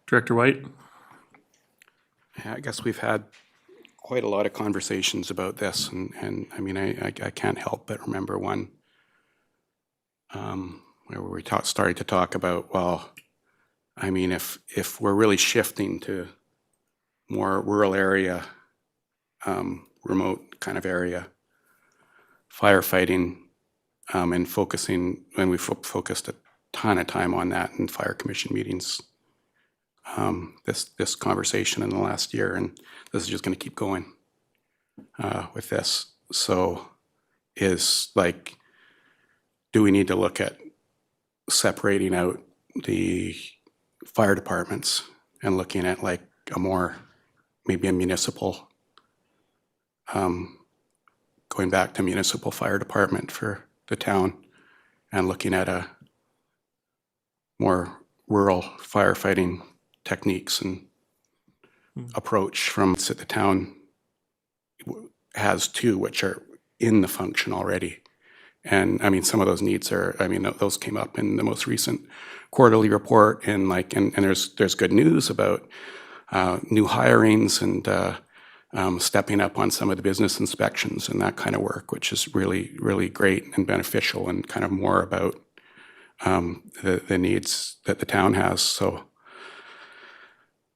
Director White? Yeah, I guess we've had quite a lot of conversations about this, and I mean, I can't help but remember one where we started to talk about, well, I mean, if we're really shifting to more rural area, remote kind of area, firefighting, and focusing, when we focused a ton of time on that in fire commission meetings, this conversation in the last year, and this is just going to keep going with this. So is like, do we need to look at separating out the fire departments and looking at like a more, maybe a municipal, going back to municipal fire department for the town and looking at a more rural firefighting techniques and approach from that the town has too, which are in the function already. And I mean, some of those needs are, I mean, those came up in the most recent quarterly report, and like, and there's good news about new hirings and stepping up on some of the business inspections and that kind of work, which is really, really great and beneficial and kind of more about the needs that the town has. So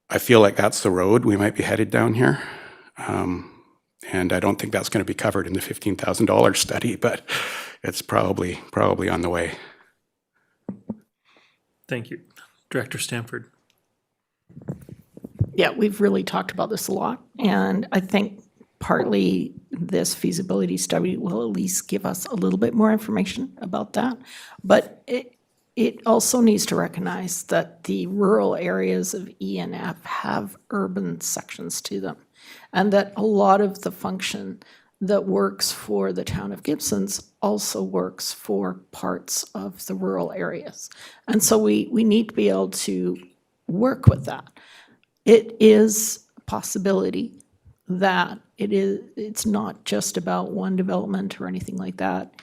I feel like that's the road we might be headed down here. And I don't think that's going to be covered in the $15,000 study, but it's probably on the way. Thank you. Director Stanford. Yeah, we've really talked about this a lot, and I think partly this feasibility study will at least give us a little bit more information about that. But it also needs to recognize that the rural areas of E and F have urban sections to them, and that a lot of the function that works for the town of Gibson's also works for parts of the rural areas. And so we need to be able to work with that. It is a possibility that it's not just about one development or anything like that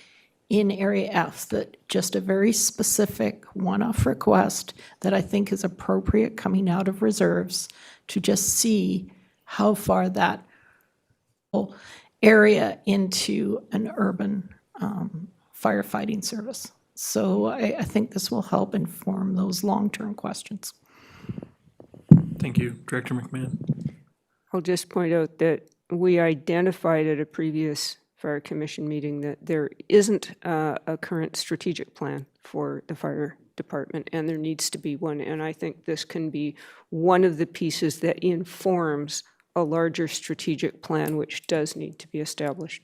in Area F, that just a very specific one-off request that I think is appropriate coming out of reserves to just see how far that area into an urban firefighting service. So I think this will help inform those long-term questions. Thank you. Director McMahon. I'll just point out that we identified at a previous fire commission meeting that there isn't a current strategic plan for the fire department, and there needs to be one. And I think this can be one of the pieces that informs a larger strategic plan, which does need to be established.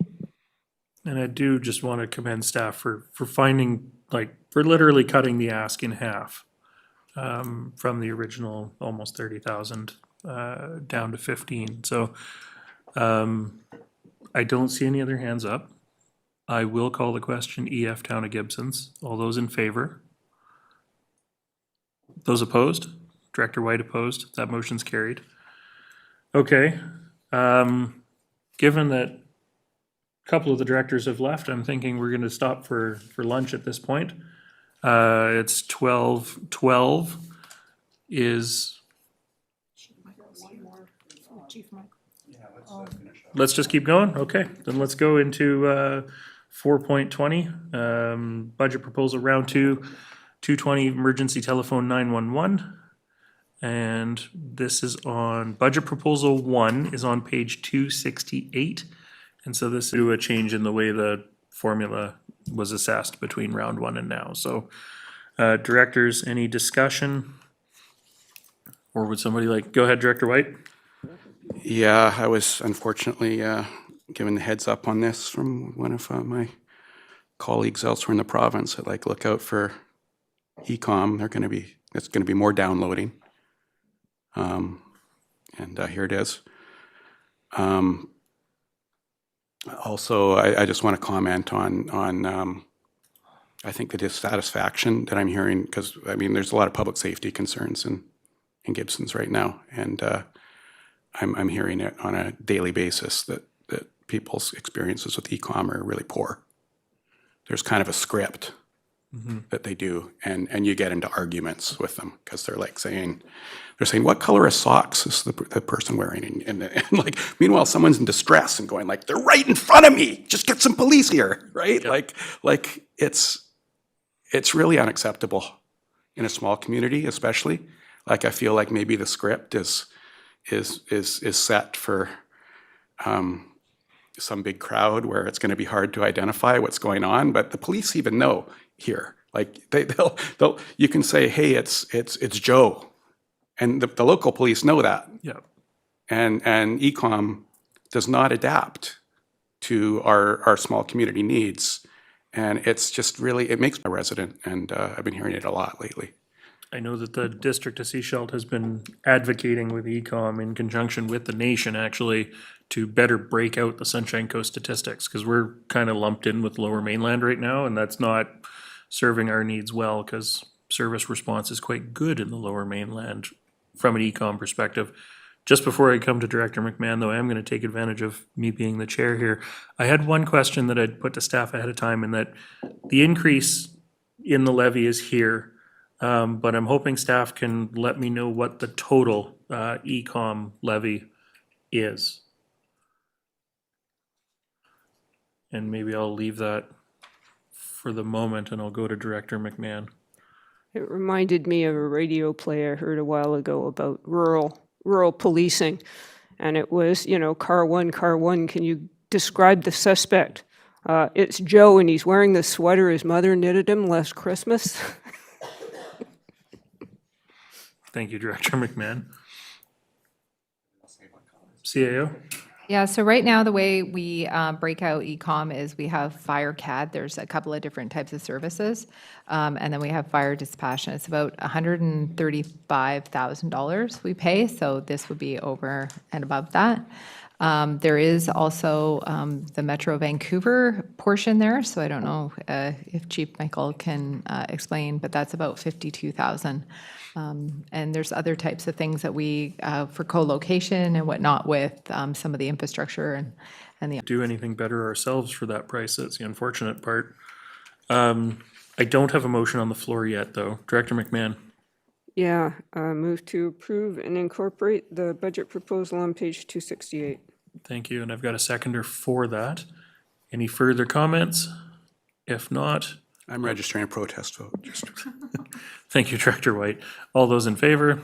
And I do just want to commend staff for finding, like, for literally cutting the ask in half from the original almost 30,000 down to 15. So I don't see any other hands up. I will call the question EF Town of Gibson's. All those in favor? Those opposed? Director White opposed. That motion's carried. Okay. Given that a couple of the directors have left, I'm thinking we're going to stop for lunch at this point. It's 12:12. Let's just keep going? Okay, then let's go into 4.20, budget proposal round 2, 220 emergency telephone 911. And this is on, budget proposal 1 is on page 268. And so this is a change in the way the formula was assessed between round 1 and now. So directors, any discussion? Or would somebody like, go ahead, Director White. Yeah, I was unfortunately given the heads up on this from one of my colleagues elsewhere in the province that like look out for ecom. It's going to be more downloading. And here it is. Also, I just want to comment on I think the dissatisfaction that I'm hearing, because I mean, there's a lot of public safety concerns in Gibson's right now, and I'm hearing it on a daily basis that people's experiences with ecom are really poor. There's kind of a script that they do, and you get into arguments with them because they're saying, what color of socks is the person wearing? And like, meanwhile, someone's in distress and going like, they're right in front of me. Just get some police here, right? Yep. Like it's really unacceptable in a small community, especially. Like, I feel like maybe the script is set for some big crowd where it's going to be hard to identify what's going on, but the police even know here. Like they'll you can say, hey, it's Joe, and the local police know that. Yeah. And ecom does not adapt to our small community needs, and it's just really, it makes me a resident, and I've been hearing it a lot lately. I know that the District of Sechelt has been advocating with ecom in conjunction with the nation, actually, to better break out the Sunshine Coast statistics, because we're kind of lumped in with Lower Mainland right now, and that's not serving our needs well, because service response is quite good in the Lower Mainland from an ecom perspective. Just before I come to Director McMahon, though, I am going to take advantage of me being the chair here. I had one question that I'd put to staff ahead of time, and that the increase in the levy is here, but I'm hoping staff can let me know what the total ecom levy is. And maybe I'll leave that for the moment, and I'll go to Director McMahon. It reminded me of a radio play I heard a while ago about rural policing. And it was, car one, can you describe the suspect? It's Joe, and he's wearing the sweater his mother knitted him last Christmas. Thank you, Director McMahon. CAO? Yeah, so right now, the way we break out ecom is we have fire CAD. There's a couple of different types of services. And then we have fire dispatch. And it's about $135,000 we pay. So this would be over and above that. There is also the Metro Vancouver portion there. So I don't know if Chief Michael can explain, but that's about $52,000. And there's other types of things that we, for co-location and whatnot, with some of the infrastructure and the. Do anything better ourselves for that price. That's the unfortunate part. I don't have a motion on the floor yet, though. Director McMahon. Yeah, move to approve and incorporate the budget proposal on page 268. Thank you, and I've got a seconder for that. Any further comments? If not, I'm registering a protest vote. Thank you, Director White. All those in favor?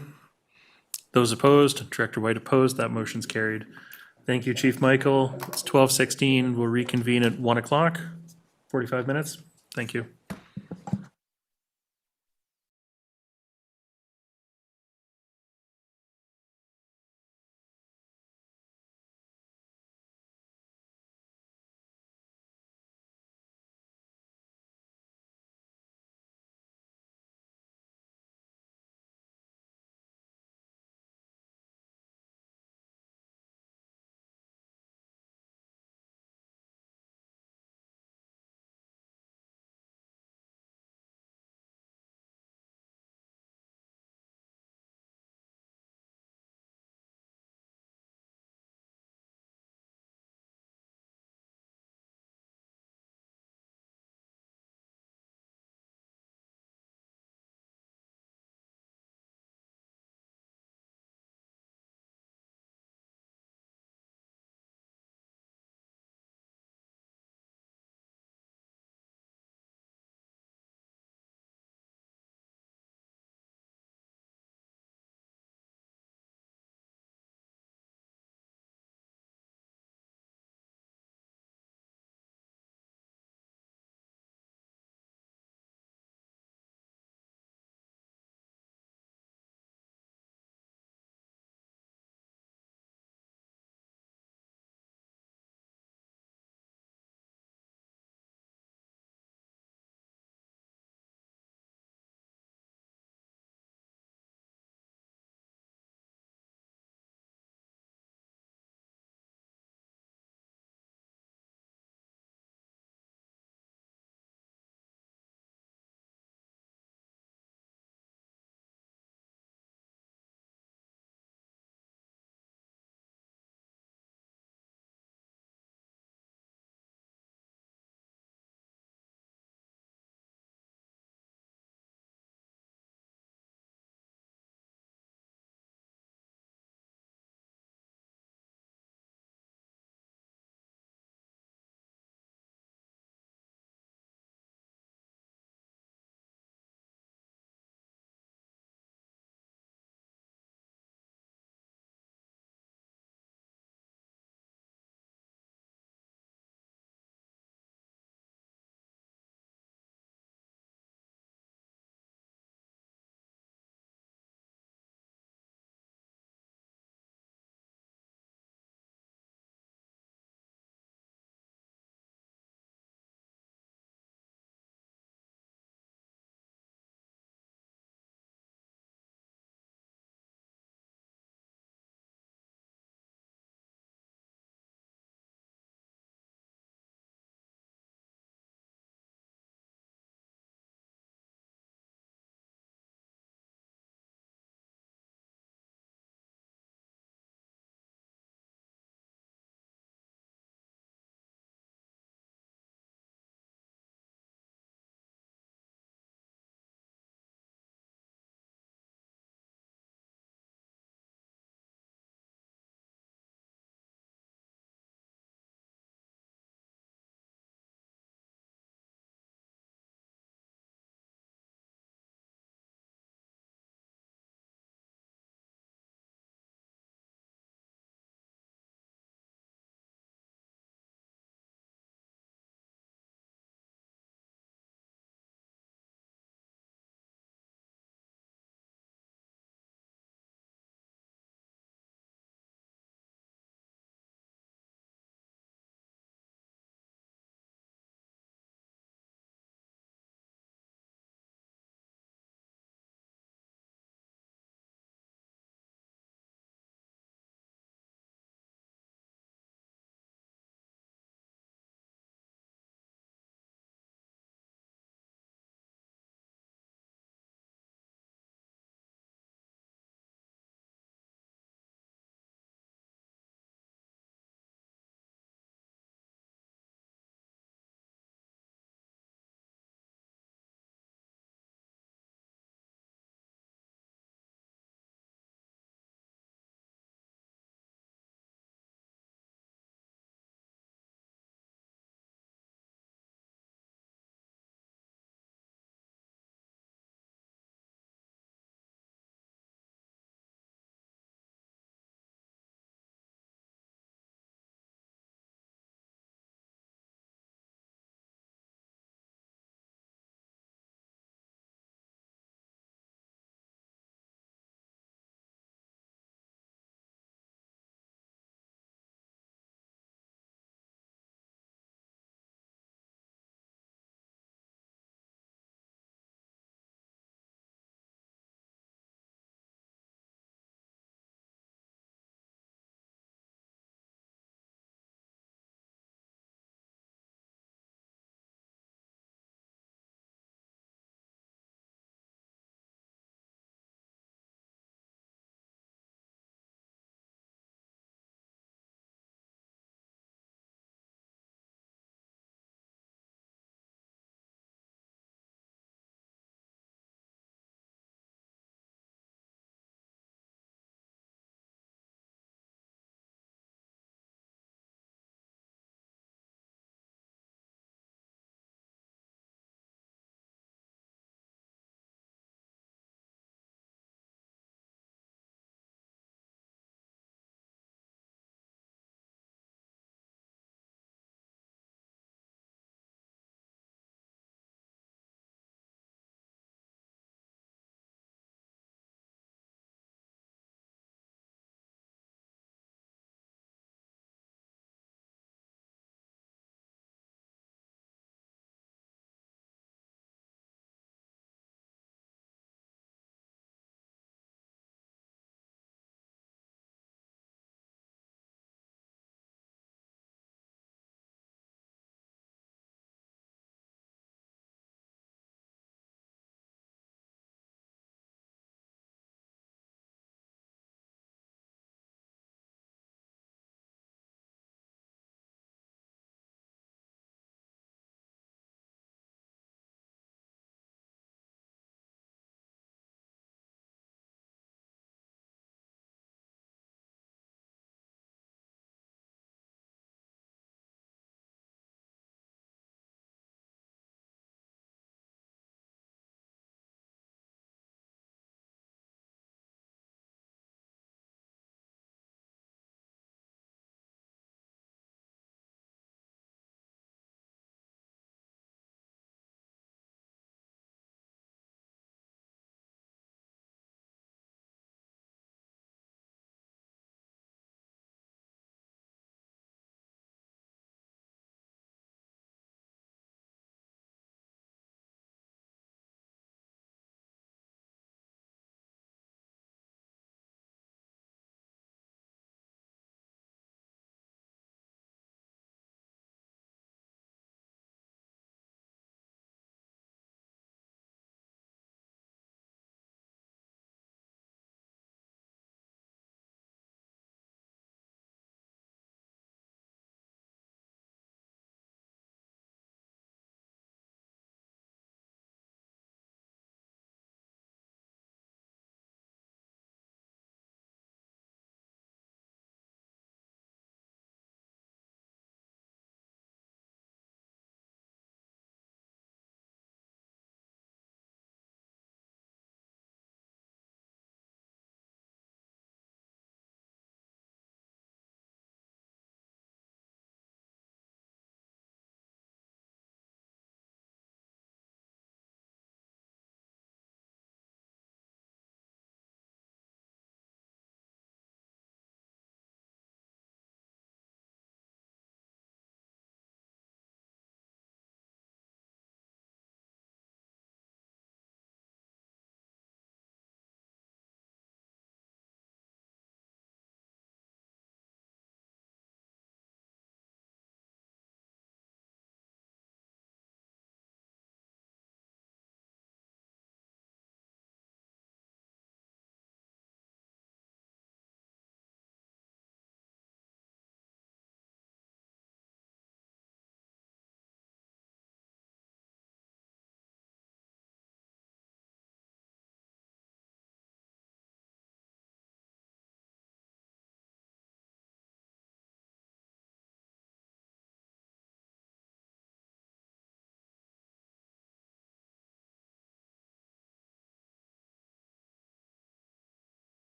Those opposed? Director White opposed. That motion's carried. Thank you, Chief Michael. It's 12:16. We'll reconvene at 1 o'clock, 45 minutes. Thank you.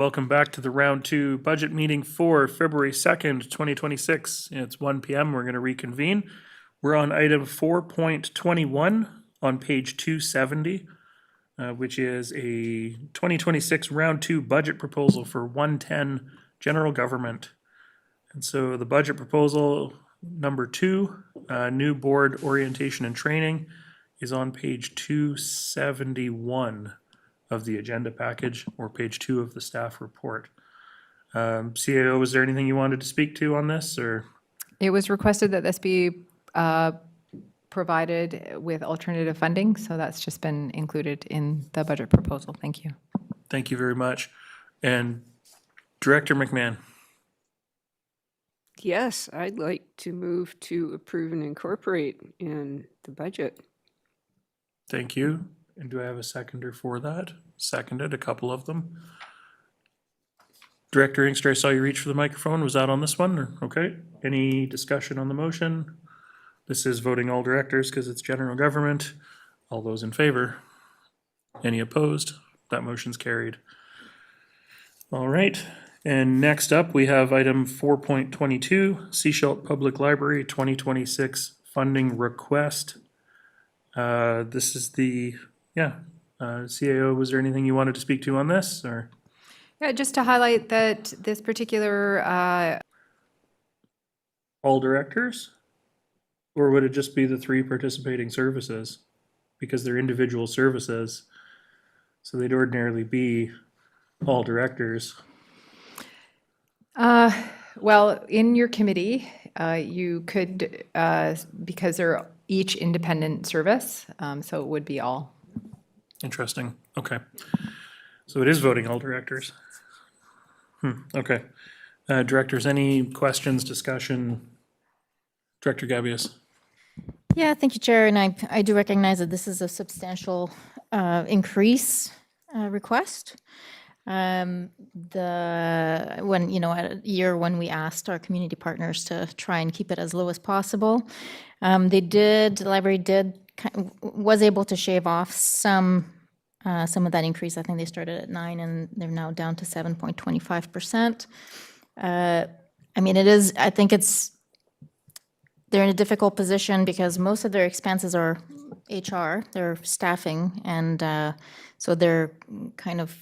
Welcome back to the round two budget meeting for February 2nd, 2026. It's 1 p.m. We're going to reconvene. We're on item 4.21 on page 270, which is a 2026 round two budget proposal for 110 general government. And so the budget proposal number 2, new board orientation and training, is on page 271 of the agenda package, or page 2 of the staff report. CAO, is there anything you wanted to speak to on this, or? It was requested that this be provided with alternative funding, so that's just been included in the budget proposal. Thank you. Thank you very much. And Director McMahon? Yes, I'd like to move to approve and incorporate in the budget. Thank you. And do I have a seconder for that? Seconded, a couple of them. Director Inkster, I saw you reach for the microphone. Was that on this one? Or, okay. Any discussion on the motion? This is voting all directors because it's general government. All those in favor? Any opposed? That motion's carried. All right. And next up, we have item 4.22, Seashelt Public Library 2026 funding request. This is the, CAO, was there anything you wanted to speak to on this, or? Yeah, just to highlight that this particular All directors? Or would it just be the 3 participating services? Because they're individual services, so they'd ordinarily be all directors. Well, in your committee, you could, because they're each independent service, so it would be all. Interesting, okay. So it is voting all directors. Okay. Directors, any questions, discussion? Director Gabius? Yeah, thank you, Chair. And I do recognize that this is a substantial increase request. When, at a year when we asked our community partners to try and keep it as low as possible, the library was able to shave off some of that increase. I think they started at 9 and they're now down to 7.25%. They're in a difficult position because most of their expenses are HR, they're staffing, and so they're kind of,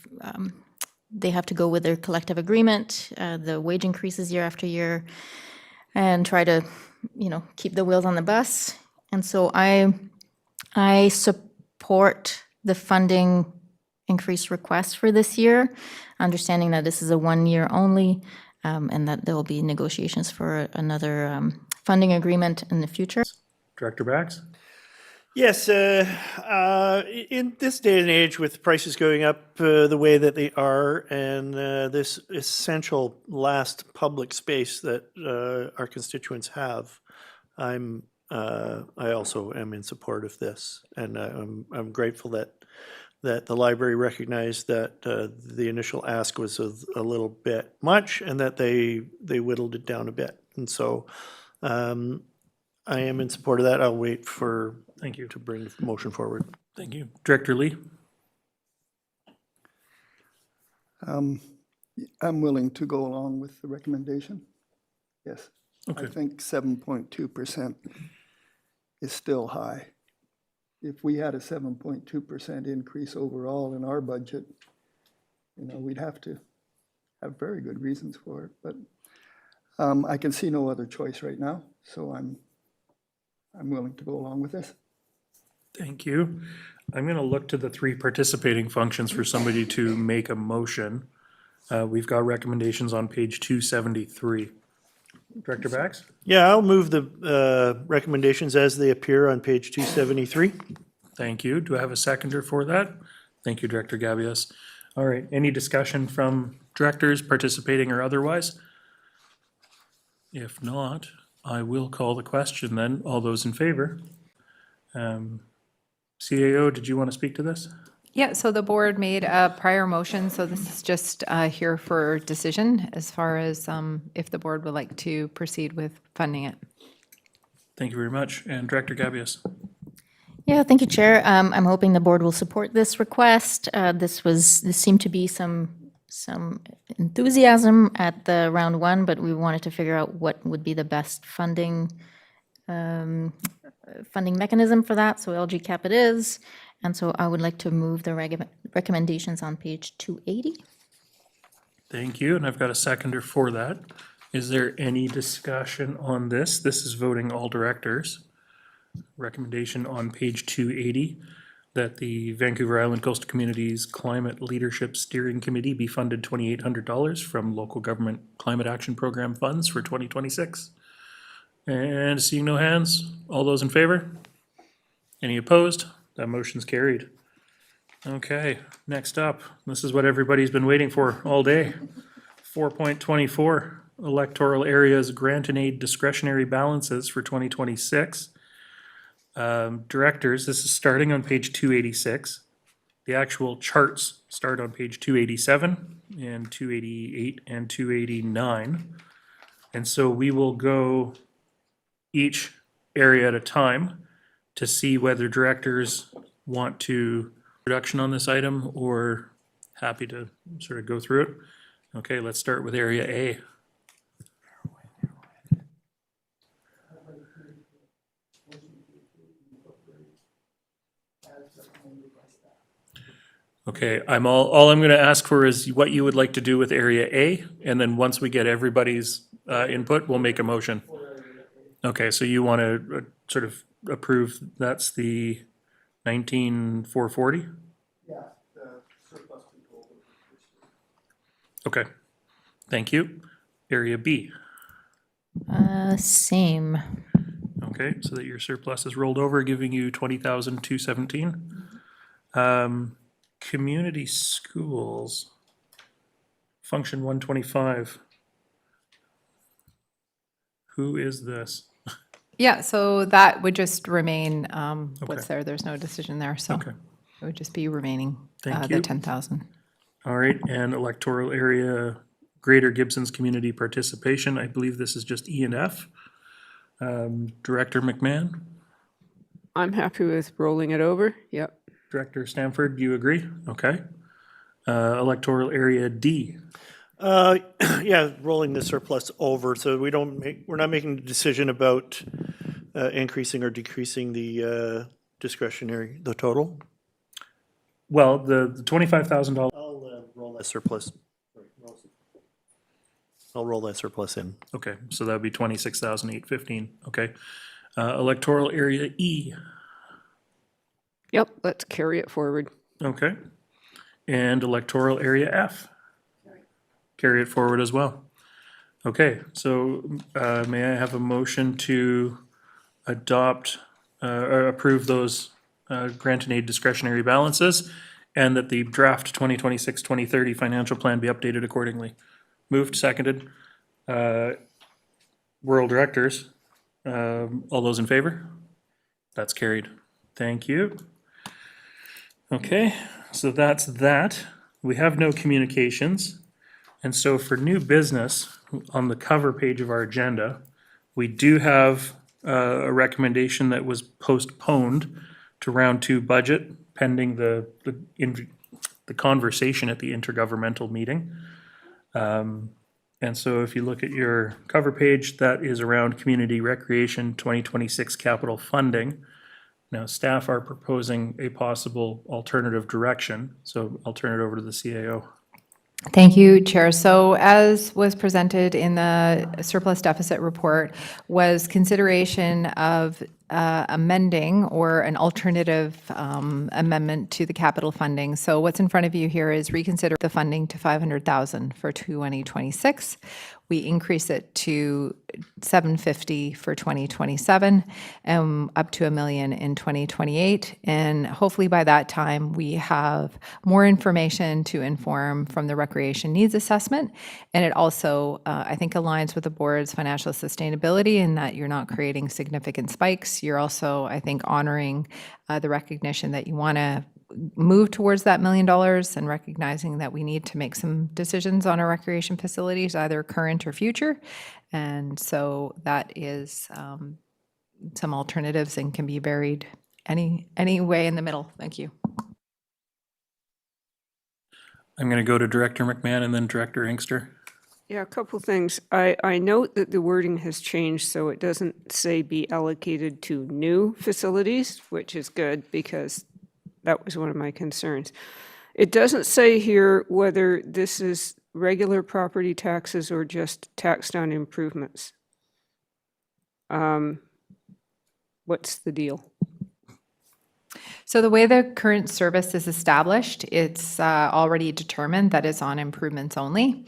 they have to go with their collective agreement, the wage increases year after year, and try to, keep the wheels on the bus. And so I support the funding increase request for this year, understanding that this is a 1 year only, and that there will be negotiations for another funding agreement in the future. Director Bax? Yes, in this day and age with prices going up the way that they are, and this essential last public space that our constituents have, I also am in support of this, and I'm grateful that the library recognized that the initial ask was a little bit much, and that they whittled it down a bit, and so I am in support of that. I'll wait for. Thank you. To bring the motion forward. Thank you. Director Lee? I'm willing to go along with the recommendation. Yes. Okay. I think 7.2% is still high. If we had a 7.2% increase overall in our budget, we'd have to have very good reasons for it. But I can see no other choice right now, so I'm willing to go along with this. Thank you. I'm going to look to the 3 participating functions for somebody to make a motion. We've got recommendations on page 273. Director Bax? Yeah, I'll move the recommendations as they appear on page 273. Thank you. Do I have a seconder for that? Thank you, Director Gabius. All right, any discussion from directors participating or otherwise? If not, I will call the question then. All those in favor? CAO, did you want to speak to this? Yeah, so the board made a prior motion, so this is just here for decision as far as if the board would like to proceed with funding it. Thank you very much. And Director Gabius? Yeah, thank you, Chair. I'm hoping the board will support this request. This seemed to be some some enthusiasm at the round one, but we wanted to figure out what would be the best funding mechanism for that. So LG cap it is. And so I would like to move the recommendations on page 280. Thank you, and I've got a seconder for that. Is there any discussion on this? This is voting all directors. Recommendation on page 280 that the Vancouver Island Coastal Communities Climate Leadership Steering Committee be funded $2,800 from local government climate action program funds for 2026. And seeing no hands, all those in favor? Any opposed? That motion's carried. Okay, next up, this is what everybody's been waiting for all day. 4.24, electoral areas grant and aid discretionary balances for 2026. Directors, this is starting on page 286. The actual charts start on page 287 and 288 and 289. And so we will go each area at a time to see whether directors want to reduction on this item or happy to sort of go through it. Okay, let's start with area A. Okay, all I'm gonna ask for is what you would like to do with area A, and then once we get everybody's input, we'll make a motion. Okay, so you wanna sort of approve, that's the 19,440? Yeah, the surplus control. Okay, thank you. Area B. Same. Okay, so that your surplus is rolled over, giving you 20,217. Community schools, function 125. Who is this? Yeah, so that would just remain what's Okay. there. There's no decision there, so Okay. it would just be remaining Thank the you. 10,000. All right, and electoral area, Greater Gibson's community participation, I believe this is just E and F. Director McMahon, I'm happy with rolling it over. Yep. Director Stanford, do you agree? Okay. Electoral area D. Yeah, rolling the surplus over, so we're not making a decision about increasing or decreasing the discretionary, the total. Well, the $25,000. I'll roll that surplus. I'll roll that surplus in. Okay, so that would be 26,815. Okay. Electoral area E. Yep, let's carry it forward. Okay. And electoral area F. Carry it forward as well. Okay, so may I have a motion to adopt, or approve those grant and aid discretionary balances, and that the draft 2026-2030 financial plan be updated accordingly? Moved, seconded. Rural directors, all those in favor? That's carried. Thank you. Okay, so that's that. We have no communications. And so for new business, on the cover page of our agenda, we do have a recommendation that was postponed to round 2 budget pending the conversation at the intergovernmental meeting. And so if you look at your cover page, that is around community recreation 2026 capital funding. Now, staff are proposing a possible alternative direction, so I'll turn it over to the CAO. Thank you, Chair. So as was presented in the surplus deficit report was consideration of amending or an alternative amendment to the capital funding. So what's in front of you here is reconsider the funding to $500,000 for 2026. We increase it to $750,000 for 2027, up to $1 million in 2028. And hopefully by that time, we have more information to inform from the recreation needs assessment. And it also, I think, aligns with the board's financial sustainability in that you're not creating significant spikes. You're also, I think, honoring the recognition that you want to move towards that $1 million and recognizing that we need to make some decisions on our recreation facilities, either current or future. And so that is some alternatives and can be varied any way in the middle. Thank you. I'm going to go to Director McMahon and then Director Inkster. Yeah, a couple things. I note that the wording has changed, so it doesn't say be allocated to new facilities, which is good because that was one of my concerns. It doesn't say here whether this is regular property taxes or just taxed on improvements. What's the deal? So the way the current service is established, it's already determined that it's on improvements only.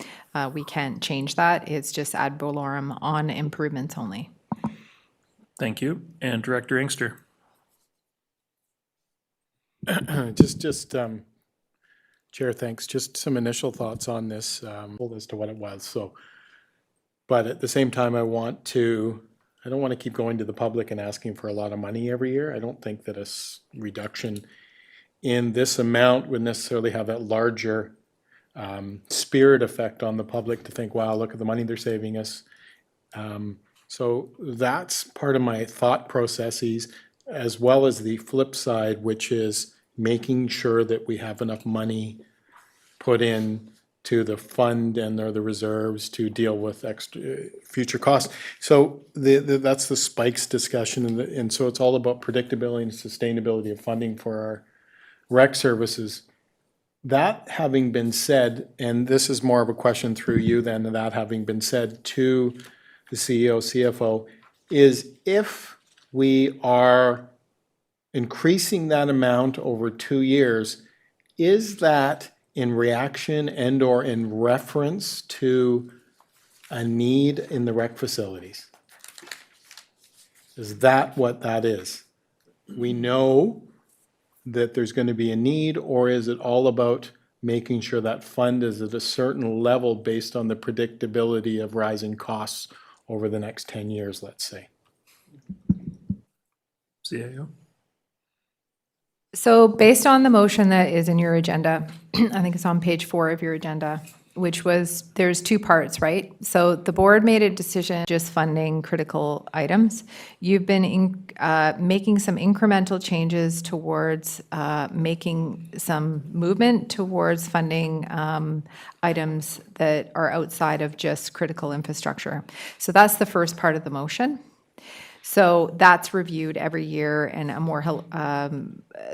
We can't change that. It's just ad valorem on improvements only. Thank you. And Director Inkster. Chair, thanks. Just some initial thoughts on this, as to what it was. So, but at the same time, I don't want to keep going to the public and asking for a lot of money every year. I don't think that a reduction in this amount would necessarily have that larger spirit effect on the public to think, wow, look at the money they're saving us. So that's part of my thought processes, as well as the flip side, which is making sure that we have enough money put in to the fund and or the reserves to deal with extra future costs. So that's the spikes discussion, and so it's all about predictability and sustainability of funding for our rec services. That having been said, and this is more of a question through you than that having been said to the CEO, CFO, is if we are increasing that amount over 2 years, is that in reaction and or in reference to a need in the rec facilities? Is that what that is? We know that there's going to be a need, or is it all about making sure that fund is at a certain level based on the predictability of rising costs over the next 10 years, let's say? CAO. So based on the motion that is in your agenda, I think it's on page 4 of your agenda, which was, there's 2 parts, right? So the board made a decision just funding critical items. You've been making some incremental changes towards making some movement towards funding items that are outside of just critical infrastructure. So that's the first part of the motion. So that's reviewed every year, and a more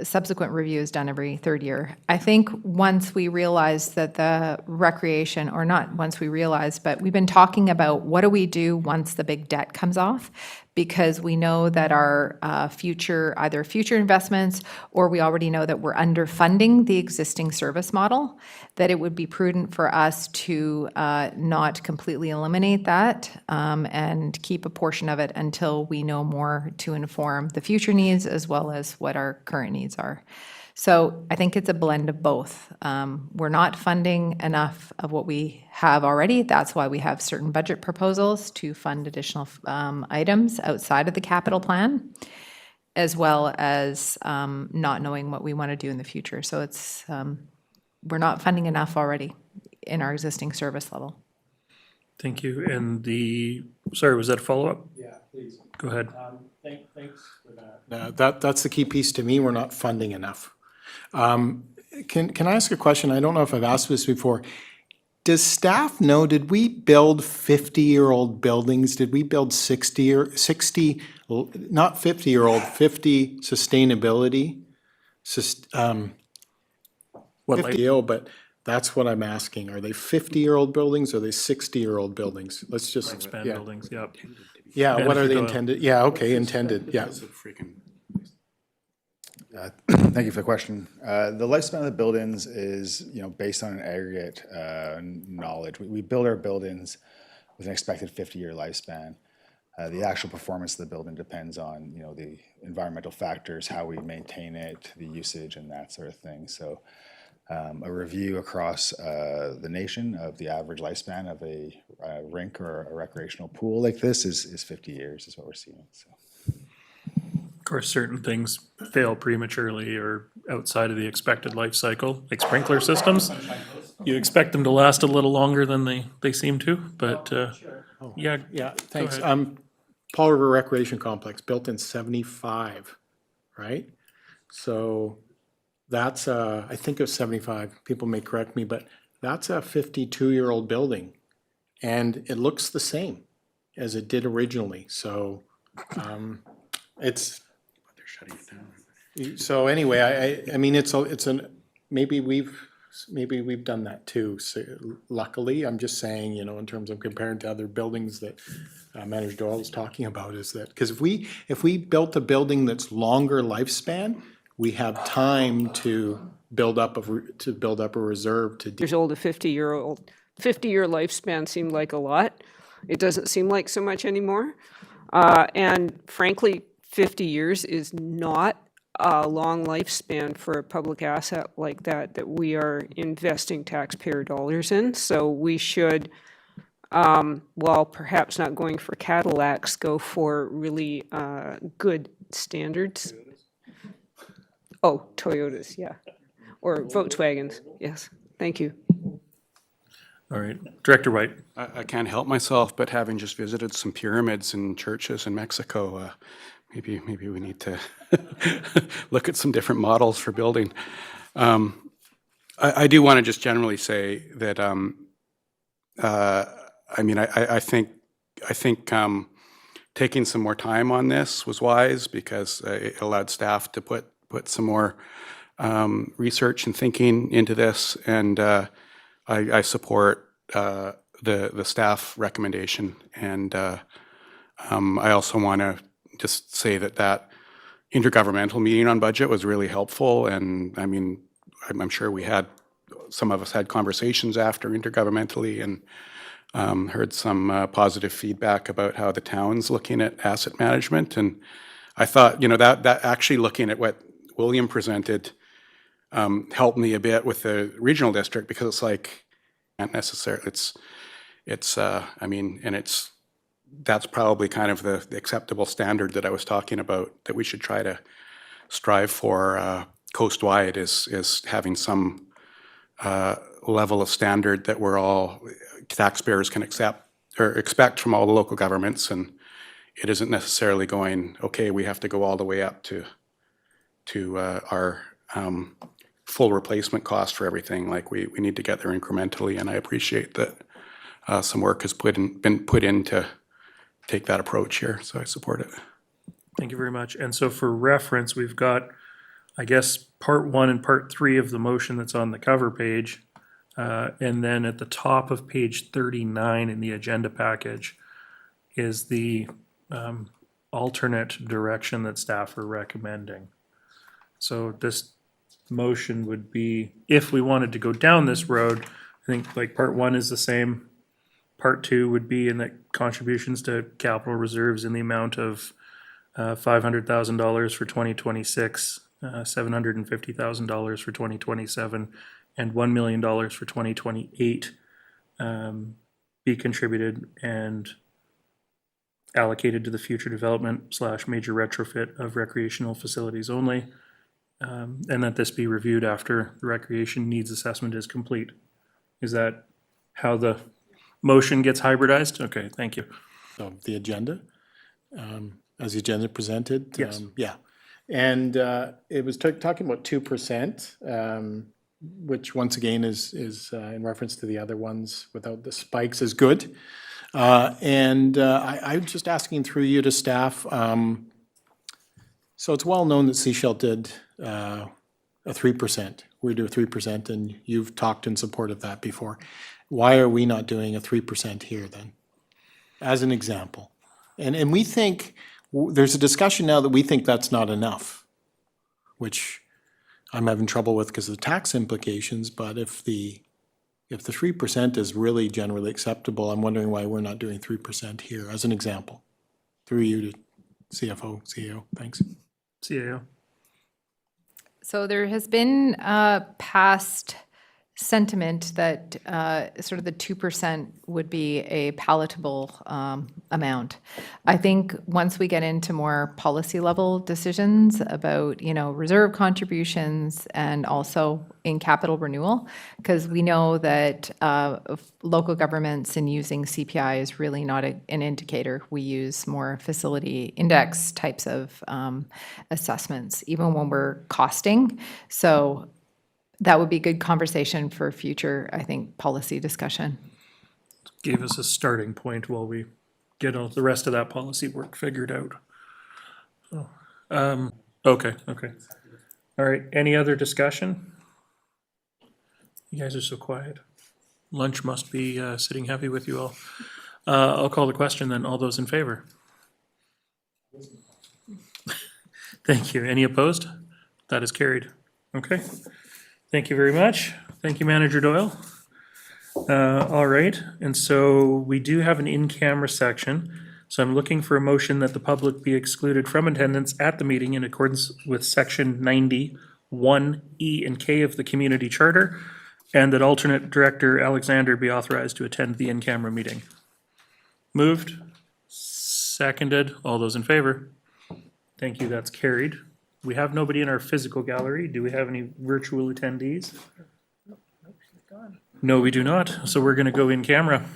subsequent review is done every 3rd year. I think once we realize that the recreation, or not once we realize, but we've been talking about what do we do once the big debt comes off, because we know that our either future investments, or we already know that we're underfunding the existing service model, that it would be prudent for us to not completely eliminate that and keep a portion of it until we know more to inform the future needs as well as what our current needs are. So I think it's a blend of both. We're not funding enough of what we have already. That's why we have certain budget proposals to fund additional items outside of the capital plan, as well as not knowing what we want to do in the future. So it's we're not funding enough already in our existing service level. Thank you. And sorry, was that a follow-up? Yeah, please. Go ahead. Thanks for that. That's the key piece to me. We're not funding enough. Can I ask a question? I don't know if I've asked this before. Does staff know, did we build 50-year-old buildings? Did we build 60, not 50-year-old, 50 sustainability? 50, but that's what I'm asking. Are they 50-year-old buildings, or are they 60-year-old buildings? Let's just Expand buildings, yep. Yeah, And what if are you they go- intended? Yeah, okay, intended, yeah. Thank you for the question. The lifespan of the buildings is, based on an aggregate knowledge. We build our buildings with an expected 50-year lifespan. The actual performance of the building depends on, the environmental factors, how we maintain it, the usage, and that sort of thing. So a review across the nation of the average lifespan of a rink or a recreational pool like this is 50 years is what we're seeing. So. Of course, certain things fail prematurely or outside of the expected life cycle, like sprinkler systems. You expect them to last a little longer than they seem to, but yeah. Yeah, thanks. ahead. Paul River Recreation Complex, built in 75, right? So that's I think it was 75, people may correct me, but that's a 52-year-old building. And it looks the same as it did originally, so it's, they're shutting it down. So anyway, I mean, it's an, maybe we've done that too. So luckily, I'm just saying, you know, in terms of comparing to other buildings that Manager Doyle was talking about, is that, because if we built a building that's longer lifespan, we have time to build up a reserve to. Years old, a 50-year lifespan seemed like a lot. It doesn't seem like so much anymore. And frankly, 50 years is not a long lifespan for a public asset like that we are investing taxpayer dollars in. So we should, while perhaps not going for Cadillacs, go for really good standards. Oh, Toyotas, yeah. Or Volkswagens, yes. Thank you. All right, Director White. I can't help myself, but having just visited some pyramids and churches in Mexico, maybe we need to look at some different models for building. I do want to just generally say that I mean, I think taking some more time on this was wise, because it allowed staff to put some more research and thinking into this, and I support the staff recommendation, and I also want to just say that intergovernmental meeting on budget was really helpful, and I mean, I'm sure some of us had conversations after intergovernmentally, and heard some positive feedback about how the town's looking at asset management, and I thought, you know, that actually looking at what William presented helped me a bit with the regional district, because it's like, not necessarily, I mean, and that's probably kind of the acceptable standard that I was talking about, that we should try to strive for coast-wide, is having some level of standard that we're all, taxpayers can accept or expect from all the local governments, and it isn't necessarily going, okay, we have to go all the way up to our full replacement cost for everything. Like we need to get there incrementally, and I appreciate that some work has been put in to take that approach here, so I support it. Thank you very much. And so for reference, we've got, I guess, part 1 and part 3 of the motion that's on the cover page. And then at the top of page 39 in the agenda package is the alternate direction that staff are recommending. So this motion would be, if we wanted to go down this road, I think like part 1 is the same. Part 2 would be in the contributions to capital reserves in the amount of $500,000 for 2026, $750,000 for 2027, and $1 million for 2028 be contributed and allocated to the future development / major retrofit of recreational facilities only, and that this be reviewed after the recreation needs assessment is complete. Is that how the motion gets hybridized? Okay, thank you. So the agenda, as the agenda presented? Yes. Yeah. And it was talking about 2%, which once again is in reference to the other ones without the spikes is good. And I'm just asking through you to staff. So it's well known that Seychelles did a 3%. We do a 3%, and you've talked in support of that before. Why are we not doing a 3% here then, as an example? And we think, there's a discussion now that we think that's not enough, which I'm having trouble with because of the tax implications, but if the 3% is really generally acceptable, I'm wondering why we're not doing 3% here, as an example. Through you to CFO, CEO, thanks. CAO. So there has been past sentiment that sort of the 2% would be a palatable amount. I think once we get into more policy level decisions about, reserve contributions and also in capital renewal, because we know that local governments in using CPI is really not an indicator. We use more facility index types of assessments, even when we're costing. So that would be good conversation for future, I think, policy discussion. Gave us a starting point while we get all the rest of that policy work figured out. Okay. All right, any other discussion? You guys are so quiet. Lunch must be sitting heavy with you all. I'll call the question then. All those in favor? Thank you. Any opposed? That is carried. Okay. Thank you very much. Thank you, Manager Doyle. All right, and so we do have an in-camera section. So I'm looking for a motion that the public be excluded from attendance at the meeting in accordance with section 91E and K of the Community Charter, and that alternate director Alexander be authorized to attend the in-camera meeting. Moved, seconded, all those in favor? Thank you, that's carried. We have nobody in our physical gallery. Do we have any virtual attendees? No, we do not. So we're going to go in camera.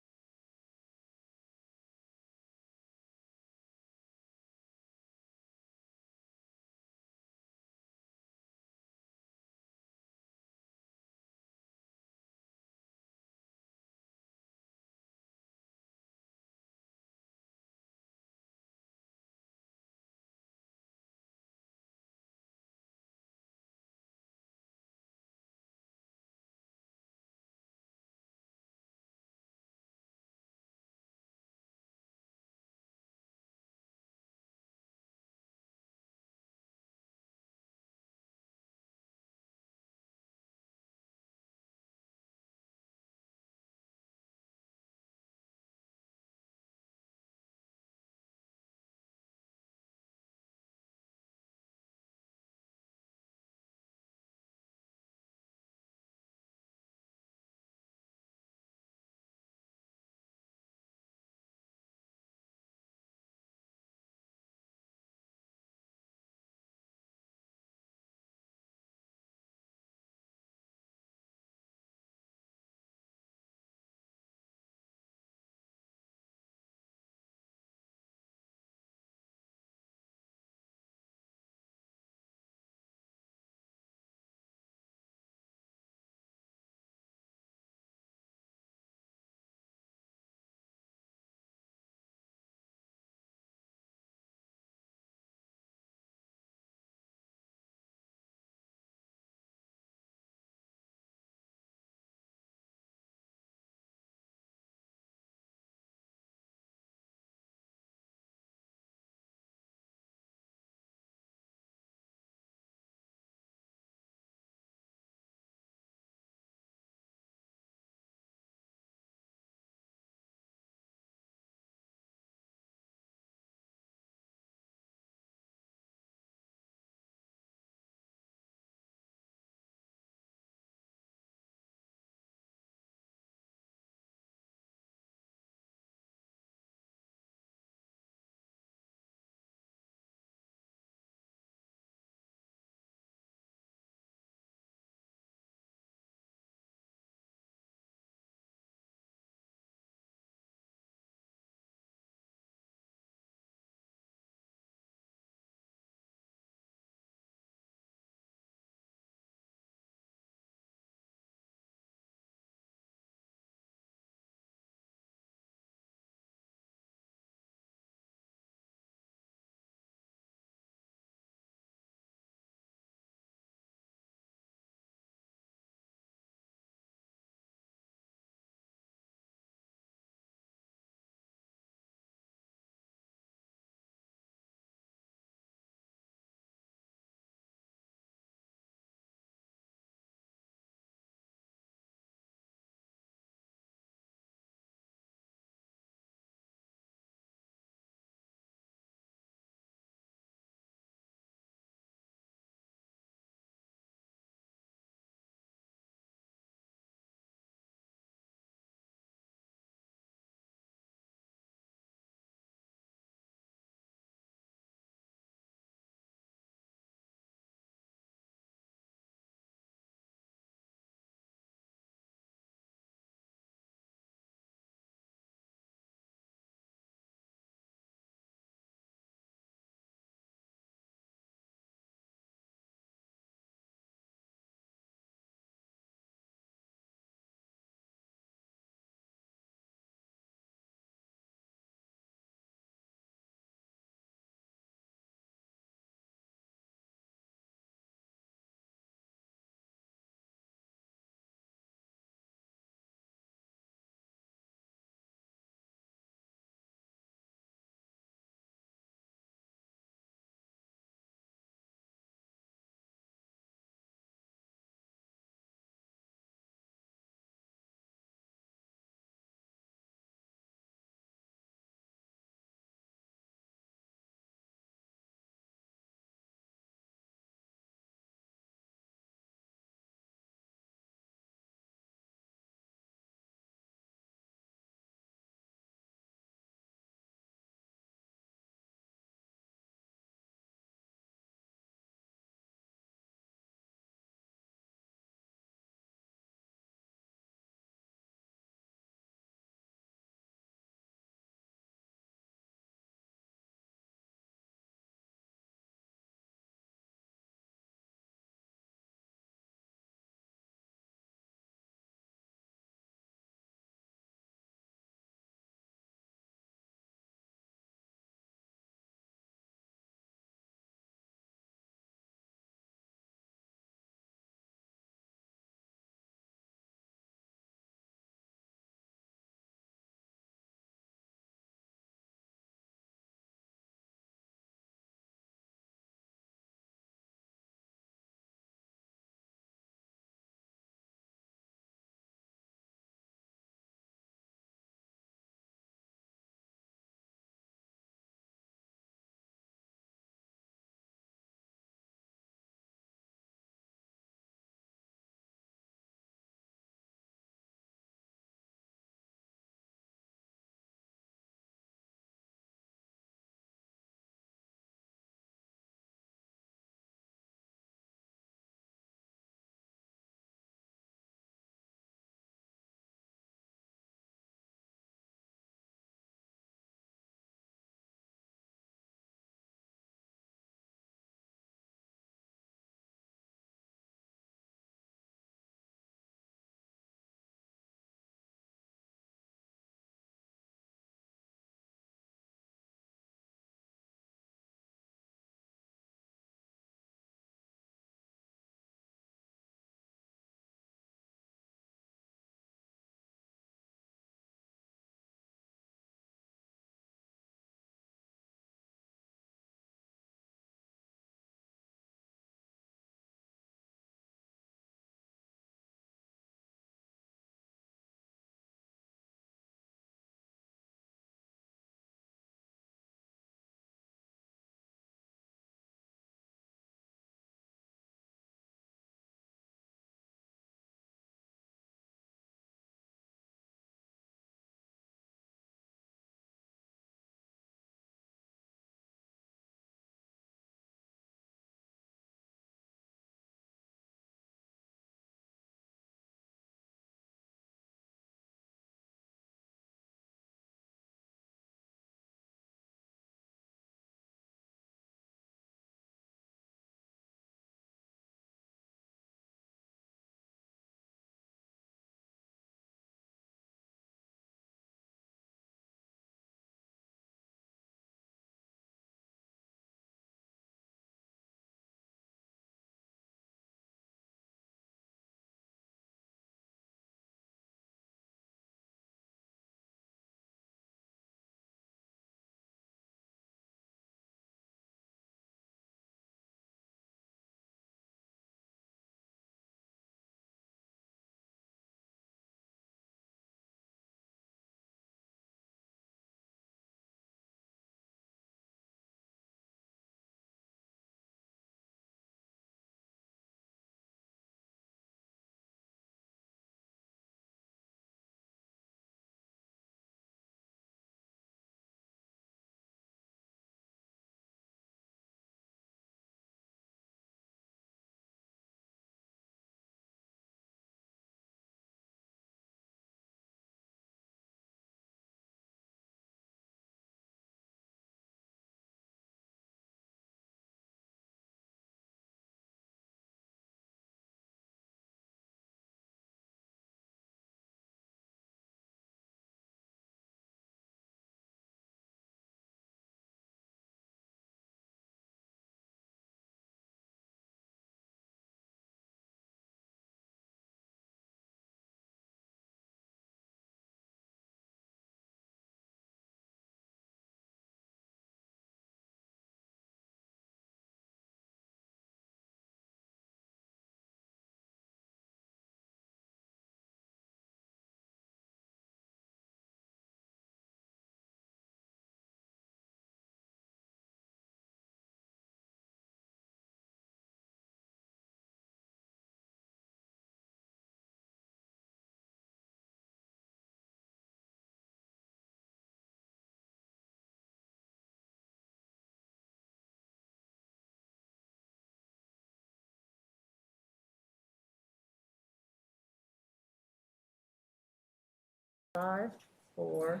5, 4.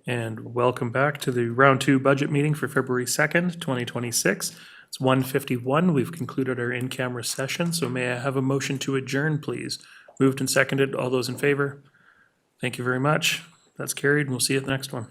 And welcome back to the round two budget meeting for February 2nd, 2026. It's 1:51. We've concluded our in-camera session, so may I have a motion to adjourn, please? Moved and seconded. All those in favor? Thank you very much. That's carried, and we'll see you at the next one.